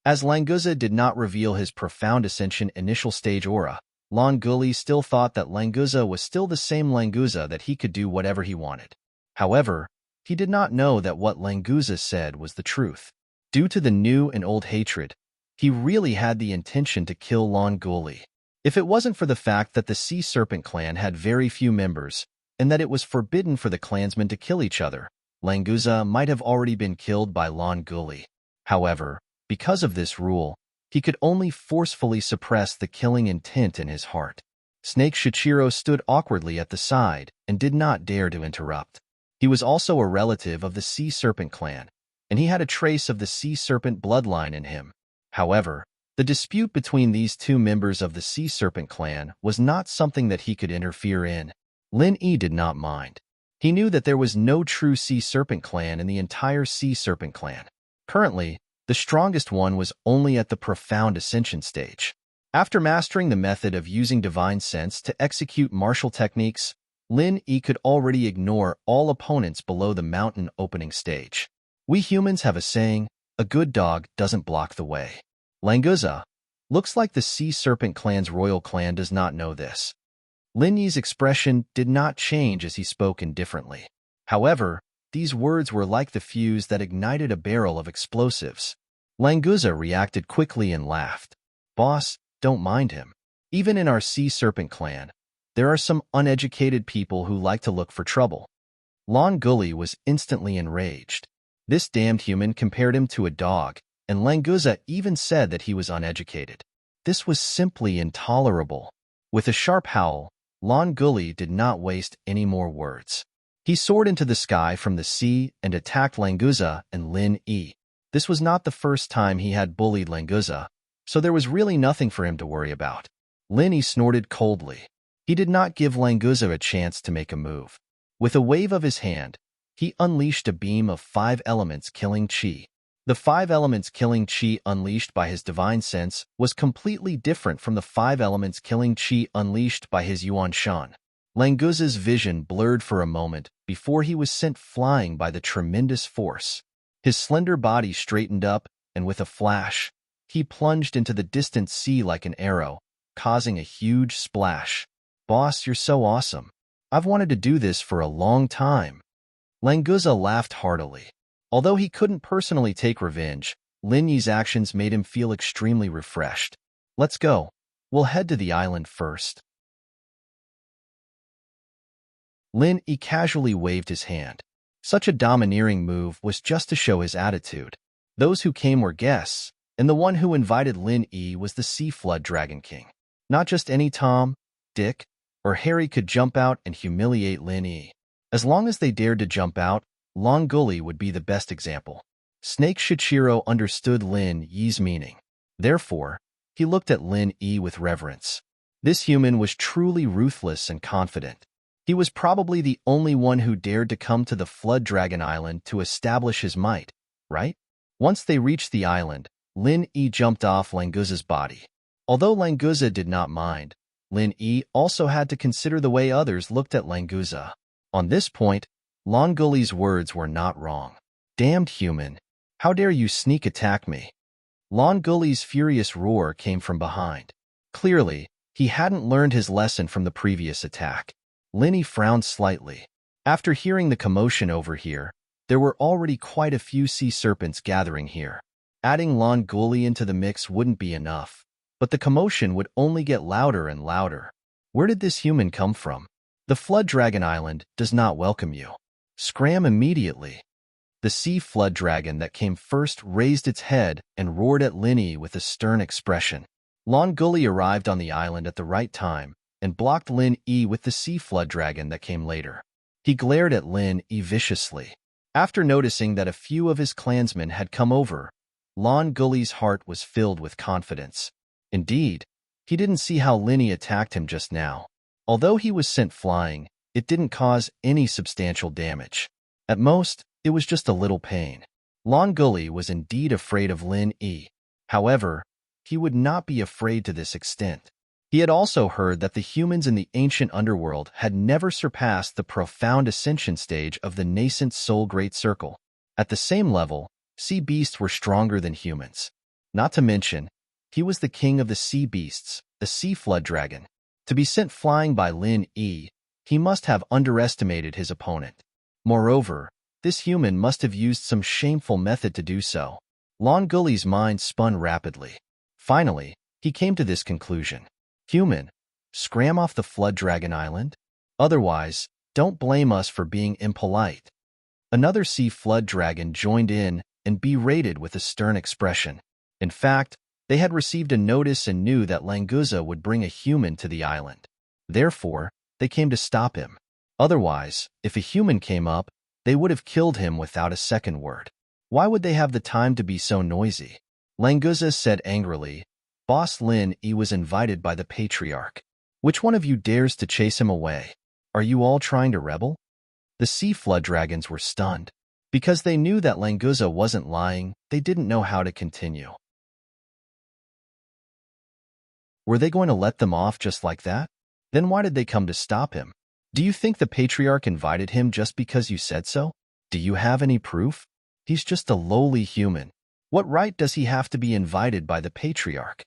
S1: As Languza did not reveal his profound ascension initial stage aura, Lon Gully still thought that Languza was still the same Languza, that he could do whatever he wanted. However, he did not know that what Languza said was the truth. Due to the new and old hatred, he really had the intention to kill Lon Gully. If it wasn't for the fact that the Sea Serpent clan had very few members, and that it was forbidden for the clansmen to kill each other, Languza might have already been killed by Lon Gully. However, because of this rule, he could only forcefully suppress the killing intent in his heart. Snake Shichiro stood awkwardly at the side and did not dare to interrupt. He was also a relative of the Sea Serpent clan, and he had a trace of the Sea Serpent bloodline in him. However, the dispute between these two members of the Sea Serpent clan was not something that he could interfere in. Lin Yi did not mind. He knew that there was no true Sea Serpent clan in the entire Sea Serpent clan. Currently, the strongest one was only at the profound ascension stage. After mastering the method of using divine sense to execute martial techniques, Lin Yi could already ignore all opponents below the mountain opening stage. We humans have a saying, a good dog doesn't block the way. Languza, looks like the Sea Serpent clan's royal clan does not know this. Lin Yi's expression did not change as he spoke indifferently. However, these words were like the fuse that ignited a barrel of explosives. Languza reacted quickly and laughed. Boss, don't mind him. Even in our Sea Serpent clan, there are some uneducated people who like to look for trouble. Lon Gully was instantly enraged. This damned human compared him to a dog, and Languza even said that he was uneducated. This was simply intolerable. With a sharp howl, Lon Gully did not waste any more words. He soared into the sky from the sea and attacked Languza and Lin Yi. This was not the first time he had bullied Languza, so there was really nothing for him to worry about. Lin Yi snorted coldly. He did not give Languza a chance to make a move. With a wave of his hand, he unleashed a beam of 5 elements killing chi. The 5 elements killing chi unleashed by his divine sense was completely different from the 5 elements killing chi unleashed by his Yuan Shan. Languza's vision blurred for a moment before he was sent flying by the tremendous force. His slender body straightened up, and with a flash, he plunged into the distant sea like an arrow, causing a huge splash. Boss, you're so awesome. I've wanted to do this for a long time. Languza laughed heartily. Although he couldn't personally take revenge, Lin Yi's actions made him feel extremely refreshed. Let's go. We'll head to the island first. Lin Yi casually waved his hand. Such a domineering move was just to show his attitude. Those who came were guests, and the one who invited Lin Yi was the Sea Flood Dragon King. Not just any Tom, Dick, or Harry could jump out and humiliate Lin Yi. As long as they dared to jump out, Lon Gully would be the best example. Snake Shichiro understood Lin Yi's meaning. Therefore, he looked at Lin Yi with reverence. This human was truly ruthless and confident. He was probably the only one who dared to come to the Flood Dragon Island to establish his might, right? Once they reached the island, Lin Yi jumped off Languza's body. Although Languza did not mind, Lin Yi also had to consider the way others looked at Languza. On this point, Lon Gully's words were not wrong. Damned human, how dare you sneak attack me? Lon Gully's furious roar came from behind. Clearly, he hadn't learned his lesson from the previous attack. Lin Yi frowned slightly. After hearing the commotion over here, there were already quite a few sea serpents gathering here. Adding Lon Gully into the mix wouldn't be enough, but the commotion would only get louder and louder. Where did this human come from? The Flood Dragon Island does not welcome you. Scram immediately. The sea flood dragon that came first raised its head and roared at Lin Yi with a stern expression. Lon Gully arrived on the island at the right time and blocked Lin Yi with the sea flood dragon that came later. He glared at Lin Yi viciously. After noticing that a few of his clansmen had come over, Lon Gully's heart was filled with confidence. Indeed, he didn't see how Linny attacked him just now. Although he was sent flying, it didn't cause any substantial damage. At most, it was just a little pain. Lon Gully was indeed afraid of Lin Yi. However, he would not be afraid to this extent. He had also heard that the humans in the ancient underworld had never surpassed the profound ascension stage of the nascent soul great circle. At the same level, sea beasts were stronger than humans. Not to mention, he was the king of the sea beasts, the sea flood dragon. To be sent flying by Lin Yi, he must have underestimated his opponent. Moreover, this human must have used some shameful method to do so. Lon Gully's mind spun rapidly. Finally, he came to this conclusion. Human, scram off the Flood Dragon Island? Otherwise, don't blame us for being impolite. Another sea flood dragon joined in and berated with a stern expression. In fact, they had received a notice and knew that Languza would bring a human to the island. Therefore, they came to stop him. Otherwise, if a human came up, they would have killed him without a second word. Why would they have the time to be so noisy? Languza said angrily, Boss Lin Yi was invited by the patriarch. Which one of you dares to chase him away? Are you all trying to rebel? The sea flood dragons were stunned. Because they knew that Languza wasn't lying, they didn't know how to continue. Were they going to let them off just like that? Then why did they come to stop him? Do you think the patriarch invited him just because you said so? Do you have any proof? He's just a lowly human. What right does he have to be invited by the patriarch?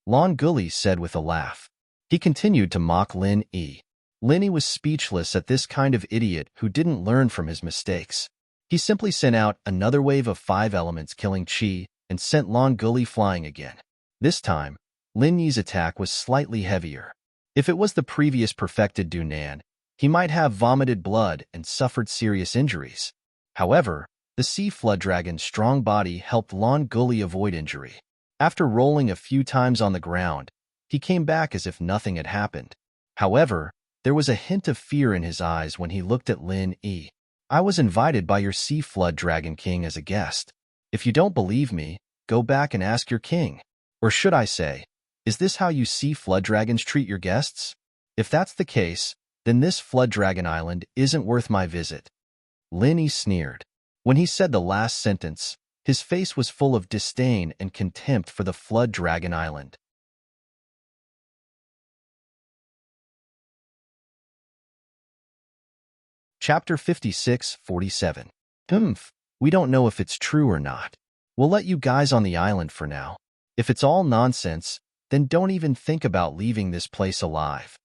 S1: Lon Gully said with a laugh. He continued to mock Lin Yi. Lin Yi was speechless at this kind of idiot who didn't learn from his mistakes. He simply sent out another wave of 5 elements killing Qi and sent Lon Gully flying again. This time, Lin Yi's attack was slightly heavier. If it was the previous perfected Dunan, he might have vomited blood and suffered serious injuries. However, the sea flood dragon's strong body helped Lon Gully avoid injury. After rolling a few times on the ground, he came back as if nothing had happened. However, there was a hint of fear in his eyes when he looked at Lin Yi. I was invited by your sea flood dragon king as a guest. If you don't believe me, go back and ask your king. Or should I say, is this how you sea flood dragons treat your guests? If that's the case, then this flood dragon island isn't worth my visit. Lin Yi sneered. When he said the last sentence, his face was full of disdain and contempt for the Flood Dragon Island. Chapter 56-47. We don't know if it's true or not. We'll let you guys on the island for now. If it's all nonsense, then don't even think about leaving this place alive.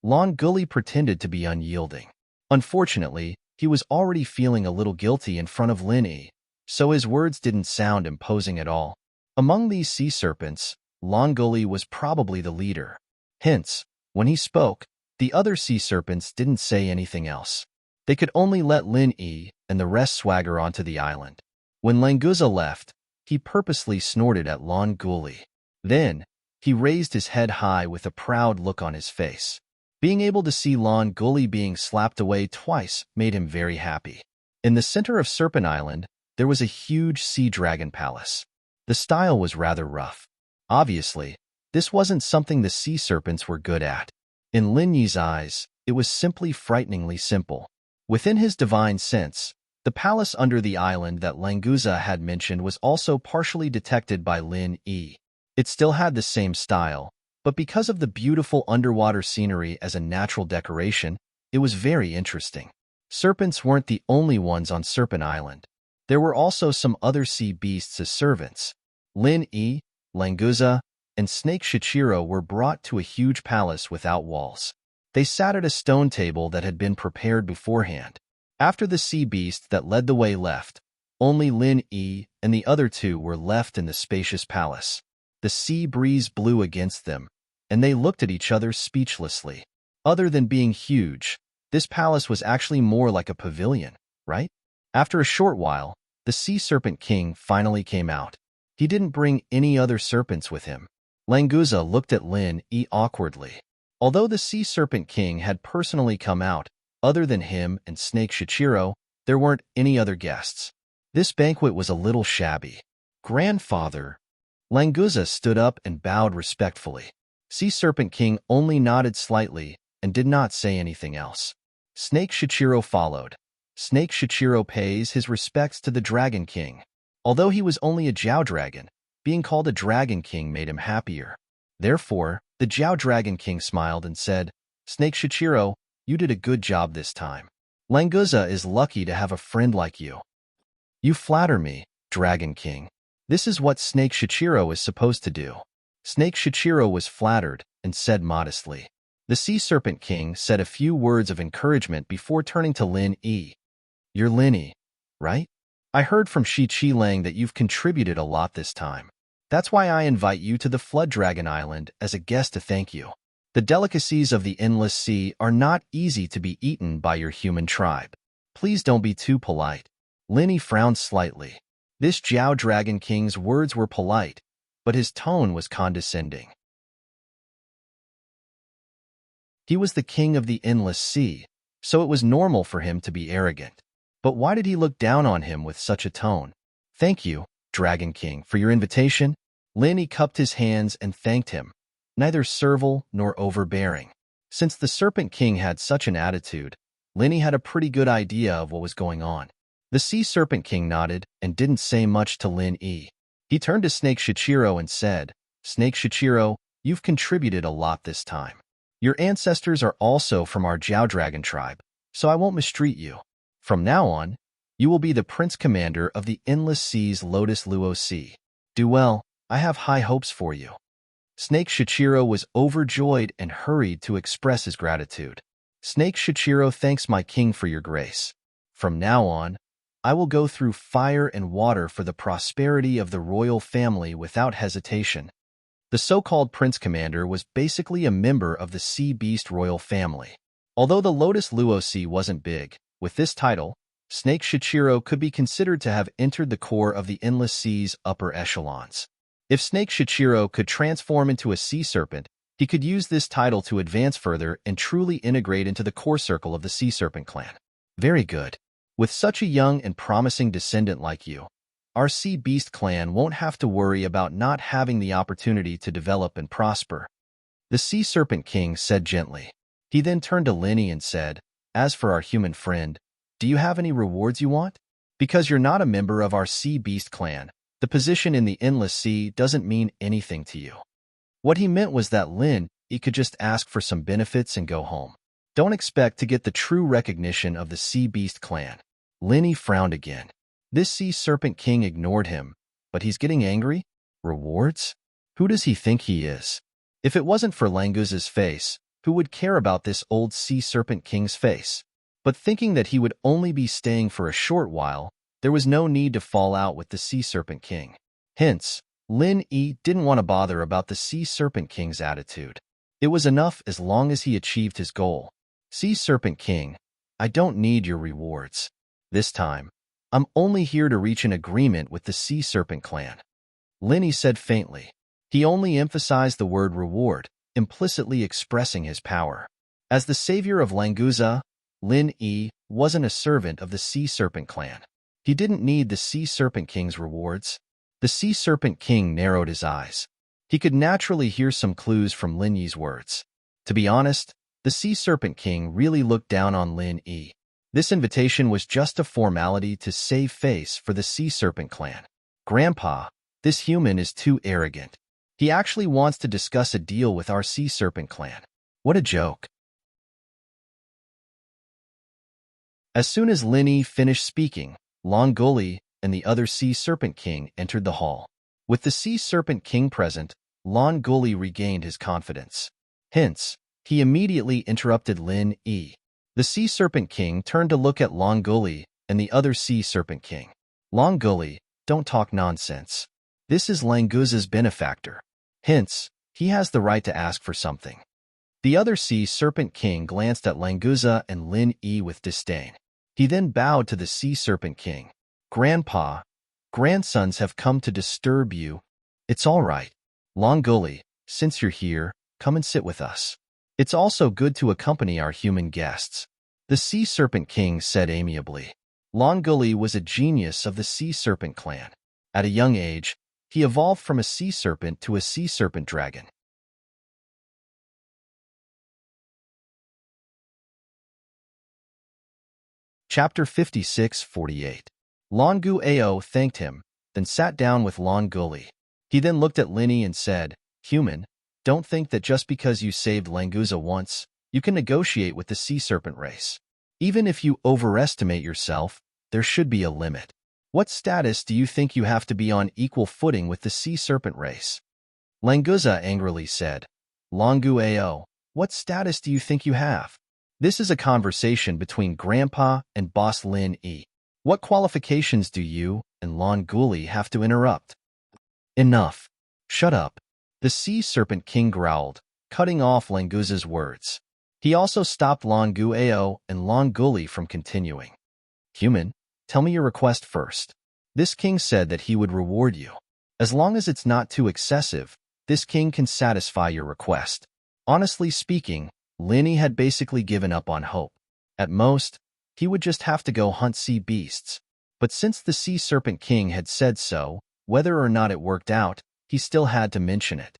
S1: Lon Gully pretended to be unyielding. Unfortunately, he was already feeling a little guilty in front of Lin Yi, so his words didn't sound imposing at all. Among these sea serpents, Lon Gully was probably the leader. Hence, when he spoke, the other sea serpents didn't say anything else. They could only let Lin Yi and the rest swagger onto the island. When Languza left, he purposely snorted at Lon Gully. Then, he raised his head high with a proud look on his face. Being able to see Lon Gully being slapped away twice made him very happy. In the center of Serpent Island, there was a huge sea dragon palace. The style was rather rough. Obviously, this wasn't something the sea serpents were good at. In Lin Yi's eyes, it was simply frighteningly simple. Within his divine sense, the palace under the island that Languza had mentioned was also partially detected by Lin Yi. It still had the same style, but because of the beautiful underwater scenery as a natural decoration, it was very interesting. Serpents weren't the only ones on Serpent Island. There were also some other sea beasts as servants. Lin Yi, Languza, and Snake Shichiro were brought to a huge palace without walls. They sat at a stone table that had been prepared beforehand. After the sea beast that led the way left, only Lin Yi and the other two were left in the spacious palace. The sea breeze blew against them, and they looked at each other speechlessly. Other than being huge, this palace was actually more like a pavilion, right? After a short while, the Sea Serpent King finally came out. He didn't bring any other serpents with him. Languza looked at Lin Yi awkwardly. Although the Sea Serpent King had personally come out, other than him and Snake Shichiro, There weren't any other guests. This banquet was a little shabby. Grandfather. Languza stood up and bowed respectfully. Sea Serpent King only nodded slightly and did not say anything else. Snake Shichiro followed. Snake Shichiro pays his respects to the Dragon King. Although he was only a Jiao Dragon, being called a Dragon King made him happier. Therefore, the Jiao Dragon King smiled and said, Snake Shichiro, you did a good job this time. Languza is lucky to have a friend like you. You flatter me, Dragon King. This is what Snake Shichiro is supposed to do. Snake Shichiro was flattered and said modestly. The Sea Serpent King said a few words of encouragement before turning to Lin Yi. You're Lin Yi, right? I heard from Shi Qilang that you've contributed a lot this time. That's why I invite you to the Flood Dragon Island as a guest to thank you. The delicacies of the Endless Sea are not easy to be eaten by your human tribe. Please don't be too polite. Lin Yi frowned slightly. This Jiao Dragon King's words were polite, but his tone was condescending. He was the king of the Endless Sea, so it was normal for him to be arrogant. But why did he look down on him with such a tone? Thank you, Dragon King, for your invitation. Lin Yi cupped his hands and thanked him, neither servile nor overbearing. Since the Serpent King had such an attitude, Lin Yi had a pretty good idea of what was going on. The Sea Serpent King nodded and didn't say much to Lin Yi. He turned to Snake Shichiro and said, Snake Shichiro, you've contributed a lot this time. Your ancestors are also from our Jiao Dragon tribe, so I won't mistreat you. From now on, you will be the Prince Commander of the Endless Sea's Lotus Luo Sea. Do well, I have high hopes for you. Snake Shichiro was overjoyed and hurried to express his gratitude. Snake Shichiro thanks my king for your grace. From now on, I will go through fire and water for the prosperity of the royal family without hesitation. The so-called Prince Commander was basically a member of the Sea Beast royal family. Although the Lotus Luo Sea wasn't big, with this title, Snake Shichiro could be considered to have entered the core of the Endless Sea's upper echelons. If Snake Shichiro could transform into a sea serpent, he could use this title to advance further and truly integrate into the core circle of the Sea Serpent clan. Very good. With such a young and promising descendant like you, our Sea Beast clan won't have to worry about not having the opportunity to develop and prosper. The Sea Serpent King said gently. He then turned to Lin Yi and said, As for our human friend, do you have any rewards you want? Because you're not a member of our Sea Beast clan, the position in the Endless Sea doesn't mean anything to you. What he meant was that Lin Yi could just ask for some benefits and go home. Don't expect to get the true recognition of the Sea Beast clan. Lin Yi frowned again. This Sea Serpent King ignored him, but he's getting angry? Rewards? Who does he think he is? If it wasn't for Languza's face, who would care about this old Sea Serpent King's face? But thinking that he would only be staying for a short while, there was no need to fall out with the Sea Serpent King. Hence, Lin Yi didn't want to bother about the Sea Serpent King's attitude. It was enough as long as he achieved his goal. Sea Serpent King, I don't need your rewards. This time, I'm only here to reach an agreement with the Sea Serpent clan. Lin Yi said faintly. He only emphasized the word reward, implicitly expressing his power. As the savior of Languza, Lin Yi wasn't a servant of the Sea Serpent clan. He didn't need the Sea Serpent King's rewards. The Sea Serpent King narrowed his eyes. He could naturally hear some clues from Lin Yi's words. To be honest, the Sea Serpent King really looked down on Lin Yi. This invitation was just a formality to save face for the Sea Serpent clan. Grandpa, this human is too arrogant. He actually wants to discuss a deal with our Sea Serpent clan. What a joke. As soon as Lin Yi finished speaking, Long Gully and the other Sea Serpent King entered the hall. With the Sea Serpent King present, Long Gully regained his confidence. Hence, he immediately interrupted Lin Yi. The Sea Serpent King turned to look at Long Gully and the other Sea Serpent King. Long Gully, don't talk nonsense. This is Languza's benefactor. Hence, he has the right to ask for something. The other Sea Serpent King glanced at Languza and Lin Yi with disdain. He then bowed to the Sea Serpent King. Grandpa, grandsons have come to disturb you. It's all right. Long Gully, since you're here, come and sit with us. It's also good to accompany our human guests. The Sea Serpent King said amiably. Longuli was a genius of the sea serpent clan. At a young age, he evolved from a sea serpent to a sea serpent dragon. Chapter 56-48. Longu Ao thanked him, then sat down with Longuli. He then looked at Linny and said, "Human, don't think that just because you saved Languza once, you can negotiate with the sea serpent race. Even if you overestimate yourself, there should be a limit. What status do you think you have to be on equal footing with the sea serpent race?" Languza angrily said, "Longu Ao, what status do you think you have? This is a conversation between Grandpa and Boss Lin E. What qualifications do you and Longuli have to interrupt?" "Enough. Shut up." The sea serpent king growled, cutting off Languza's words. He also stopped Longu Ao and Longuli from continuing. "Human, tell me your request first." This king said that he would reward you. As long as it's not too excessive, this king can satisfy your request. Honestly speaking, Linny had basically given up on hope. At most, he would just have to go hunt sea beasts. But since the sea serpent king had said so, whether or not it worked out, he still had to mention it.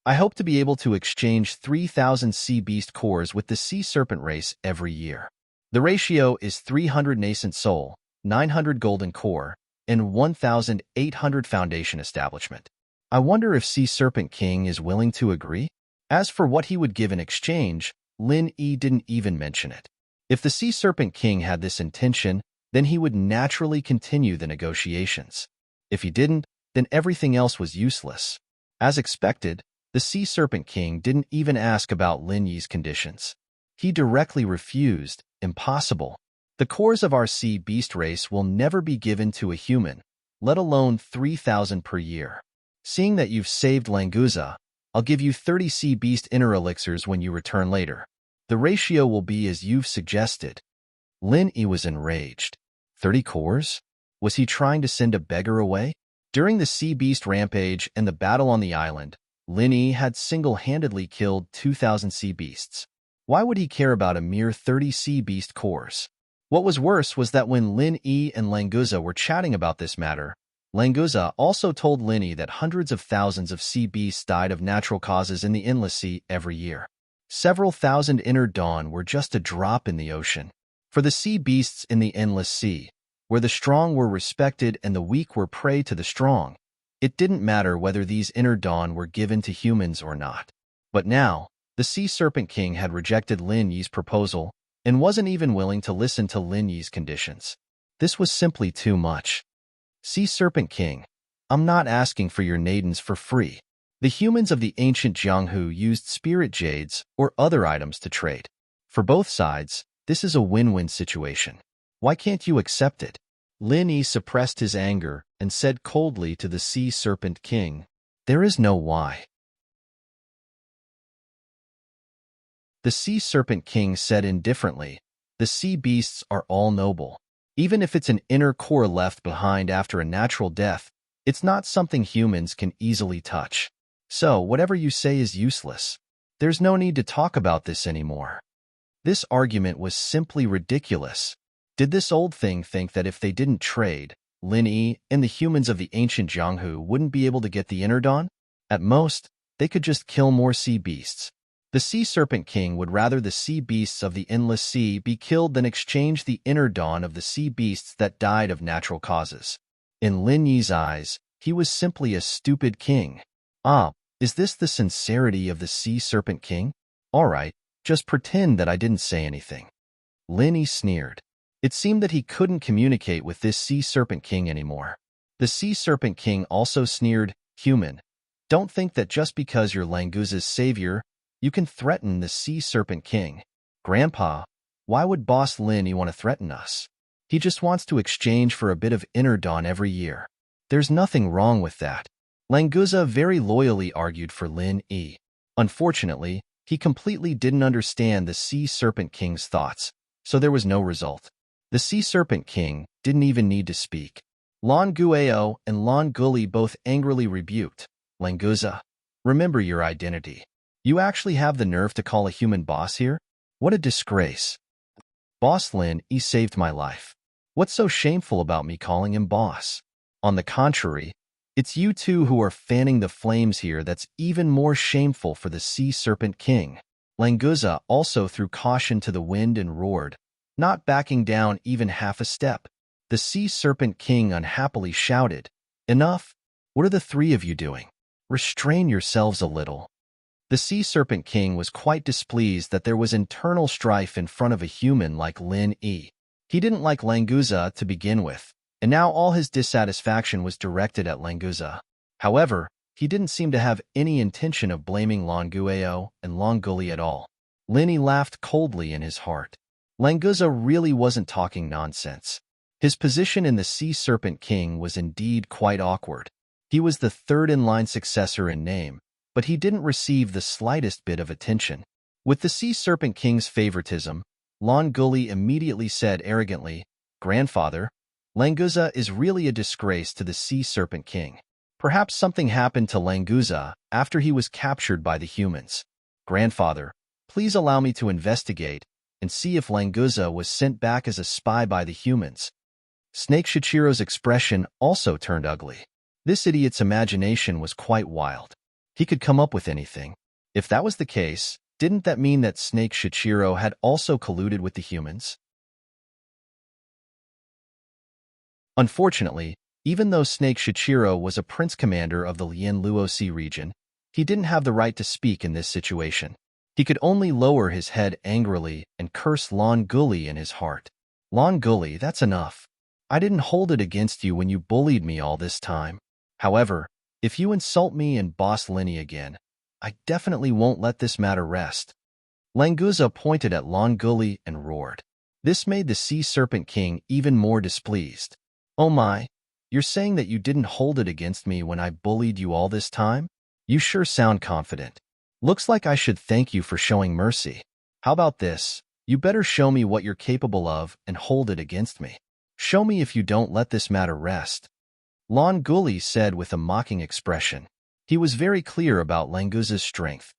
S1: "I hope to be able to exchange 3,000 sea beast cores with the sea serpent race every year. The ratio is 300 nascent soul, 900 golden core, and 1,800 foundation establishment. I wonder if Sea Serpent King is willing to agree?" As for what he would give in exchange, Lin Yi didn't even mention it. If the Sea Serpent King had this intention, then he would naturally continue the negotiations. If he didn't, then everything else was useless. As expected, the Sea Serpent King didn't even ask about Lin Yi's conditions. He directly refused. "Impossible. The cores of our sea beast race will never be given to a human, let alone 3,000 per year. Seeing that you've saved Languza, I'll give you 30 sea beast inner elixirs when you return later. The ratio will be as you've suggested." Lin Yi was enraged. 30 cores? Was he trying to send a beggar away? During the sea beast rampage and the battle on the island, Lin Yi had single-handedly killed 2,000 sea beasts. Why would he care about a mere 30 sea beast cores? What was worse was that when Lin Yi and Languza were chatting about this matter, Languza also told Lin Yi that hundreds of thousands of sea beasts died of natural causes in the Endless Sea every year. Several thousand inner dawn were just a drop in the ocean. For the sea beasts in the Endless Sea, where the strong were respected and the weak were prey to the strong, it didn't matter whether these inner dawn were given to humans or not. But now, the Sea Serpent King had rejected Lin Yi's proposal and wasn't even willing to listen to Lin Yi's conditions. This was simply too much. "Sea Serpent King, I'm not asking for your nadens for free. The humans of the ancient Jianghu used spirit jades or other items to trade. For both sides, this is a win-win situation. Why can't you accept it?" Lin Yi suppressed his anger and said coldly to the Sea Serpent King, "There is no why." The Sea Serpent King said indifferently, "The sea beasts are all noble. Even if it's an inner core left behind after a natural death, it's not something humans can easily touch. So whatever you say is useless. There's no need to talk about this anymore." This argument was simply ridiculous. Did this old thing think that if they didn't trade, Lin Yi and the humans of the ancient Jianghu wouldn't be able to get the inner dawn? At most, they could just kill more sea beasts. The Sea Serpent King would rather the sea beasts of the Endless Sea be killed than exchange the inner dawn of the sea beasts that died of natural causes. In Lin Yi's eyes, he was simply a stupid king. Is this the sincerity of the Sea Serpent King? All right, just pretend that I didn't say anything. Lin Yi sneered. It seemed that he couldn't communicate with this Sea Serpent King anymore. The Sea Serpent King also sneered, "Human, don't think that just because you're Languza's savior, you can threaten the Sea Serpent King. Grandpa, why would Boss Lin Yi want to threaten us? He just wants to exchange for a bit of inner dawn every year. There's nothing wrong with that." Languza very loyally argued for Lin Yi. Unfortunately, he completely didn't understand the Sea Serpent King's thoughts, so there was no result. The Sea Serpent King didn't even need to speak. Lan Guao and Lan Guli both angrily rebuked, "Languza, remember your identity. You actually have the nerve to call a human boss here? What a disgrace." "Boss Lin Yi saved my life. What's so shameful about me calling him boss? On the contrary, it's you two who are fanning the flames here that's even more shameful for the Sea Serpent King. Languza also threw caution to the wind and roared, not backing down even half a step. The Sea Serpent King unhappily shouted, "Enough! What are the three of you doing? Restrain yourselves a little." The Sea Serpent King was quite displeased that there was internal strife in front of a human like Lin Yi. He didn't like Languza to begin with, and now all his dissatisfaction was directed at Languza. However, he didn't seem to have any intention of blaming Longuao and Longuli at all. Lin Yi laughed coldly in his heart. Languza really wasn't talking nonsense. His position in the Sea Serpent King was indeed quite awkward. He was the third-in-line successor in name, but he didn't receive the slightest bit of attention. With the Sea Serpent King's favoritism, Longuli immediately said arrogantly, "Grandfather, Languza is really a disgrace to the Sea Serpent King. Perhaps something happened to Languza after he was captured by the humans. Grandfather, please allow me to investigate and see if Languza was sent back as a spy by the humans." Snake Shichiro's expression also turned ugly. This idiot's imagination was quite wild. He could come up with anything. If that was the case, didn't that mean that Snake Shichiro had also colluded with the humans? Unfortunately, even though Snake Shichiro was a prince commander of the Lian Luosi region, he didn't have the right to speak in this situation. He could only lower his head angrily and curse Lon Guli in his heart. "Lon Guli, that's enough. I didn't hold it against you when you bullied me all this time. However, if you insult me and Boss Linny again, I definitely won't let this matter rest." Languza pointed at Longuli and roared. This made the Sea Serpent King even more displeased. "Oh my, you're saying that you didn't hold it against me when I bullied you all this time? You sure sound confident. Looks like I should thank you for showing mercy. How about this? You better show me what you're capable of and hold it against me. Show me if you don't let this matter rest." Lon Guli said with a mocking expression. He was very clear about Languza's strength.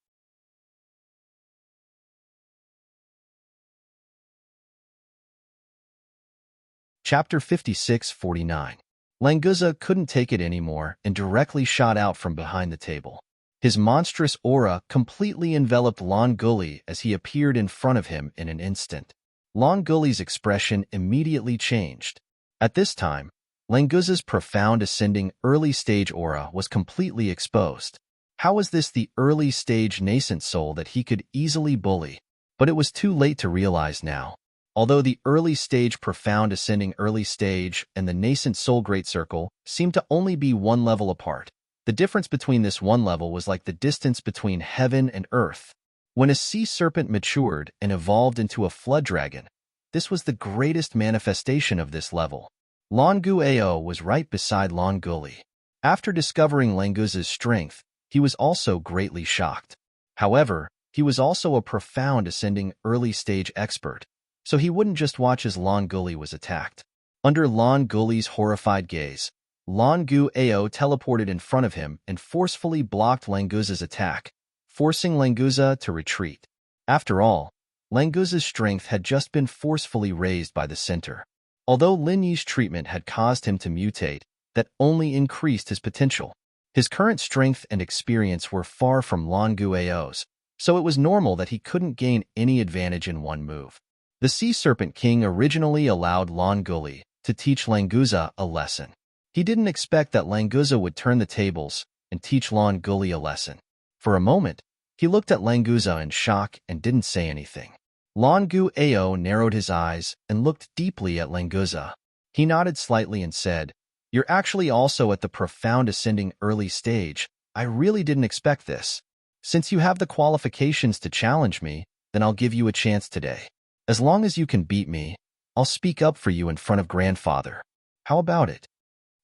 S1: Chapter 56-49. Languza couldn't take it anymore and directly shot out from behind the table. His monstrous aura completely enveloped Lon Guli as he appeared in front of him in an instant. Lon Guli's expression immediately changed. At this time, Languza's profound ascending early-stage aura was completely exposed. How was this the early-stage nascent soul that he could easily bully? But it was too late to realize now. Although the early-stage profound ascending early stage and the nascent soul great circle seemed to only be one level apart, the difference between this one level was like the distance between heaven and earth. When a sea serpent matured and evolved into a flood dragon, this was the greatest manifestation of this level. Longuao was right beside Longuli. After discovering Languza's strength, he was also greatly shocked. However, he was also a profound ascending early-stage expert, so he wouldn't just watch as Longuli was attacked. Under Longuli's horrified gaze, Longuao teleported in front of him and forcefully blocked Languza's attack, forcing Languza to retreat. After all, Languza's strength had just been forcefully raised by the center. Although Lin Yi's treatment had caused him to mutate, that only increased his potential. His current strength and experience were far from Longuao's, so it was normal that he couldn't gain any advantage in one move. The Sea Serpent King originally allowed Longuli to teach Languza a lesson. He didn't expect that Languza would turn the tables and teach Longuli a lesson. For a moment, he looked at Languza in shock and didn't say anything. Longuao narrowed his eyes and looked deeply at Languza. He nodded slightly and said, "You're actually also at the profound ascending early stage. I really didn't expect this. Since you have the qualifications to challenge me, then I'll give you a chance today. As long as you can beat me, I'll speak up for you in front of Grandfather. How about it?"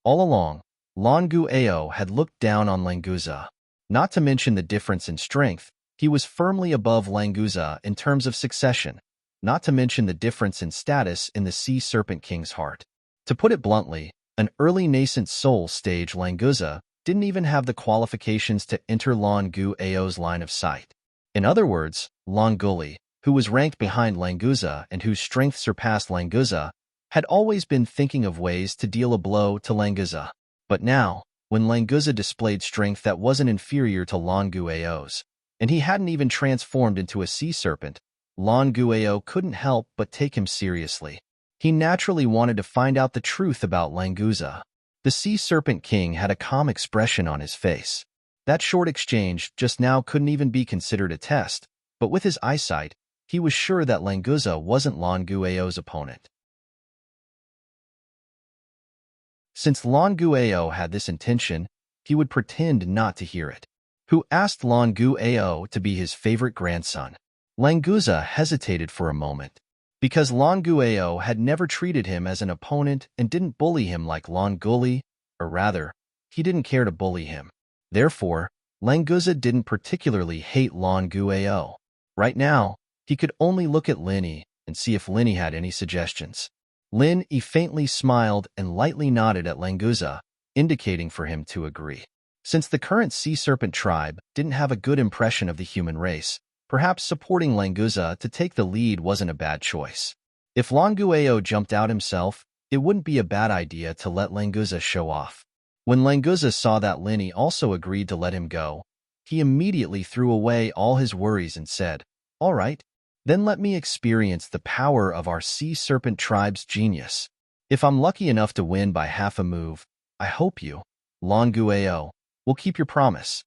S1: All along, Longuao had looked down on Languza. Not to mention the difference in strength, he was firmly above Languza in terms of succession, not to mention the difference in status in the Sea Serpent King's heart. To put it bluntly, an early nascent soul stage Languza didn't even have the qualifications to enter Longuao's line of sight. In other words, Longuli, who was ranked behind Languza and whose strength surpassed Languza, had always been thinking of ways to deal a blow to Languza. But now, when Languza displayed strength that wasn't inferior to Languao's, and he hadn't even transformed into a sea serpent, Languao couldn't help but take him seriously. He naturally wanted to find out the truth about Languza. The Sea Serpent King had a calm expression on his face. That short exchange just now couldn't even be considered a test, but with his eyesight, he was sure that Languza wasn't Languao's opponent. Since Languao had this intention, he would pretend not to hear it. Who asked Languao to be his favorite grandson? Languza hesitated for a moment. Because Languao had never treated him as an opponent and didn't bully him like Languli, or rather, he didn't care to bully him. Therefore, Languza didn't particularly hate Languao. Right now, he could only look at Linny and see if Linny had any suggestions. Linny faintly smiled and lightly nodded at Languza, indicating for him to agree. Since the current sea serpent tribe didn't have a good impression of the human race, perhaps supporting Languza to take the lead wasn't a bad choice. If Languao jumped out himself, it wouldn't be a bad idea to let Languza show off. When Languza saw that Linny also agreed to let him go, he immediately threw away all his worries and said, "All right, then let me experience the power of our sea serpent tribe's genius. If I'm lucky enough to win by half a move, I hope you, Languao, will keep your promise."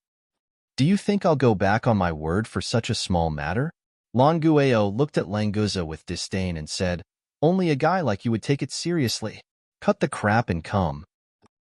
S1: "Do you think I'll go back on my word for such a small matter?" Languao looked at Languza with disdain and said, "Only a guy like you would take it seriously. Cut the crap and come."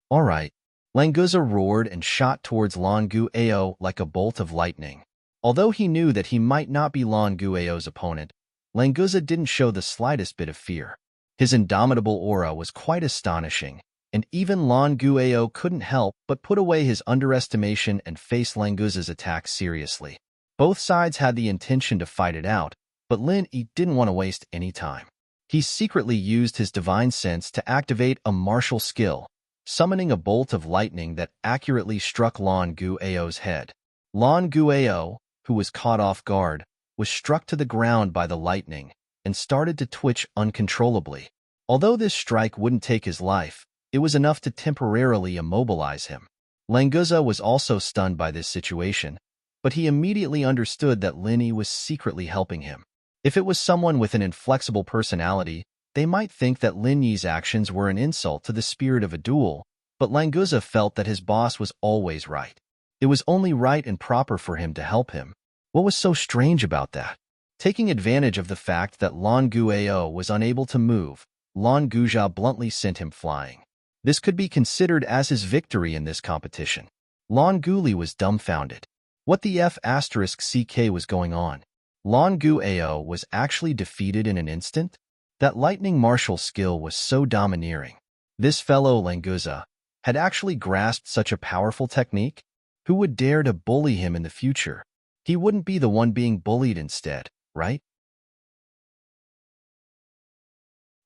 S1: "All right." Languza roared and shot towards Languao like a bolt of lightning. Although he knew that he might not be Languao's opponent, Languza didn't show the slightest bit of fear. His indomitable aura was quite astonishing, and even Languao couldn't help but put away his underestimation and face Languza's attack seriously. Both sides had the intention to fight it out, but Linny didn't want to waste any time. He secretly used his divine sense to activate a martial skill, summoning a bolt of lightning that accurately struck Languao's head. Languao, who was caught off guard, was struck to the ground by the lightning and started to twitch uncontrollably. Although this strike wouldn't take his life, it was enough to temporarily immobilize him. Languza was also stunned by this situation, but he immediately understood that Linny was secretly helping him. If it was someone with an inflexible personality, they might think that Linny's actions were an insult to the spirit of a duel, but Languza felt that his boss was always right. It was only right and proper for him to help him. What was so strange about that? Taking advantage of the fact that Languao was unable to move, Languza bluntly sent him flying. This could be considered as his victory in this competition. Languli was dumbfounded. What the F***CK was going on? Languao was actually defeated in an instant? That lightning martial skill was so domineering. This fellow Languza had actually grasped such a powerful technique? Who would dare to bully him in the future? He wouldn't be the one being bullied instead, right?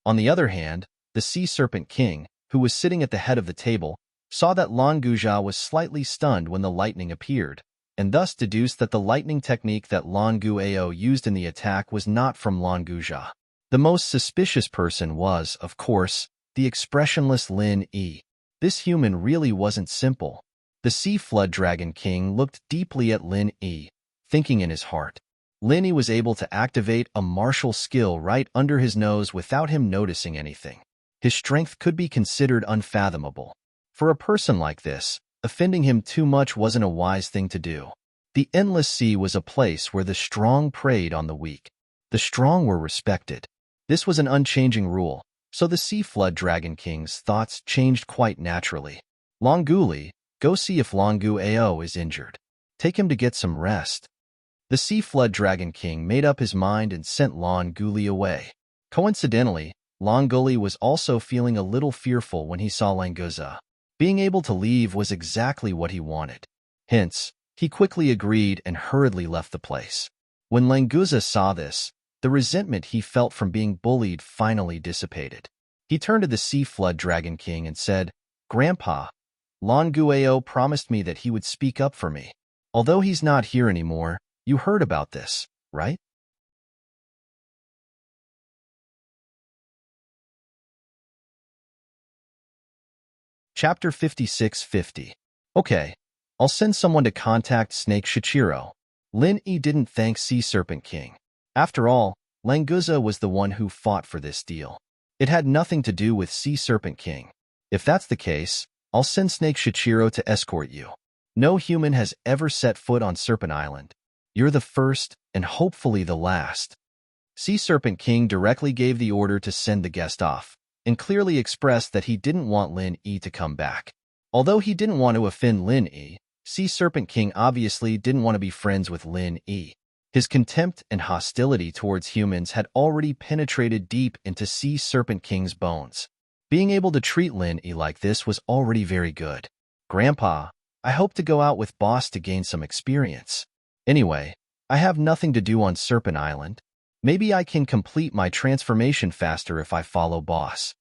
S1: On the other hand, the Sea Serpent King, who was sitting at the head of the table, saw that Languza was slightly stunned when the lightning appeared, and thus deduced that the lightning technique that Languao used in the attack was not from Languza. The most suspicious person was, of course, the expressionless Linny. This human really wasn't simple. The Sea Flood Dragon King looked deeply at Linny, thinking in his heart. Linny was able to activate a martial skill right under his nose without him noticing anything. His strength could be considered unfathomable. For a person like this, offending him too much wasn't a wise thing to do. The endless sea was a place where the strong preyed on the weak. The strong were respected. This was an unchanging rule, so the Sea Flood Dragon King's thoughts changed quite naturally. Languli, go see if Languao is injured. Take him to get some rest. The Sea Flood Dragon King made up his mind and sent Languli away. Coincidentally, Languli was also feeling a little fearful when he saw Languza. Being able to leave was exactly what he wanted. Hence, he quickly agreed and hurriedly left the place. When Languza saw this, the resentment he felt from being bullied finally dissipated. He turned to the Sea Flood Dragon King and said, "Grandpa, Languao promised me that he would speak up for me. Although he's not here anymore, you heard about this, right?" Chapter 5650. Okay, I'll send someone to contact Snake Shichiro. Lin Yi didn't thank Sea Serpent King. After all, Languza was the one who fought for this deal. It had nothing to do with Sea Serpent King. If that's the case, I'll send Snake Shichiro to escort you. No human has ever set foot on Serpent Island. You're the first, and hopefully the last. Sea Serpent King directly gave the order to send the guest off, and clearly expressed that he didn't want Lin Yi to come back. Although he didn't want to offend Lin Yi, Sea Serpent King obviously didn't want to be friends with Lin Yi. His contempt and hostility towards humans had already penetrated deep into Sea Serpent King's bones. Being able to treat Lin Yi like this was already very good. Grandpa, I hope to go out with Boss to gain some experience. Anyway, I have nothing to do on Serpent Island. Maybe I can complete my transformation faster if I follow Boss.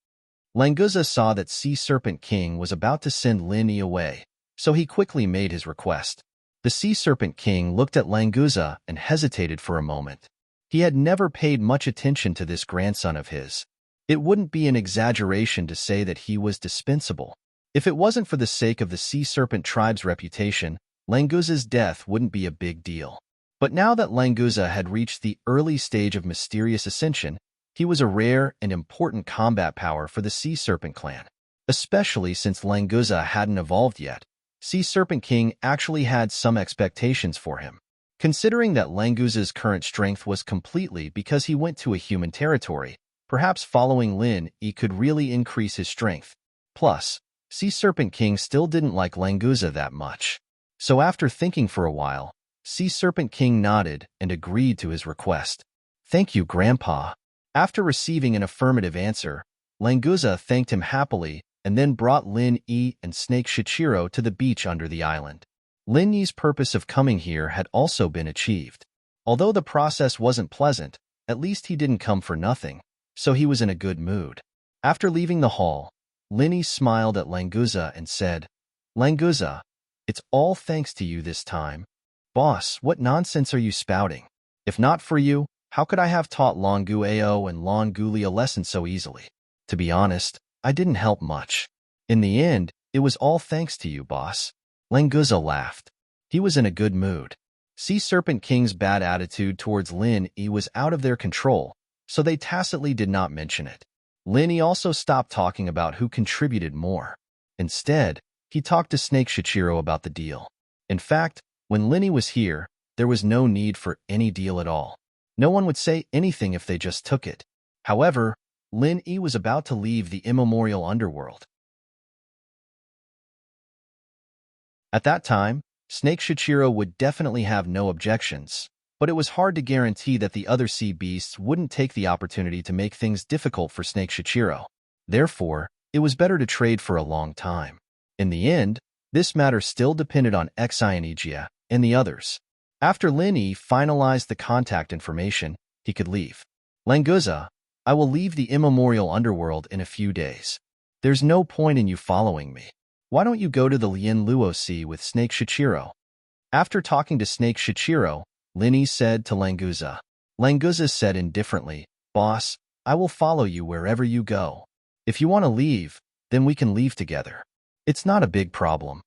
S1: Languza saw that Sea Serpent King was about to send Lin Yi away, so he quickly made his request. The Sea Serpent King looked at Languza and hesitated for a moment. He had never paid much attention to this grandson of his. It wouldn't be an exaggeration to say that he was dispensable. If it wasn't for the sake of the Sea Serpent tribe's reputation, Languza's death wouldn't be a big deal. But now that Languza had reached the early stage of mysterious ascension, he was a rare and important combat power for the Sea Serpent clan. Especially since Languza hadn't evolved yet, Sea Serpent King actually had some expectations for him. Considering that Languza's current strength was completely because he went to a human territory, perhaps following Lin Yi could really increase his strength. Plus, Sea Serpent King still didn't like Languza that much. So after thinking for a while, Sea Serpent King nodded and agreed to his request. Thank you, Grandpa. After receiving an affirmative answer, Languza thanked him happily and then brought Lin Yi and Snake Shichiro to the beach under the island. Lin Yi's purpose of coming here had also been achieved. Although the process wasn't pleasant, at least he didn't come for nothing, so he was in a good mood. After leaving the hall, Lin Yi smiled at Languza and said, Languza, it's all thanks to you this time. Boss, what nonsense are you spouting? If not for you, how could I have taught Longu Ao and Longu Li a lesson so easily? To be honest, I didn't help much. In the end, it was all thanks to you, boss. Languza laughed. He was in a good mood. Sea Serpent King's bad attitude towards Lin Yi was out of their control, so they tacitly did not mention it. Lin Yi also stopped talking about who contributed more. Instead, he talked to Snake Shichiro about the deal. In fact, when Lin Yi was here, there was no need for any deal at all. No one would say anything if they just took it. However, Lin Yi was about to leave the immemorial underworld. At that time, Snake Shichiro would definitely have no objections, but it was hard to guarantee that the other sea beasts wouldn't take the opportunity to make things difficult for Snake Shichiro. Therefore, it was better to trade for a long time. In the end, this matter still depended on Xionigia and the others. After Lin Yi finalized the contact information, he could leave. Languza, I will leave the immemorial underworld in a few days. There's no point in you following me. Why don't you go to the Lien Luo Sea with Snake Shichiro? After talking to Snake Shichiro, Lin Yi said to Languza. Languza said indifferently, Boss, I will follow you wherever you go. If you want to leave, then we can leave together. It's not a big problem.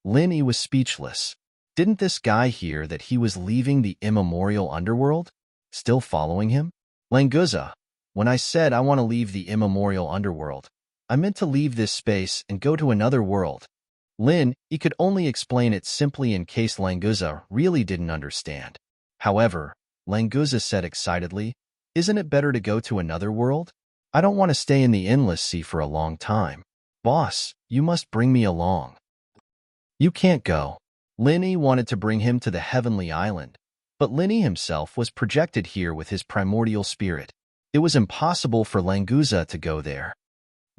S1: Lin Yi was speechless. Didn't this guy hear that he was leaving the immemorial underworld? Still following him? Languza, when I said I want to leave the immemorial underworld, I meant to leave this space and go to another world. Lin Yi could only explain it simply in case Languza really didn't understand. However, Languza said excitedly, Isn't it better to go to another world? I don't want to stay in the endless sea for a long time. Boss, you must bring me along. You can't go. Lin Yi wanted to bring him to the heavenly island, but Lin Yi himself was projected here with his primordial spirit. It was impossible for Languza to go there.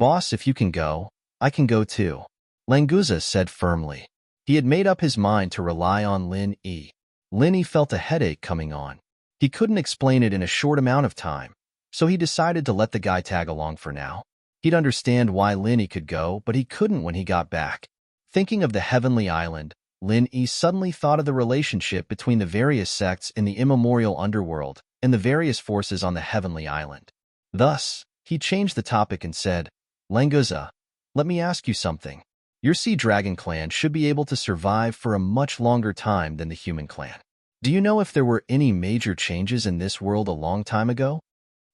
S1: Boss, if you can go, I can go too. Languza said firmly. He had made up his mind to rely on Lin Yi. Lin Yi felt a headache coming on. He couldn't explain it in a short amount of time, so he decided to let the guy tag along for now. He'd understand why Lin Yi could go, but he couldn't when he got back. Thinking of the heavenly island, Lin Yi suddenly thought of the relationship between the various sects in the immemorial underworld and the various forces on the heavenly island. Thus, he changed the topic and said, Languza, let me ask you something. Your sea dragon clan should be able to survive for a much longer time than the human clan. Do you know if there were any major changes in this world a long time ago?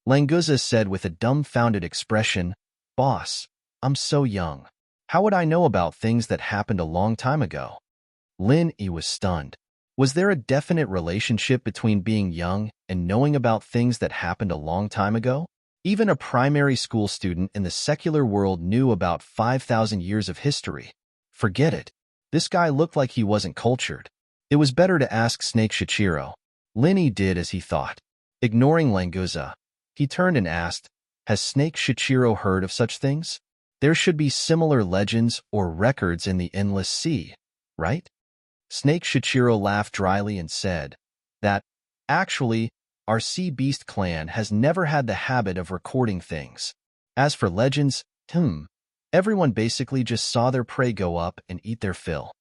S1: Languza said with a dumbfounded expression, Boss, I'm so young. How would I know about things that happened a long time ago? Lin Yi was stunned. Was there a definite relationship between being young and knowing about things that happened a long time ago? Even a primary school student in the secular world knew about 5,000 years of history. Forget it. This guy looked like he wasn't cultured. It was better to ask Snake Shichiro. Lin Yi did as he thought. Ignoring Languza, he turned and asked, Has Snake Shichiro heard of such things? There should be similar legends or records in the endless sea, right? Snake Shichiro laughed dryly and said that, actually, our sea beast clan has never had the habit of recording things. As for legends, everyone basically just saw their prey go up and eat their fill.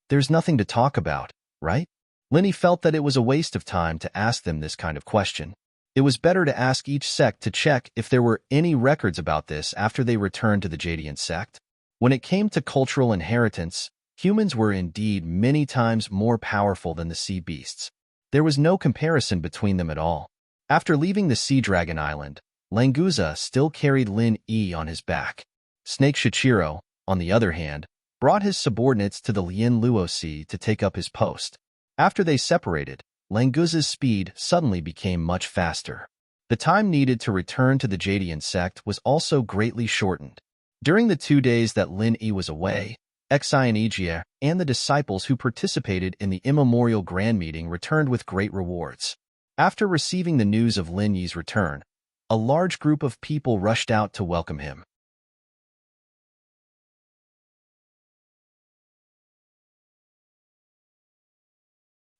S1: There's nothing to talk about, right? Linny felt that it was a waste of time to ask them this kind of question. It was better to ask each sect to check if there were any records about this after they returned to the Jadian sect. When it came to cultural inheritance, humans were indeed many times more powerful than the sea beasts. There was no comparison between them at all. After leaving the Sea Dragon Island, Languza still carried Lin Yi on his back. Snake Shichiro, on the other hand, brought his subordinates to the Lien Luo Sea to take up his post. After they separated, Languza's speed suddenly became much faster. The time needed to return to the Jadian sect was also greatly shortened. During the 2 days that Lin Yi was away, Xianijia and the disciples who participated in the immemorial grand meeting returned with great rewards. After receiving the news of Lin Yi's return, a large group of people rushed out to welcome him.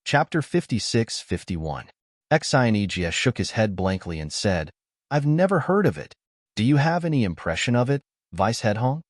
S1: Chapter 56-51. Xianijia shook his head blankly and said, I've never heard of it. Do you have any impression of it, Vice Head Hong?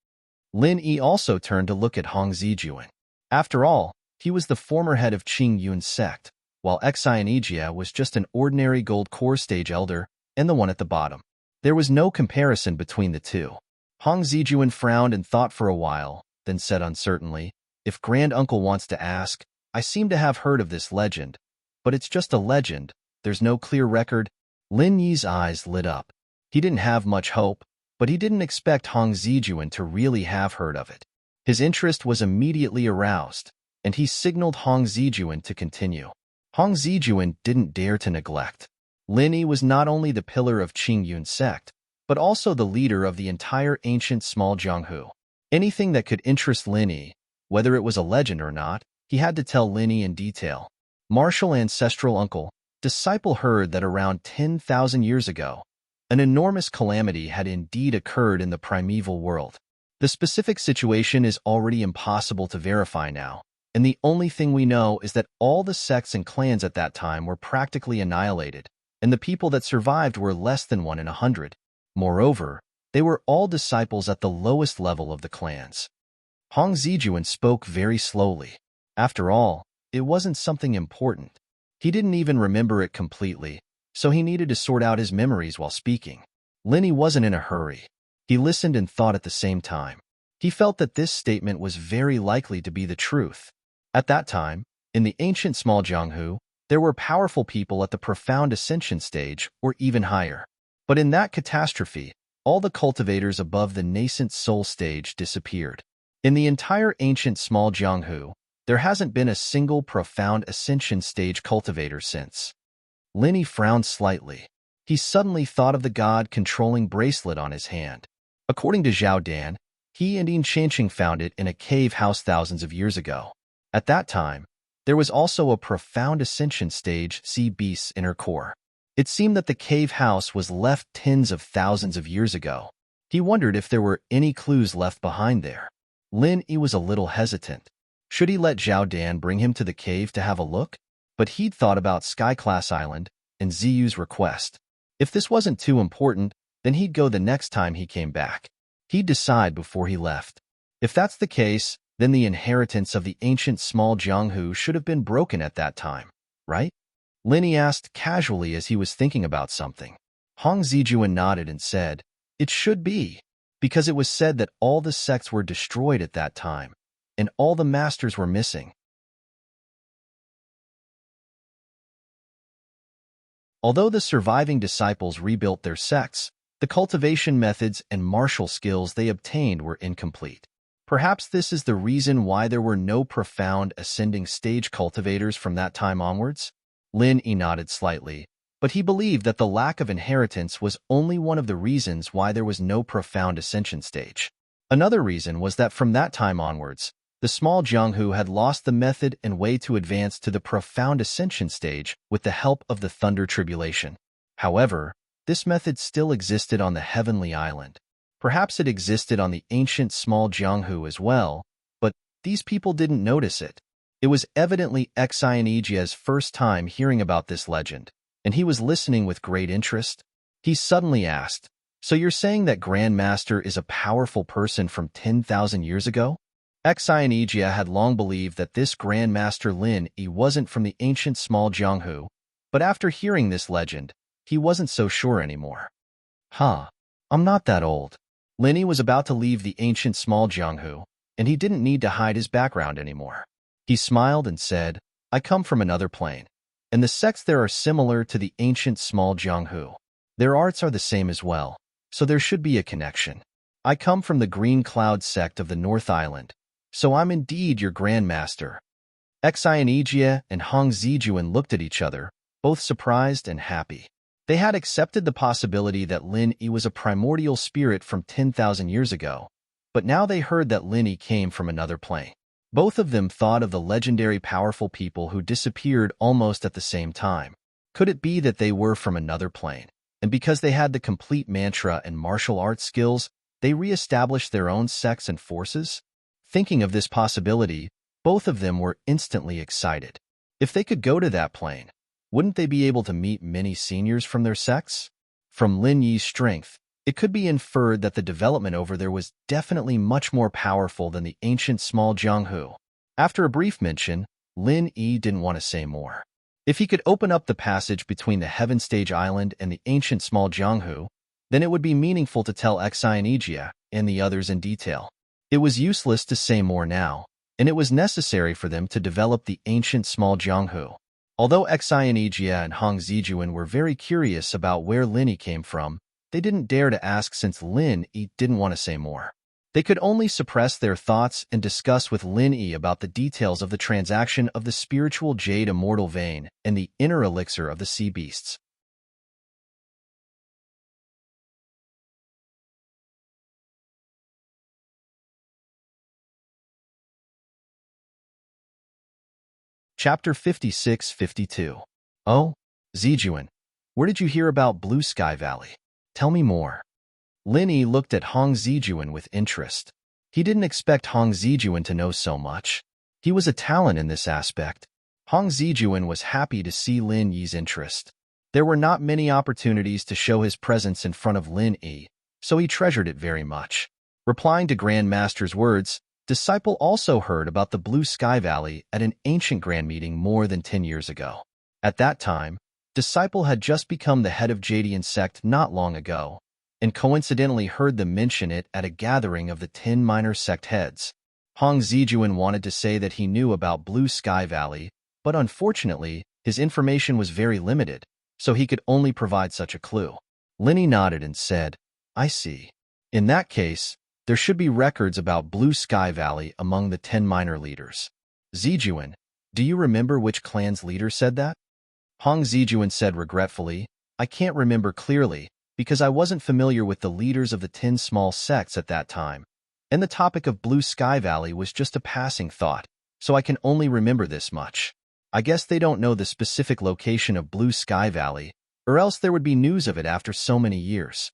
S1: Lin Yi also turned to look at Hong Zijuan. After all, he was the former head of Qing Yun's sect, while Xianijia was just an ordinary gold core stage elder and the one at the bottom. There was no comparison between the two. Hong Zijuan frowned and thought for a while, then said uncertainly, If Grand Uncle wants to ask, I seem to have heard of this legend, but it's just a legend, there's no clear record. Lin Yi's eyes lit up. He didn't have much hope, but he didn't expect Hong Zijuan to really have heard of it. His interest was immediately aroused, and he signaled Hong Zijuan to continue. Hong Zijuan didn't dare to neglect. Lin Yi was not only the pillar of Qing Yun's sect, but also the leader of the entire ancient small Jianghu. Anything that could interest Lin Yi, whether it was a legend or not, he had to tell Lin Yi in detail. Martial ancestral uncle, disciple heard that around 10,000 years ago, an enormous calamity had indeed occurred in the primeval world. The specific situation is already impossible to verify now, and the only thing we know is that all the sects and clans at that time were practically annihilated, and the people that survived were less than 1 in 100. Moreover, they were all disciples at the lowest level of the clans. Hong Zijuan spoke very slowly. After all, it wasn't something important. He didn't even remember it completely, so he needed to sort out his memories while speaking. Lin Yi wasn't in a hurry. He listened and thought at the same time. He felt that this statement was very likely to be the truth. At that time, in the ancient small Jianghu, there were powerful people at the profound ascension stage or even higher. But in that catastrophe, all the cultivators above the nascent soul stage disappeared. In the entire ancient small Jianghu, there hasn't been a single profound ascension stage cultivator since. Lin Yi frowned slightly. He suddenly thought of the god-controlling bracelet on his hand. According to Zhao Dan, he and Yin Chanqing found it in a cave house thousands of years ago. At that time, there was also a profound ascension stage sea beast's inner core. It seemed that the cave house was left tens of thousands of years ago. He wondered if there were any clues left behind there. Lin Yi was a little hesitant. Should he let Zhao Dan bring him to the cave to have a look? But he'd thought about Sky-class Island and Ziyu's request. If this wasn't too important, then he'd go the next time he came back. He'd decide before he left. If that's the case, then the inheritance of the ancient small Jianghu should have been broken at that time, right? Lin Yi asked casually as he was thinking about something. Hong Zijuan nodded and said, It should be. because it was said that all the sects were destroyed at that time, and all the masters were missing. Although the surviving disciples rebuilt their sects, the cultivation methods and martial skills they obtained were incomplete. Perhaps this is the reason why there were no profound ascending stage cultivators from that time onwards? Lin Yi nodded slightly, but he believed that the lack of inheritance was only one of the reasons why there was no profound ascension stage. Another reason was that from that time onwards, the small Jianghu had lost the method and way to advance to the profound ascension stage with the help of the Thunder Tribulation. However, this method still existed on the Heavenly Island. Perhaps it existed on the ancient small Jianghu as well, but these people didn't notice it. It was evidently Xianjia's first time hearing about this legend, and he was listening with great interest. He suddenly asked, "So you're saying that Grand Master is a powerful person from 10,000 years ago?" Xianjia had long believed that this Grand Master Lin Yi wasn't from the ancient small Jianghu, but after hearing this legend, he wasn't so sure anymore. I'm not that old. Lin Yi was about to leave the ancient small Jianghu, and he didn't need to hide his background anymore. He smiled and said, "I come from another plane, and the sects there are similar to the ancient small Jianghu. Their arts are the same as well, so there should be a connection. I come from the Green Cloud sect of the North Island, so I'm indeed your Grand Master." Xianjia and Hong Zijuan looked at each other, both surprised and happy. They had accepted the possibility that Lin Yi was a primordial spirit from 10,000 years ago, but now they heard that Lin Yi came from another plane. Both of them thought of the legendary powerful people who disappeared almost at the same time. Could it be that they were from another plane, and because they had the complete mantra and martial arts skills, they re-established their own sects and forces? Thinking of this possibility, both of them were instantly excited. If they could go to that plane, wouldn't they be able to meet many seniors from their sects? From Lin Yi's strength, it could be inferred that the development over there was definitely much more powerful than the ancient small Jianghu. After a brief mention, Lin Yi didn't want to say more. If he could open up the passage between the Heaven Stage Island and the ancient small Jianghu, then it would be meaningful to tell Xianjia and the others in detail. It was useless to say more now, and it was necessary for them to develop the ancient small Jianghu. Although Xianjia and Hong Zijuan were very curious about where Lin Yi came from, they didn't dare to ask since Lin Yi didn't want to say more. They could only suppress their thoughts and discuss with Lin Yi about the details of the transaction of the spiritual jade immortal vein and the inner elixir of the sea beasts. Chapter 56-52. Oh, Zijuan, where did you hear about Blue Sky Valley? Tell me more. Lin Yi looked at Hong Zijuan with interest. He didn't expect Hong Zijuan to know so much. He was a talent in this aspect. Hong Zijuan was happy to see Lin Yi's interest. There were not many opportunities to show his presence in front of Lin Yi, so he treasured it very much. Replying to Grand Master's words, Disciple also heard about the Blue Sky Valley at an ancient grand meeting more than 10 years ago. At that time, Disciple had just become the head of Jadian sect not long ago, and coincidentally heard them mention it at a gathering of the 10 minor sect heads. Hong Zijuan wanted to say that he knew about Blue Sky Valley, but unfortunately, his information was very limited, so he could only provide such a clue. Lin Yi nodded and said, "I see. In that case, there should be records about Blue Sky Valley among the 10 minor leaders." Zijuan, do you remember which clan's leader said that? Hong Zijuan said regretfully, "I can't remember clearly, because I wasn't familiar with the leaders of the 10 small sects at that time, and the topic of Blue Sky Valley was just a passing thought, so I can only remember this much. I guess they don't know the specific location of Blue Sky Valley, or else there would be news of it after so many years."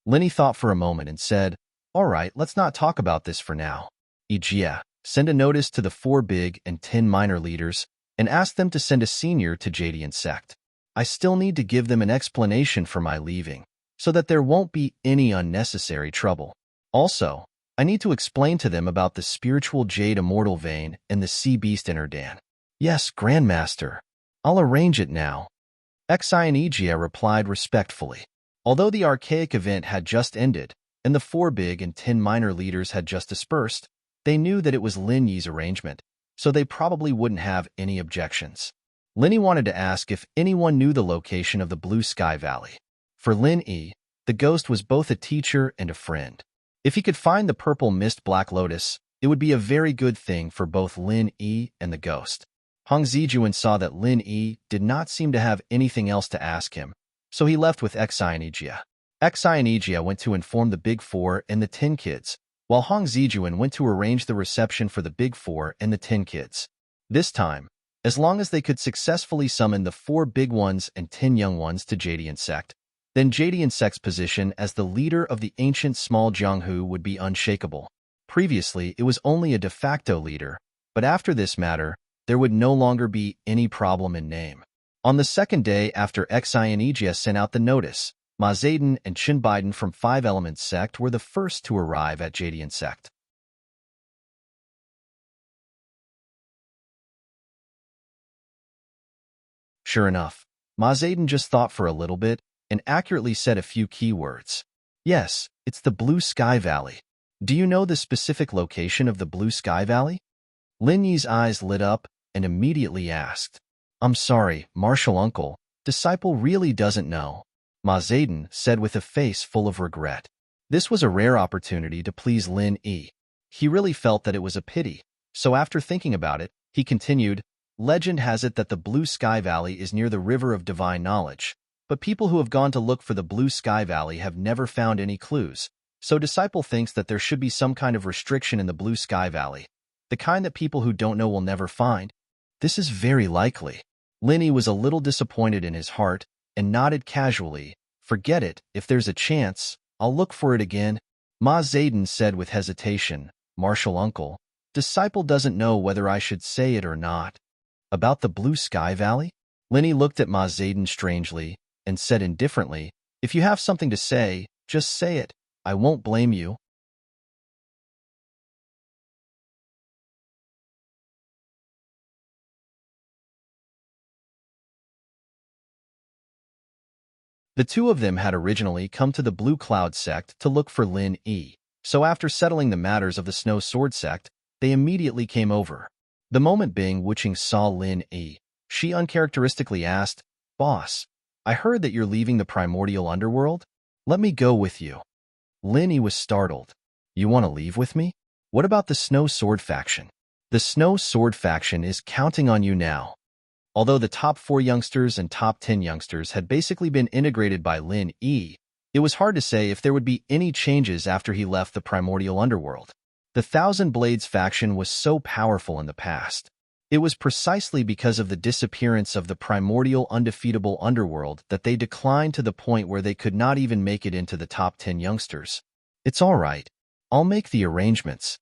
S1: Lin Yi thought for a moment and said, "All right, let's not talk about this for now. Ijia, send a notice to the 4 big and 10 minor leaders and ask them to send a senior to Jadian sect. I still need to give them an explanation for my leaving, so that there won't be any unnecessary trouble. Also, I need to explain to them about the spiritual jade immortal vein and the sea beast inner Dan." "Yes, Grandmaster. I'll arrange it now." Xianjia replied respectfully. Although the archaic event had just ended, and the 4 big and 10 minor leaders had just dispersed, they knew that it was Lin Yi's arrangement, so they probably wouldn't have any objections. Lin Yi wanted to ask if anyone knew the location of the Blue Sky Valley. For Lin Yi, the ghost was both a teacher and a friend. If he could find the purple mist Black Lotus, it would be a very good thing for both Lin Yi and the ghost. Hong Zijuan saw that Lin Yi did not seem to have anything else to ask him, so he left with Xi and Ijia. Xi and Ijia went to inform the Big Four and the 10 kids, while Hong Zijuan went to arrange the reception for the Big Four and the 10 kids. This time, as long as they could successfully summon the 4 big ones and 10 young ones to Jadian Sect, then Jadian Sect's position as the leader of the ancient small Jianghu would be unshakable. Previously, it was only a de facto leader, but after this matter, there would no longer be any problem in name. On the second day after Xi and Ijia sent out the notice, Ma Zedong and Qin Biden from 5 Elements Sect were the first to arrive at Jadian Sect. Sure enough, Ma Zedong just thought for a little bit and accurately said a few key words. Yes, it's the Blue Sky Valley. Do you know the specific location of the Blue Sky Valley? Lin Yi's eyes lit up and immediately asked, I'm sorry, Martial Uncle, disciple really doesn't know. Ma Zedong said with a face full of regret. This was a rare opportunity to please Lin Yi. He really felt that it was a pity, so after thinking about it, he continued, Legend has it that the Blue Sky Valley is near the River of Divine Knowledge, but people who have gone to look for the Blue Sky Valley have never found any clues, so disciple thinks that there should be some kind of restriction in the Blue Sky Valley, the kind that people who don't know will never find. This is very likely. Lin Yi was a little disappointed in his heart and nodded casually. Forget it, if there's a chance, I'll look for it again. Ma Zedong said with hesitation, Martial Uncle, disciple doesn't know whether I should say it or not. About the Blue Sky Valley? Lin Yi looked at Ma Zedong strangely and said indifferently, if you have something to say, just say it. I won't blame you. The two of them had originally come to the Blue Cloud Sect to look for Lin Yi, so after settling the matters of the Snow Sword Sect, they immediately came over. The moment Bing Wuching saw Lin Yi, she uncharacteristically asked, Boss, I heard that you're leaving the primordial underworld? Let me go with you. Lin Yi was startled. You want to leave with me? What about the Snow Sword faction? The Snow Sword faction is counting on you now. Although the top 4 youngsters and top 10 youngsters had basically been integrated by Lin Yi, it was hard to say if there would be any changes after he left the primordial underworld. The Thousand Blades faction was so powerful in the past. It was precisely because of the disappearance of the primordial undefeatable underworld that they declined to the point where they could not even make it into the top 10 youngsters. It's all right. I'll make the arrangements,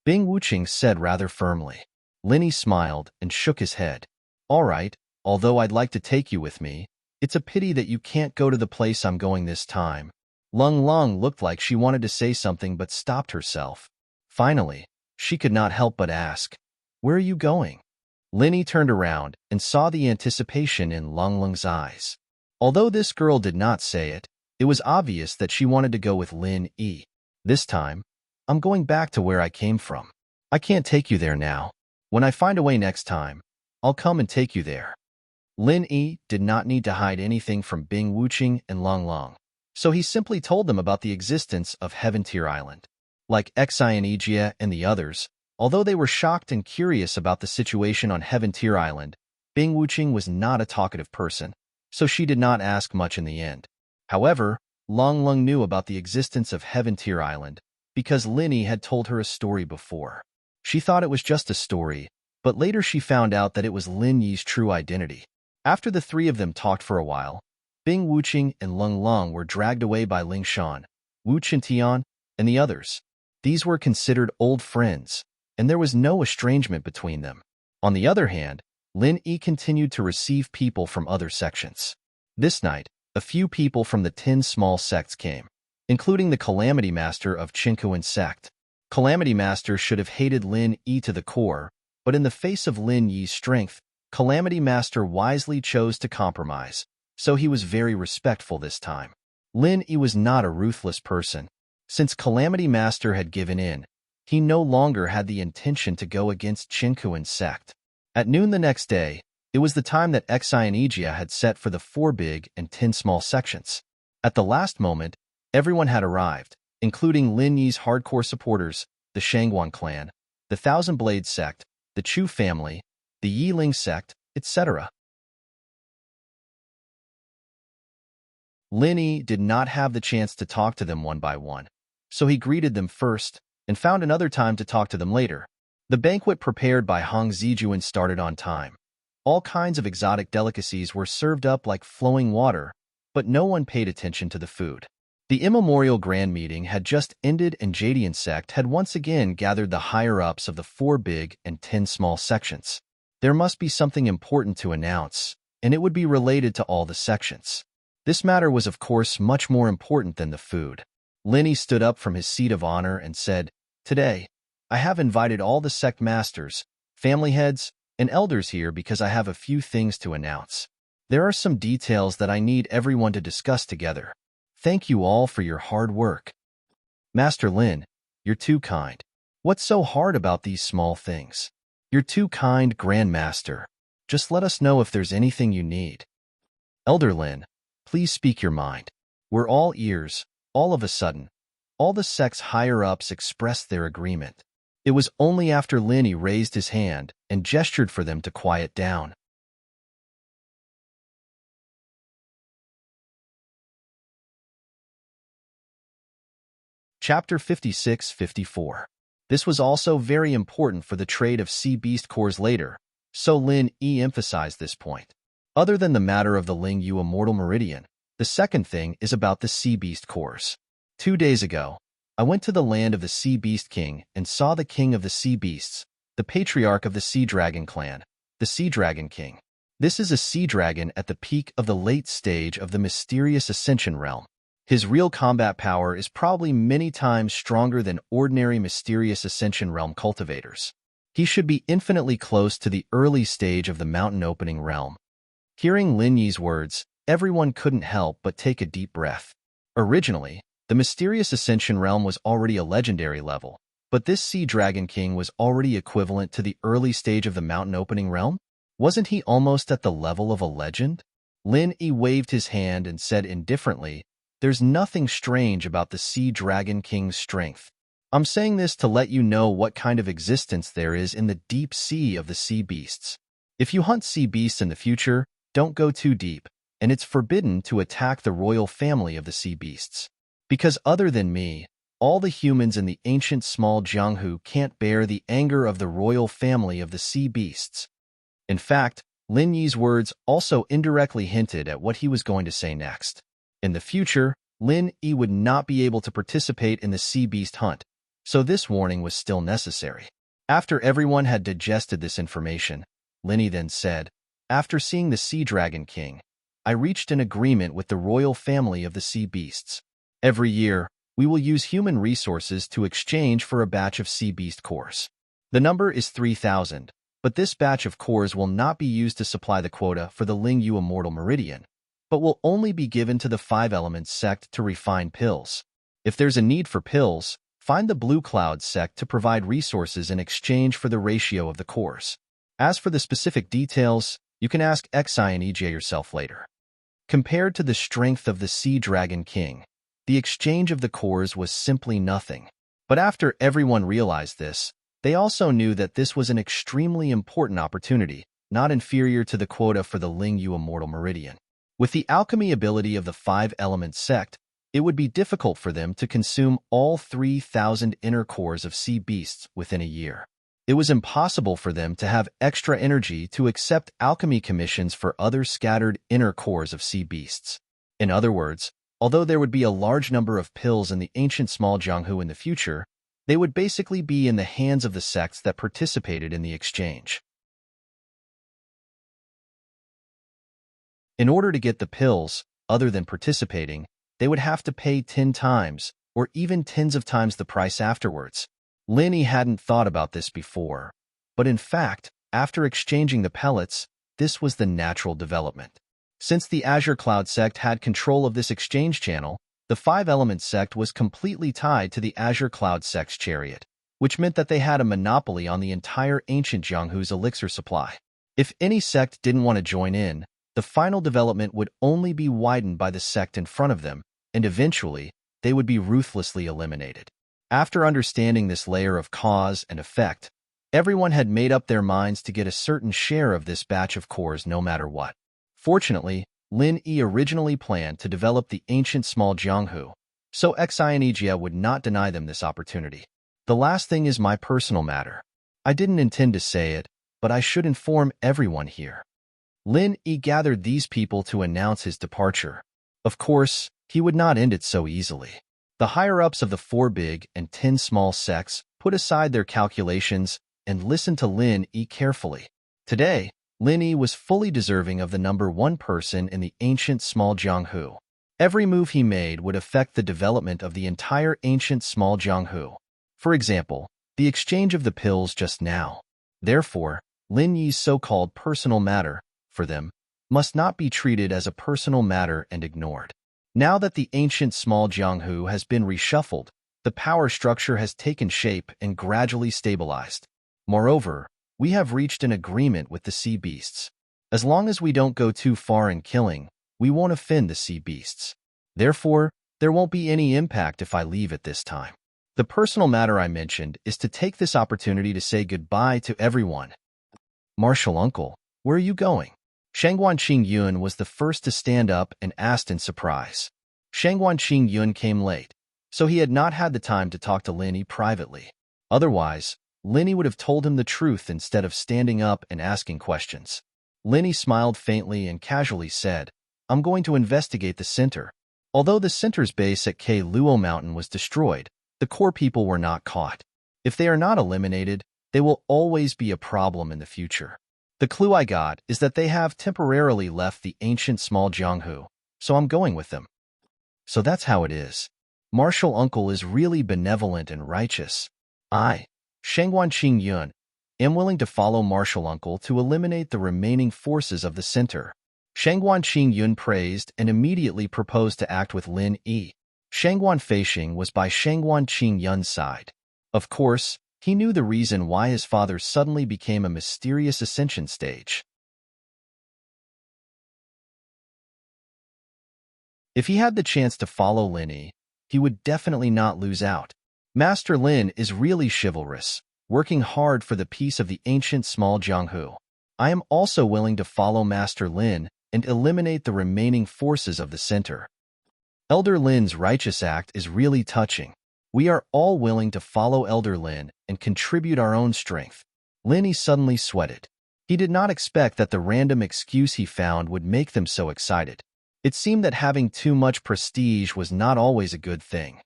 S1: Bing Wuching said rather firmly. Lin Yi smiled and shook his head. All right, although I'd like to take you with me, it's a pity that you can't go to the place I'm going this time. Lung Lung looked like she wanted to say something but stopped herself. Finally, she could not help but ask, Where are you going? Lin Yi turned around and saw the anticipation in Lung Lung's eyes. Although this girl did not say it, it was obvious that she wanted to go with Lin Yi. This time, I'm going back to where I came from. I can't take you there now. When I find a way next time, I'll come and take you there. Lin Yi did not need to hide anything from Bing Wuching and Lung Lung, so he simply told them about the existence of Heaven Tier Island. Like Xi and Ijia and the others, although they were shocked and curious about the situation on Heaven Tier Island, Bing Wuching was not a talkative person, so she did not ask much in the end. However, Lung Lung knew about the existence of Heaven Tier Island because Lin Yi had told her a story before. She thought it was just a story, but later she found out that it was Lin Yi's true identity. After the 3 of them talked for a while, Bing Wuching and Lung Lung were dragged away by Ling Shan, Wu Chintian, and the others. These were considered old friends, and there was no estrangement between them. On the other hand, Lin Yi continued to receive people from other sections. This night, a few people from the 10 small sects came, including the Calamity Master of Qinkuan Sect. Calamity Master should have hated Lin Yi to the core, but in the face of Lin Yi's strength, Calamity Master wisely chose to compromise, so he was very respectful this time. Lin Yi was not a ruthless person. Since Calamity Master had given in, he no longer had the intention to go against Chinkuan's sect. At noon the next day, it was the time that Xianijia had set for the 4 big and 10 small sections. At the last moment, everyone had arrived, including Lin Yi's hardcore supporters, the Shangguan clan, the Thousand Blades sect, the Chu family, the Yiling sect, etc. Lin Yi did not have the chance to talk to them one by one, so he greeted them first and found another time to talk to them later. The banquet prepared by Hong Zijuan started on time. All kinds of exotic delicacies were served up like flowing water, but no one paid attention to the food. The immemorial grand meeting had just ended and Jadian sect had once again gathered the higher-ups of the 4 big and 10 small sections. There must be something important to announce, and it would be related to all the sections. This matter was of course much more important than the food. Lin Yi stood up from his seat of honor and said, "Today, I have invited all the sect masters, family heads, and elders here because I have a few things to announce. There are some details that I need everyone to discuss together. Thank you all for your hard work." "Master Lin, you're too kind. What's so hard about these small things?" "You're too kind, Grand Master. Just let us know if there's anything you need." "Elder Lin, please speak your mind." We're all ears. All of a sudden, all the sect's higher-ups expressed their agreement. It was only after Lin Yi raised his hand and gestured for them to quiet down. Chapter 56-54. This was also very important for the trade of sea beast cores later, so Lin Yi emphasized this point. Other than the matter of the Ling Yu Immortal Meridian, the second thing is about the sea beast cores. 2 days ago, I went to the land of the Sea Beast King and saw the king of the sea beasts, the patriarch of the Sea Dragon clan, the Sea Dragon King. This is a sea dragon at the peak of the late stage of the mysterious Ascension realm. His real combat power is probably many times stronger than ordinary mysterious Ascension realm cultivators. He should be infinitely close to the early stage of the mountain opening realm. Hearing Lin Yi's words, everyone couldn't help but take a deep breath. Originally, the mysterious Ascension realm was already a legendary level, but this Sea Dragon King was already equivalent to the early stage of the mountain opening realm? Wasn't he almost at the level of a legend? Lin Yi waved his hand and said indifferently, "There's nothing strange about the Sea Dragon King's strength. I'm saying this to let you know what kind of existence there is in the deep sea of the sea beasts. If you hunt sea beasts in the future, don't go too deep, and it's forbidden to attack the royal family of the sea beasts. Because other than me, all the humans in the ancient small Jianghu can't bear the anger of the royal family of the sea beasts." In fact, Lin Yi's words also indirectly hinted at what he was going to say next. In the future, Lin Yi would not be able to participate in the sea beast hunt, so this warning was still necessary. After everyone had digested this information, Lin Yi then said, "After seeing the Sea Dragon King, I reached an agreement with the royal family of the sea beasts. Every year, we will use human resources to exchange for a batch of sea beast cores. The number is 3,000, but this batch of cores will not be used to supply the quota for the Ling Yu Immortal Meridian, but will only be given to the 5 Elements sect to refine pills. If there's a need for pills, find the Blue Cloud sect to provide resources in exchange for the ratio of the cores. As for the specific details, you can ask Xianijia yourself later." Compared to the strength of the Sea Dragon King, the exchange of the cores was simply nothing. But after everyone realized this, they also knew that this was an extremely important opportunity, not inferior to the quota for the Ling Yu Immortal Meridian. With the alchemy ability of the 5 Elements sect, it would be difficult for them to consume all 3,000 inner cores of sea beasts within a year. It was impossible for them to have extra energy to accept alchemy commissions for other scattered inner cores of sea beasts. In other words, although there would be a large number of pills in the ancient small Jianghu in the future, they would basically be in the hands of the sects that participated in the exchange. In order to get the pills, other than participating, they would have to pay 10 times, or even tens of times the price afterwards. Lin Yi hadn't thought about this before, but in fact, after exchanging the pellets, this was the natural development. Since the Azure Cloud sect had control of this exchange channel, The five-element sect was completely tied to the Azure Cloud sect's chariot, which meant that they had a monopoly on the entire ancient Jianghu's elixir supply. If any sect didn't want to join in, the final development would only be widened by the sect in front of them, and eventually, they would be ruthlessly eliminated. After understanding this layer of cause and effect, everyone had made up their minds to get a certain share of this batch of cores no matter what. Fortunately, Lin Yi originally planned to develop the ancient small Jianghu, so Xianijia would not deny them this opportunity. The last thing is my personal matter. I didn't intend to say it, but I should inform everyone here. Lin Yi gathered these people to announce his departure. Of course, he would not end it so easily. The higher-ups of the 4 big and 10 small sects put aside their calculations and listened to Lin Yi carefully. Today, Lin Yi was fully deserving of the number 1 person in the ancient small Jianghu. Every move he made would affect the development of the entire ancient small Jianghu. For example, the exchange of the pills just now. Therefore, Lin Yi's so-called personal matter, for them, must not be treated as a personal matter and ignored. Now that the ancient small Jianghu has been reshuffled, the power structure has taken shape and gradually stabilized. Moreover, we have reached an agreement with the sea beasts. As long as we don't go too far in killing, we won't offend the sea beasts. Therefore, there won't be any impact if I leave at this time. The personal matter I mentioned is to take this opportunity to say goodbye to everyone. Martial uncle, where are you going? Shangguan Qingyun was the first to stand up and asked in surprise. Shangguan Qingyun came late, so he had not had the time to talk to Lin Yi privately. Otherwise, Lin Yi would have told him the truth instead of standing up and asking questions. Lin Yi smiled faintly and casually said, I'm going to investigate the center. Although the center's base at K Luo Mountain was destroyed, the core people were not caught. If they are not eliminated, they will always be a problem in the future. The clue I got is that they have temporarily left the ancient small Jianghu, so I'm going with them. So that's how it is. Martial uncle is really benevolent and righteous. I, Shangguan Qingyun, am willing to follow martial uncle to eliminate the remaining forces of the center. Shangguan Qingyun praised and immediately proposed to act with Lin Yi. Shangguan Feishing was by Shangguan Qingyun's side. Of course, he knew the reason why his father suddenly became a mysterious ascension stage. If he had the chance to follow Lin Yi, he would definitely not lose out. Master Lin is really chivalrous, working hard for the peace of the ancient small Jianghu. I am also willing to follow Master Lin and eliminate the remaining forces of the center. Elder Lin's righteous act is really touching. We are all willing to follow Elder Lin and contribute our own strength. Lin Yi suddenly sweated. He did not expect that the random excuse he found would make them so excited. It seemed that having too much prestige was not always a good thing.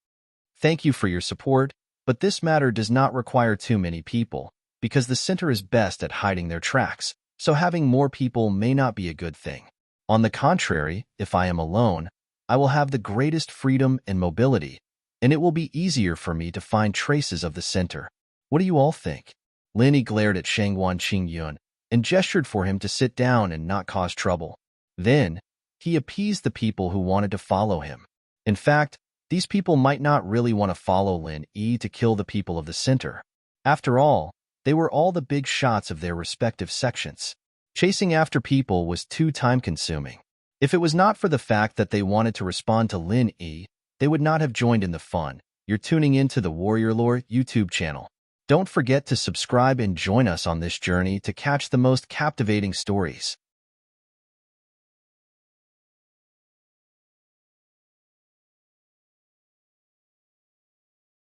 S1: Thank you for your support, but this matter does not require too many people, because the center is best at hiding their tracks, so having more people may not be a good thing. On the contrary, if I am alone, I will have the greatest freedom and mobility, and it will be easier for me to find traces of the center. What do you all think? Lin Yi glared at Shangguan Qingyun and gestured for him to sit down and not cause trouble. Then, he appeased the people who wanted to follow him. In fact, these people might not really want to follow Lin Yi to kill the people of the center. After all, they were all the big shots of their respective sections. Chasing after people was too time-consuming. If it was not for the fact that they wanted to respond to Lin Yi, they would not have joined in the fun. You're tuning into the Warrior Lore YouTube channel. Don't forget to subscribe and join us on this journey to catch the most captivating stories.